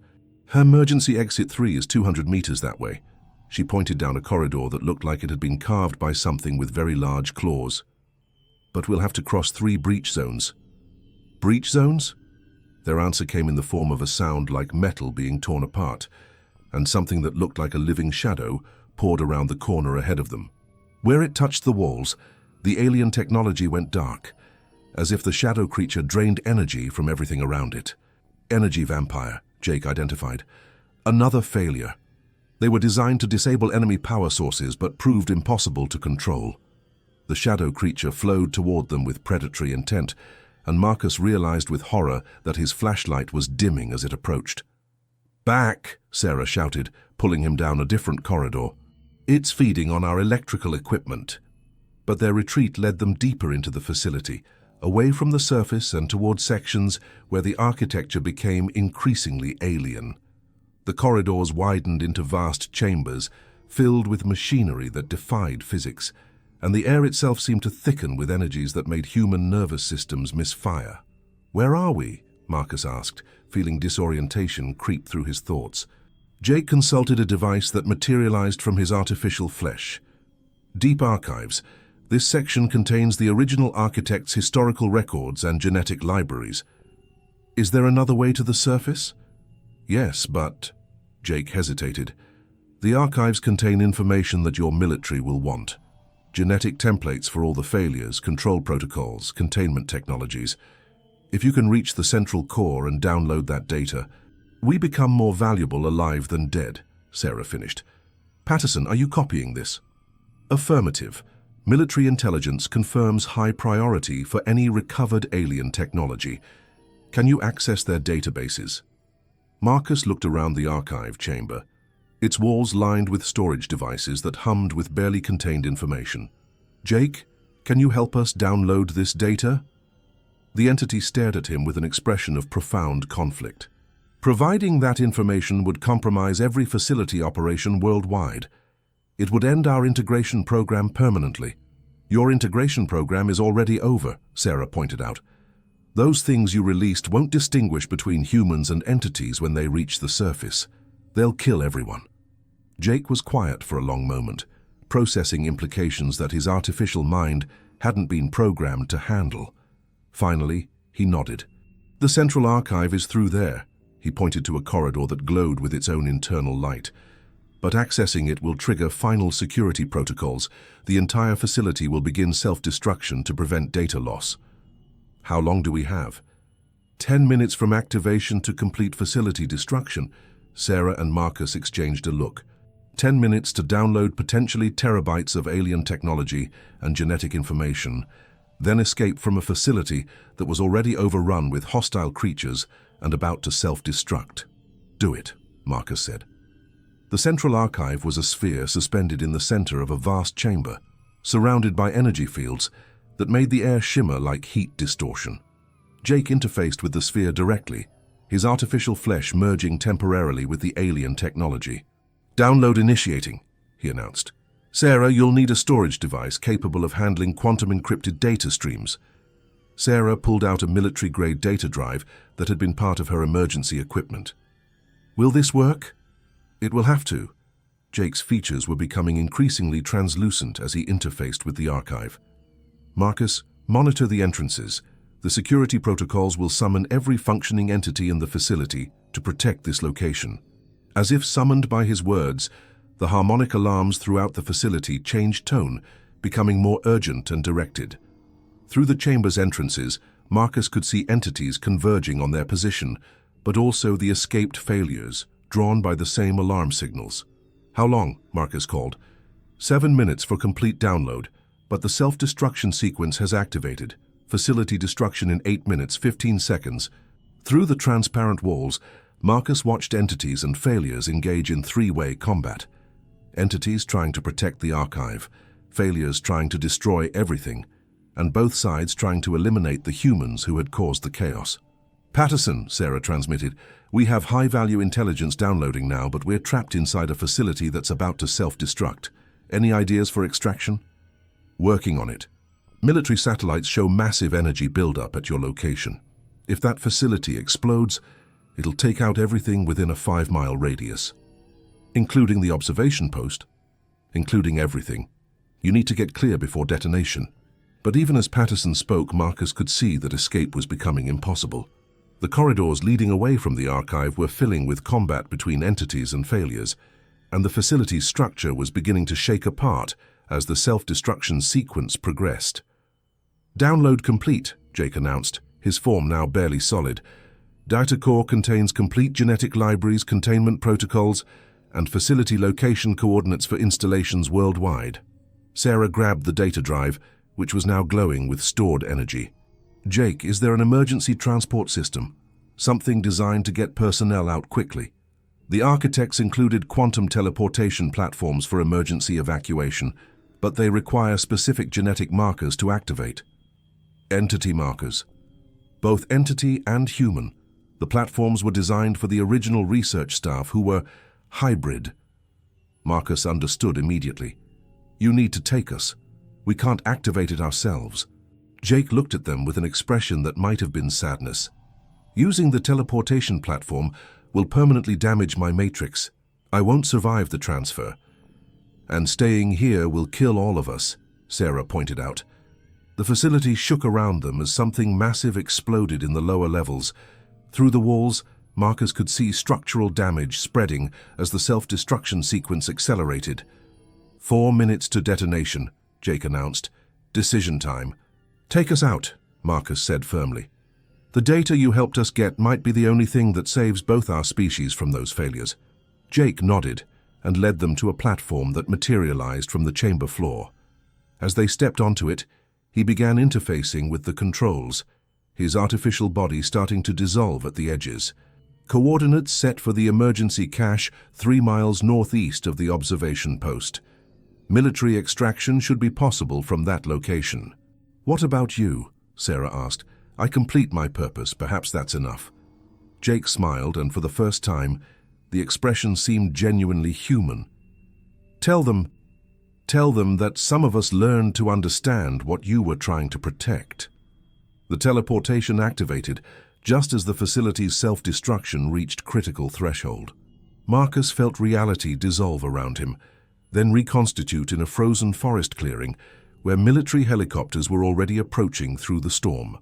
"Her emergency exit 3 is 200 meters that way." She pointed down a corridor that looked like it had been carved by something with very large claws. "But we'll have to cross 3 breach zones." "Breach zones?" Their answer came in the form of a sound like metal being torn apart, and something that looked like a living shadow poured around the corner ahead of them. Where it touched the walls, the alien technology went dark, as if the shadow creature drained energy from everything around it. "Energy vampire," Jake identified. "Another failure. They were designed to disable enemy power sources but proved impossible to control." The shadow creature flowed toward them with predatory intent, and Marcus realized with horror that his flashlight was dimming as it approached. "Back!" Sarah shouted, pulling him down a different corridor. "It's feeding on our electrical equipment." But their retreat led them deeper into the facility, away from the surface and toward sections where the architecture became increasingly alien. The corridors widened into vast chambers, filled with machinery that defied physics, and the air itself seemed to thicken with energies that made human nervous systems misfire. "Where are we?" Marcus asked, feeling disorientation creep through his thoughts. Jake consulted a device that materialized from his artificial flesh. "Deep archives. This section contains the original architect's historical records and genetic libraries." "Is there another way to the surface?" "Yes, but..." Jake hesitated. "The archives contain information that your military will want. Genetic templates for all the failures, control protocols, containment technologies. If you can reach the central core and download that data, we become more valuable alive than dead." Sarah finished. Patterson, are you copying this? Affirmative. Military intelligence confirms high priority for any recovered alien technology. Can you access their databases? Marcus looked around the archive chamber, its walls lined with storage devices that hummed with barely contained information. Jake, can you help us download this data? The entity stared at him with an expression of profound conflict. Providing that information would compromise every facility operation worldwide. It would end our integration program permanently. Your integration program is already over, Sarah pointed out. Those things you released won't distinguish between humans and entities when they reach the surface. They'll kill everyone. Jake was quiet for a long moment, processing implications that his artificial mind hadn't been programmed to handle. Finally, he nodded. The central archive is through there. He pointed to a corridor that glowed with its own internal light. But accessing it will trigger final security protocols. The entire facility will begin self-destruction to prevent data loss. How long do we have? 10 minutes from activation to complete facility destruction. Sarah and Marcus exchanged a look. 10 minutes to download potentially terabytes of alien technology and genetic information, then escape from a facility that was already overrun with hostile creatures and about to self-destruct. Do it, Marcus said. The central archive was a sphere suspended in the center of a vast chamber, surrounded by energy fields that made the air shimmer like heat distortion. Jake interfaced with the sphere directly, his artificial flesh merging temporarily with the alien technology. Download initiating, he announced. Sarah, you'll need a storage device capable of handling quantum-encrypted data streams. Sarah pulled out a military-grade data drive that had been part of her emergency equipment. Will this work? It will have to. Jake's features were becoming increasingly translucent as he interfaced with the archive. Marcus, monitor the entrances. The security protocols will summon every functioning entity in the facility to protect this location. As if summoned by his words, the harmonic alarms throughout the facility changed tone, becoming more urgent and directed. Through the chamber's entrances, Marcus could see entities converging on their position, but also the escaped failures, drawn by the same alarm signals. How long? Marcus called. 7 minutes for complete download, but the self-destruction sequence has activated. Facility destruction in 8 minutes, 15 seconds. Through the transparent walls, Marcus watched entities and failures engage in three-way combat. Entities trying to protect the archive, failures trying to destroy everything, and both sides trying to eliminate the humans who had caused the chaos. Patterson, Sarah transmitted, we have high-value intelligence downloading now, but we're trapped inside a facility that's about to self-destruct. Any ideas for extraction? Working on it. Military satellites show massive energy buildup at your location. If that facility explodes, it'll take out everything within a 5-mile radius. Including the observation post. Including everything. You need to get clear before detonation. But even as Patterson spoke, Marcus could see that escape was becoming impossible. The corridors leading away from the archive were filling with combat between entities and failures, and the facility's structure was beginning to shake apart as the self-destruction sequence progressed. Download complete, Jake announced, his form now barely solid. Data core contains complete genetic libraries, containment protocols, and facility location coordinates for installations worldwide. Sarah grabbed the data drive, which was now glowing with stored energy. Jake, is there an emergency transport system? Something designed to get personnel out quickly. The architects included quantum teleportation platforms for emergency evacuation, but they require specific genetic markers to activate. Entity markers. Both entity and human. The platforms were designed for the original research staff who were hybrid. Marcus understood immediately. You need to take us. We can't activate it ourselves. Jake looked at them with an expression that might have been sadness. Using the teleportation platform will permanently damage my matrix. I won't survive the transfer. And staying here will kill all of us, Sarah pointed out. The facility shook around them as something massive exploded in the lower levels. Through the walls, Marcus could see structural damage spreading as the self-destruction sequence accelerated. 4 minutes to detonation, Jake announced. Decision time. Take us out, Marcus said firmly. The data you helped us get might be the only thing that saves both our species from those failures. Jake nodded, and led them to a platform that materialized from the chamber floor. As they stepped onto it, he began interfacing with the controls, his artificial body starting to dissolve at the edges. Coordinates set for the emergency cache 3 miles northeast of the observation post. Military extraction should be possible from that location. "What about you?" Sarah asked. "I complete my purpose, perhaps that's enough." Jake smiled, and for the first time, the expression seemed genuinely human. Tell them that some of us learned to understand what you were trying to protect." The teleportation activated just as the facility's self-destruction reached critical threshold. Marcus felt reality dissolve around him, then reconstitute in a frozen forest clearing where military helicopters were already approaching through the storm.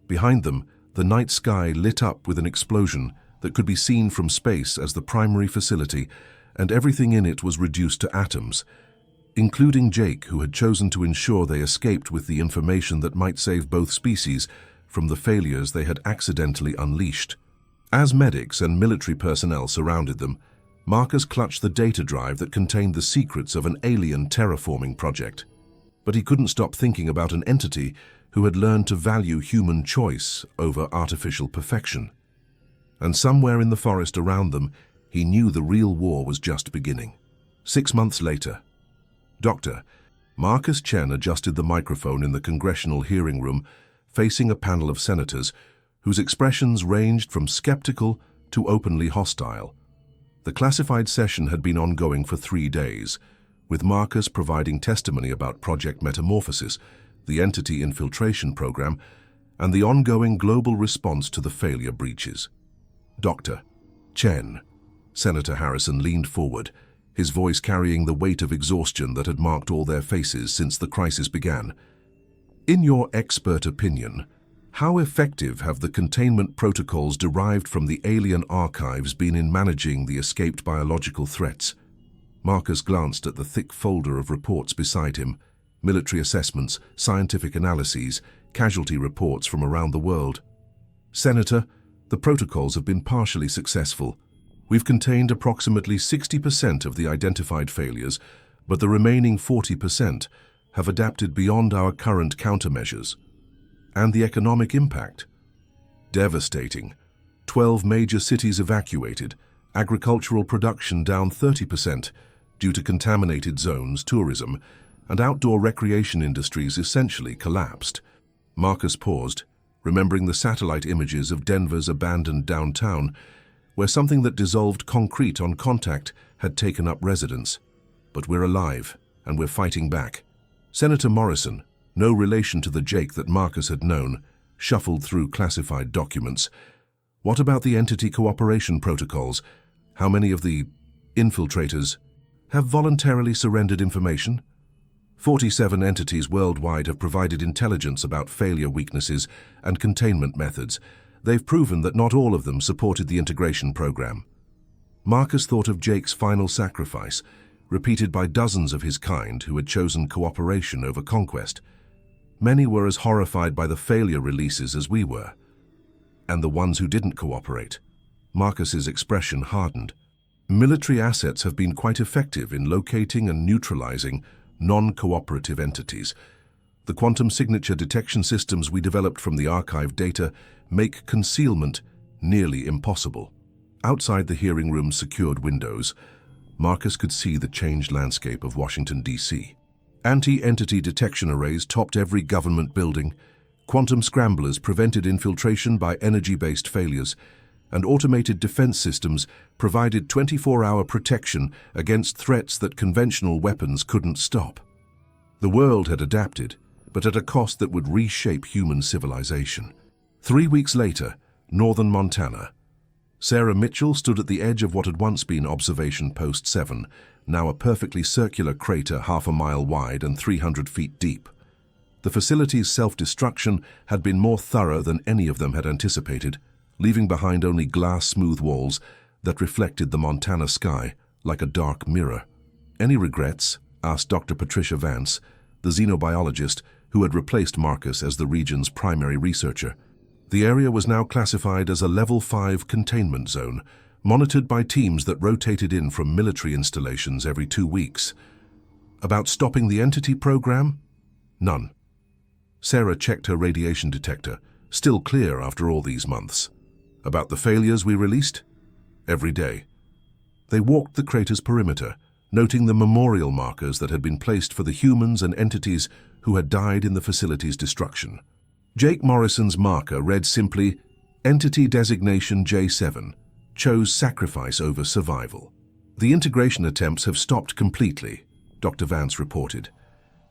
Behind them, the night sky lit up with an explosion that could be seen from space as the primary facility, and everything in it was reduced to atoms, including Jake, who had chosen to ensure they escaped with the information that might save both species from the failures they had accidentally unleashed. As medics and military personnel surrounded them, Marcus clutched the data drive that contained the secrets of an alien terraforming project. But he couldn't stop thinking about an entity who had learned to value human choice over artificial perfection. And somewhere in the forest around them, he knew the real war was just beginning. 6 months later, Dr. Marcus Chen adjusted the microphone in the congressional hearing room, facing a panel of senators whose expressions ranged from skeptical to openly hostile. The classified session had been ongoing for 3 days, with Marcus providing testimony about Project Metamorphosis, the entity infiltration program, and the ongoing global response to the failure breaches. "Dr. Chen," Senator Harrison leaned forward, his voice carrying the weight of exhaustion that had marked all their faces since the crisis began. "In your expert opinion, how effective have the containment protocols derived from the alien archives been in managing the escaped biological threats?" Marcus glanced at the thick folder of reports beside him, military assessments, scientific analyses, casualty reports from around the world. "Senator, the protocols have been partially successful. We've contained approximately 60% of the identified failures, but the remaining 40% have adapted beyond our current countermeasures. And the economic impact? Devastating. 12 major cities evacuated, agricultural production down 30% due to contaminated zones, tourism, and outdoor recreation industries essentially collapsed." Marcus paused, remembering the satellite images of Denver's abandoned downtown, where something that dissolved concrete on contact had taken up residence. "But we're alive, and we're fighting back." Senator Morrison, no relation to the Jake that Marcus had known, shuffled through classified documents. "What about the entity cooperation protocols? How many of the infiltrators have voluntarily surrendered information?" 47 entities worldwide have provided intelligence about failure weaknesses and containment methods. They've proven that not all of them supported the integration program. Marcus thought of Jake's final sacrifice, repeated by dozens of his kind who had chosen cooperation over conquest. Many were as horrified by the failure releases as we were. And the ones who didn't cooperate. Marcus's expression hardened. "Military assets have been quite effective in locating and neutralizing non-cooperative entities. The quantum signature detection systems we developed from the archive data make concealment nearly impossible." Outside the hearing room's secured windows, Marcus could see the changed landscape of Washington, D.C. Anti-entity detection arrays topped every government building, quantum scramblers prevented infiltration by energy-based failures, and automated defense systems provided 24-hour protection against threats that conventional weapons couldn't stop. The world had adapted, but at a cost that would reshape human civilization. 3 weeks later, northern Montana. Sarah Mitchell stood at the edge of what had once been Observation Post 7, now a perfectly circular crater half a mile wide and 300 feet deep. The facility's self-destruction had been more thorough than any of them had anticipated, leaving behind only glass-smooth walls that reflected the Montana sky like a dark mirror. "Any regrets?" asked Dr. Patricia Vance, the xenobiologist who had replaced Marcus as the region's primary researcher. The area was now classified as a Level 5 containment zone, monitored by teams that rotated in from military installations every 2 weeks. About stopping the entity program? None. Sarah checked her radiation detector, still clear after all these months. About the failures we released? Every day. They walked the crater's perimeter, noting the memorial markers that had been placed for the humans and entities who had died in the facility's destruction. Jake Morrison's marker read simply, Entity Designation J7, chose sacrifice over survival. The integration attempts have stopped completely, Dr. Vance reported.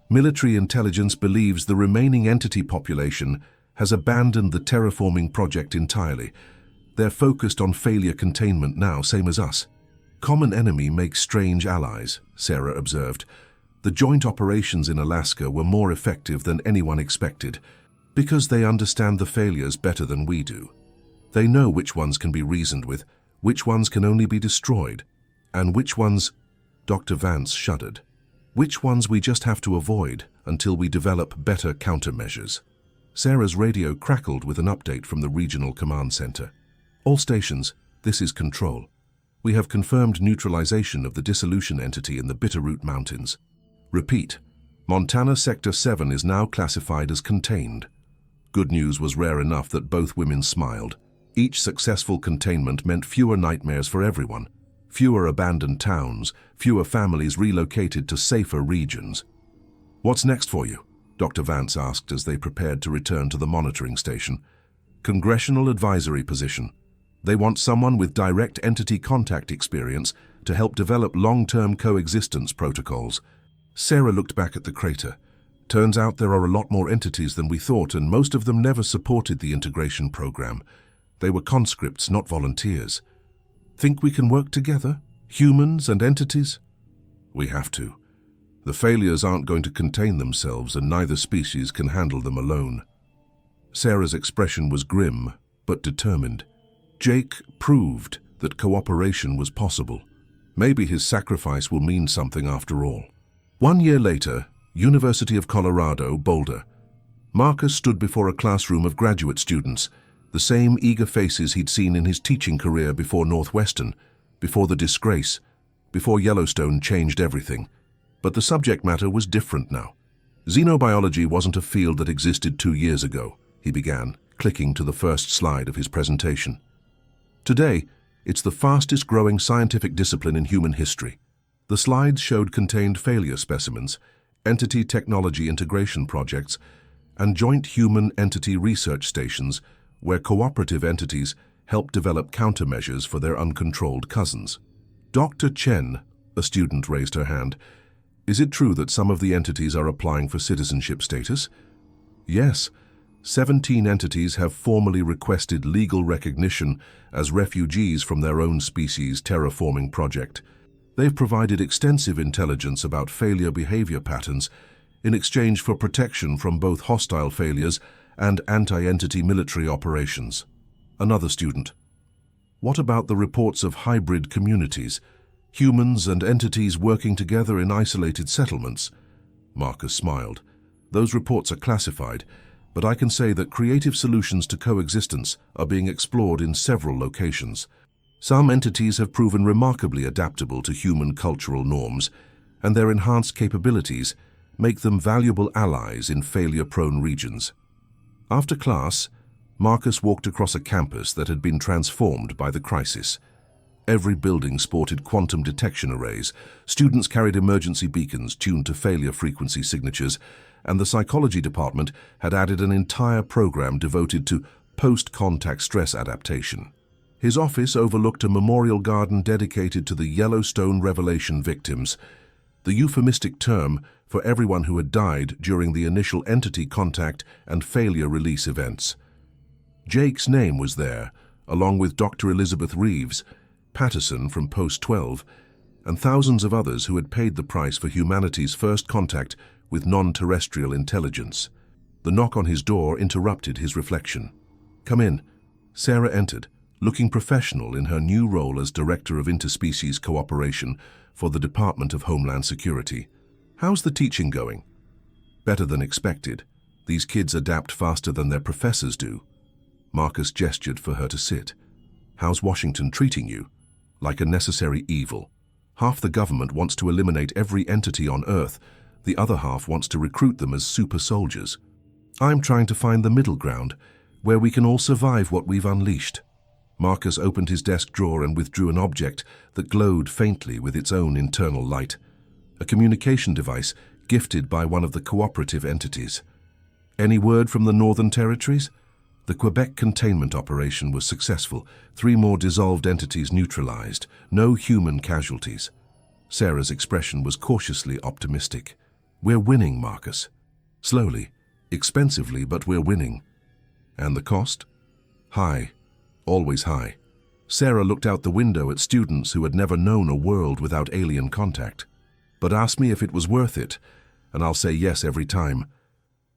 Military intelligence believes the remaining entity population has abandoned the terraforming project entirely. They're focused on failure containment now, same as us. Common enemy makes strange allies, Sarah observed. The joint operations in Alaska were more effective than anyone expected, because they understand the failures better than we do. They know which ones can be reasoned with, which ones can only be destroyed, and which ones, Dr. Vance shuddered, which ones we just have to avoid until we develop better countermeasures. Sarah's radio crackled with an update from the regional command center. All stations, this is Control. We have confirmed neutralization of the dissolution entity in the Bitterroot Mountains. Repeat, Montana Sector 7 is now classified as contained. Good news was rare enough that both women smiled. Each successful containment meant fewer nightmares for everyone, fewer abandoned towns, fewer families relocated to safer regions. What's next for you? Dr. Vance asked as they prepared to return to the monitoring station. Congressional advisory position. They want someone with direct entity contact experience to help develop long-term coexistence protocols. Sarah looked back at the crater. Turns out there are a lot more entities than we thought, and most of them never supported the integration program. They were conscripts, not volunteers. Think we can work together? Humans and entities? We have to. The failures aren't going to contain themselves, and neither species can handle them alone. Sarah's expression was grim, but determined. Jake proved that cooperation was possible. Maybe his sacrifice will mean something after all. 1 year later, University of Colorado, Boulder. Marcus stood before a classroom of graduate students, the same eager faces he'd seen in his teaching career before Northwestern, before the disgrace, before Yellowstone changed everything. But the subject matter was different now. Xenobiology wasn't a field that existed 2 years ago, he began, clicking to the first slide of his presentation. Today, it's the fastest-growing scientific discipline in human history. The slides contained failure specimens, entity technology integration projects, and joint human-entity research stations where cooperative entities help develop countermeasures for their uncontrolled cousins. Dr. Chen, a student raised her hand. Is it true that some of the entities are applying for citizenship status? Yes. 17 entities have formally requested legal recognition as refugees from their own species' terraforming project. They've provided extensive intelligence about failure behavior patterns in exchange for protection from both hostile failures and anti-entity military operations. Another student. What about the reports of hybrid communities, humans and entities working together in isolated settlements? Marcus smiled. Those reports are classified, but I can say that creative solutions to coexistence are being explored in several locations. Some entities have proven remarkably adaptable to human cultural norms, and their enhanced capabilities make them valuable allies in failure-prone regions. After class, Marcus walked across a campus that had been transformed by the crisis. Every building sported quantum detection arrays, students carried emergency beacons tuned to failure frequency signatures, and the psychology department had added an entire program devoted to post-contact stress adaptation. His office overlooked a memorial garden dedicated to the Yellowstone revelation victims, the euphemistic term for everyone who had died during the initial entity contact and failure release events. Jake's name was there, along with Dr. Elizabeth Reeves, Patterson from Post 12, and thousands of others who had paid the price for humanity's first contact with non-terrestrial intelligence. The knock on his door interrupted his reflection. Come in. Sarah entered, looking professional in her new role as Director of Interspecies Cooperation for the Department of Homeland Security. How's the teaching going? Better than expected. These kids adapt faster than their professors do. Marcus gestured for her to sit. How's Washington treating you? like a necessary evil. Half the government wants to eliminate every entity on Earth, the other half wants to recruit them as super soldiers. I'm trying to find the middle ground, where we can all survive what we've unleashed. Marcus opened his desk drawer and withdrew an object that glowed faintly with its own internal light. A communication device gifted by one of the cooperative entities. Any word from the Northern Territories? The Quebec containment operation was successful. 3 more dissolved entities neutralized. No human casualties. Sarah's expression was cautiously optimistic. We're winning, Marcus. Slowly, expensively, but we're winning. And the cost? High. Always high. Sarah looked out the window at students who had never known a world without alien contact. But ask me if it was worth it, and I'll say yes every time.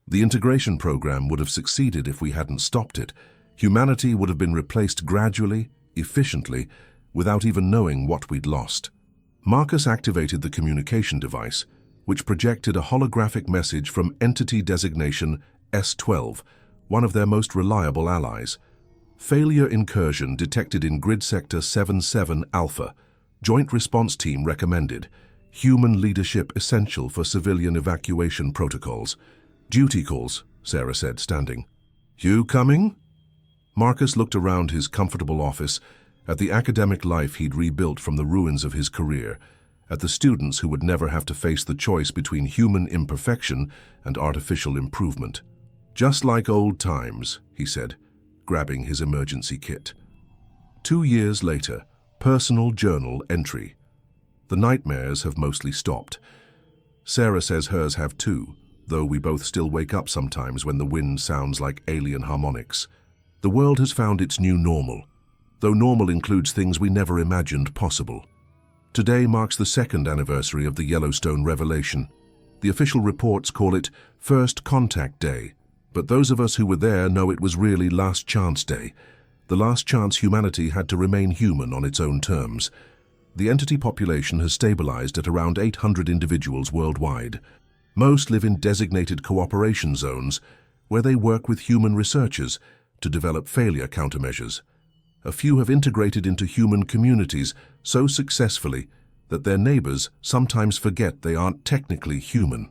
The integration program would have succeeded if we hadn't stopped it. Humanity would have been replaced gradually, efficiently, without even knowing what we'd lost. Marcus activated the communication device, which projected a holographic message from entity designation S12, one of their most reliable allies. Failure incursion detected in grid sector 77 Alpha. Joint response team recommended. Human leadership essential for civilian evacuation protocols. Duty calls, Sarah said, standing. You coming? Marcus looked around his comfortable office, at the academic life he'd rebuilt from the ruins of his career, at the students who would never have to face the choice between human imperfection and artificial improvement. Just like old times, he said, grabbing his emergency kit. 2 years later, personal journal entry. The nightmares have mostly stopped. Sarah says hers have too, though we both still wake up sometimes when the wind sounds like alien harmonics. The world has found its new normal, though normal includes things we never imagined possible. Today marks the 2nd anniversary of the Yellowstone revelation. The official reports call it First Contact Day, but those of us who were there know it was really Last Chance Day, the last chance humanity had to remain human on its own terms. The entity population has stabilized at around 800 individuals worldwide. Most live in designated cooperation zones, where they work with human researchers to develop failure countermeasures. A few have integrated into human communities so successfully that their neighbors sometimes forget they aren't technically human.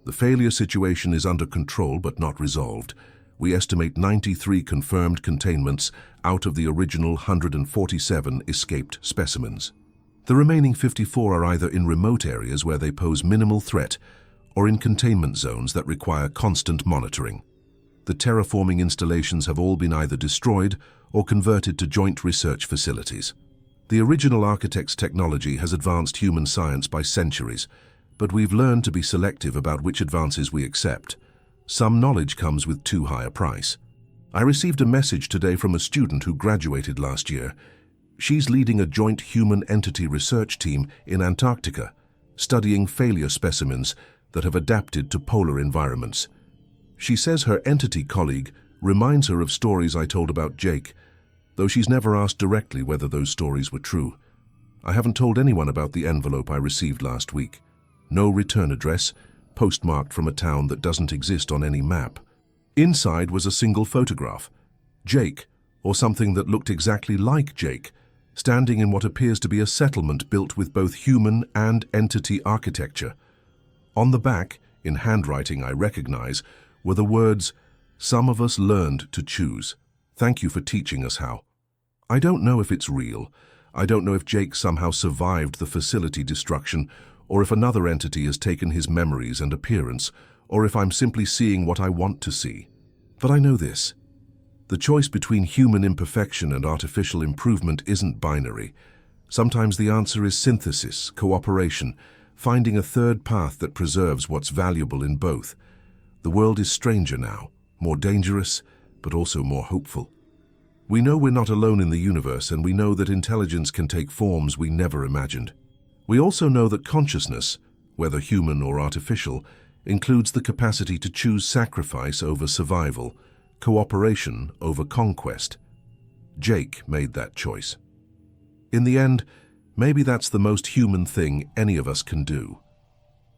The failure situation is under control but not resolved. We estimate 93 confirmed containments out of the original 147 escaped specimens. The remaining 54 are either in remote areas where they pose minimal threat or in containment zones that require constant monitoring. The terraforming installations have all been either destroyed or converted to joint research facilities. The original architect's technology has advanced human science by centuries, but we've learned to be selective about which advances we accept. Some knowledge comes with too high a price. I received a message today from a student who graduated last year. She's leading a joint human entity research team in Antarctica, studying failure specimens that have adapted to polar environments. She says her entity colleague reminds her of stories I told about Jake, though she's never asked directly whether those stories were true. I haven't told anyone about the envelope I received last week. No return address, postmarked from a town that doesn't exist on any map. Inside was a single photograph. Jake, or something that looked exactly like Jake, standing in what appears to be a settlement built with both human and entity architecture. On the back, in handwriting I recognize, were the words, "Some of us learned to choose. Thank you for teaching us how." I don't know if it's real. I don't know if Jake somehow survived the facility destruction, or if another entity has taken his memories and appearance, or if I'm simply seeing what I want to see. But I know this. The choice between human imperfection and artificial improvement isn't binary. Sometimes the answer is synthesis, cooperation, finding a third path that preserves what's valuable in both. The world is stranger now, more dangerous, but also more hopeful. We know we're not alone in the universe, and we know that intelligence can take forms we never imagined. We also know that consciousness, whether human or artificial, includes the capacity to choose sacrifice over survival, cooperation over conquest. Jake made that choice. In the end, maybe that's the most human thing any of us can do.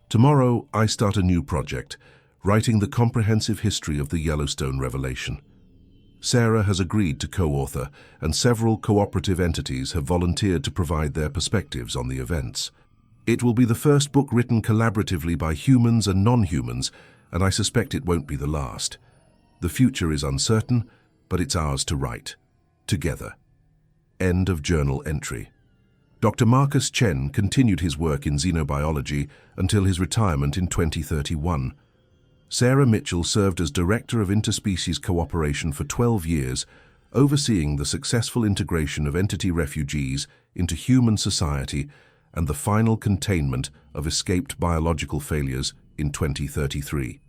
Tomorrow, I start a new project, writing the comprehensive history of the Yellowstone revelation. Sarah has agreed to co-author, and several cooperative entities have volunteered to provide their perspectives on the events. It will be the first book written collaboratively by humans and non-humans, and I suspect it won't be the last. The future is uncertain, but it's ours to write. Together. End of journal entry. Dr. Marcus Chen continued his work in xenobiology until his retirement in 2031. Sarah Mitchell served as Director of Interspecies Cooperation for 12 years, overseeing the successful integration of entity refugees into human society and the final containment of escaped biological failures in 2033.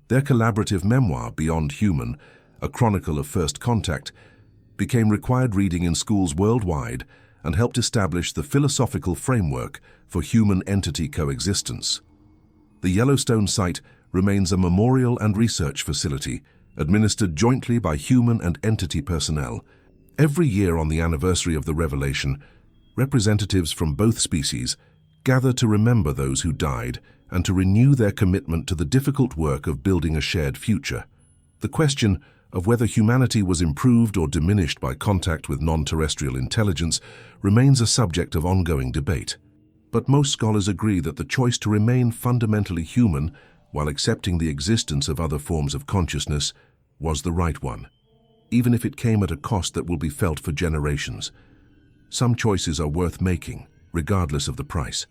Their collaborative memoir, Beyond Human, a chronicle of first contact, became required reading in schools worldwide and helped establish the philosophical framework for human-entity coexistence. The Yellowstone site remains a memorial and research facility administered jointly by human and entity personnel. Every year on the anniversary of the revelation, representatives from both species gather to remember those who died and to renew their commitment to the difficult work of building a shared future. The question of whether humanity was improved or diminished by contact with non-terrestrial intelligence remains a subject of ongoing debate. But most scholars agree that the choice to remain fundamentally human while accepting the existence of other forms of consciousness was the right one, even if it came at a cost that will be felt for generations. Some choices are worth making, regardless of the price.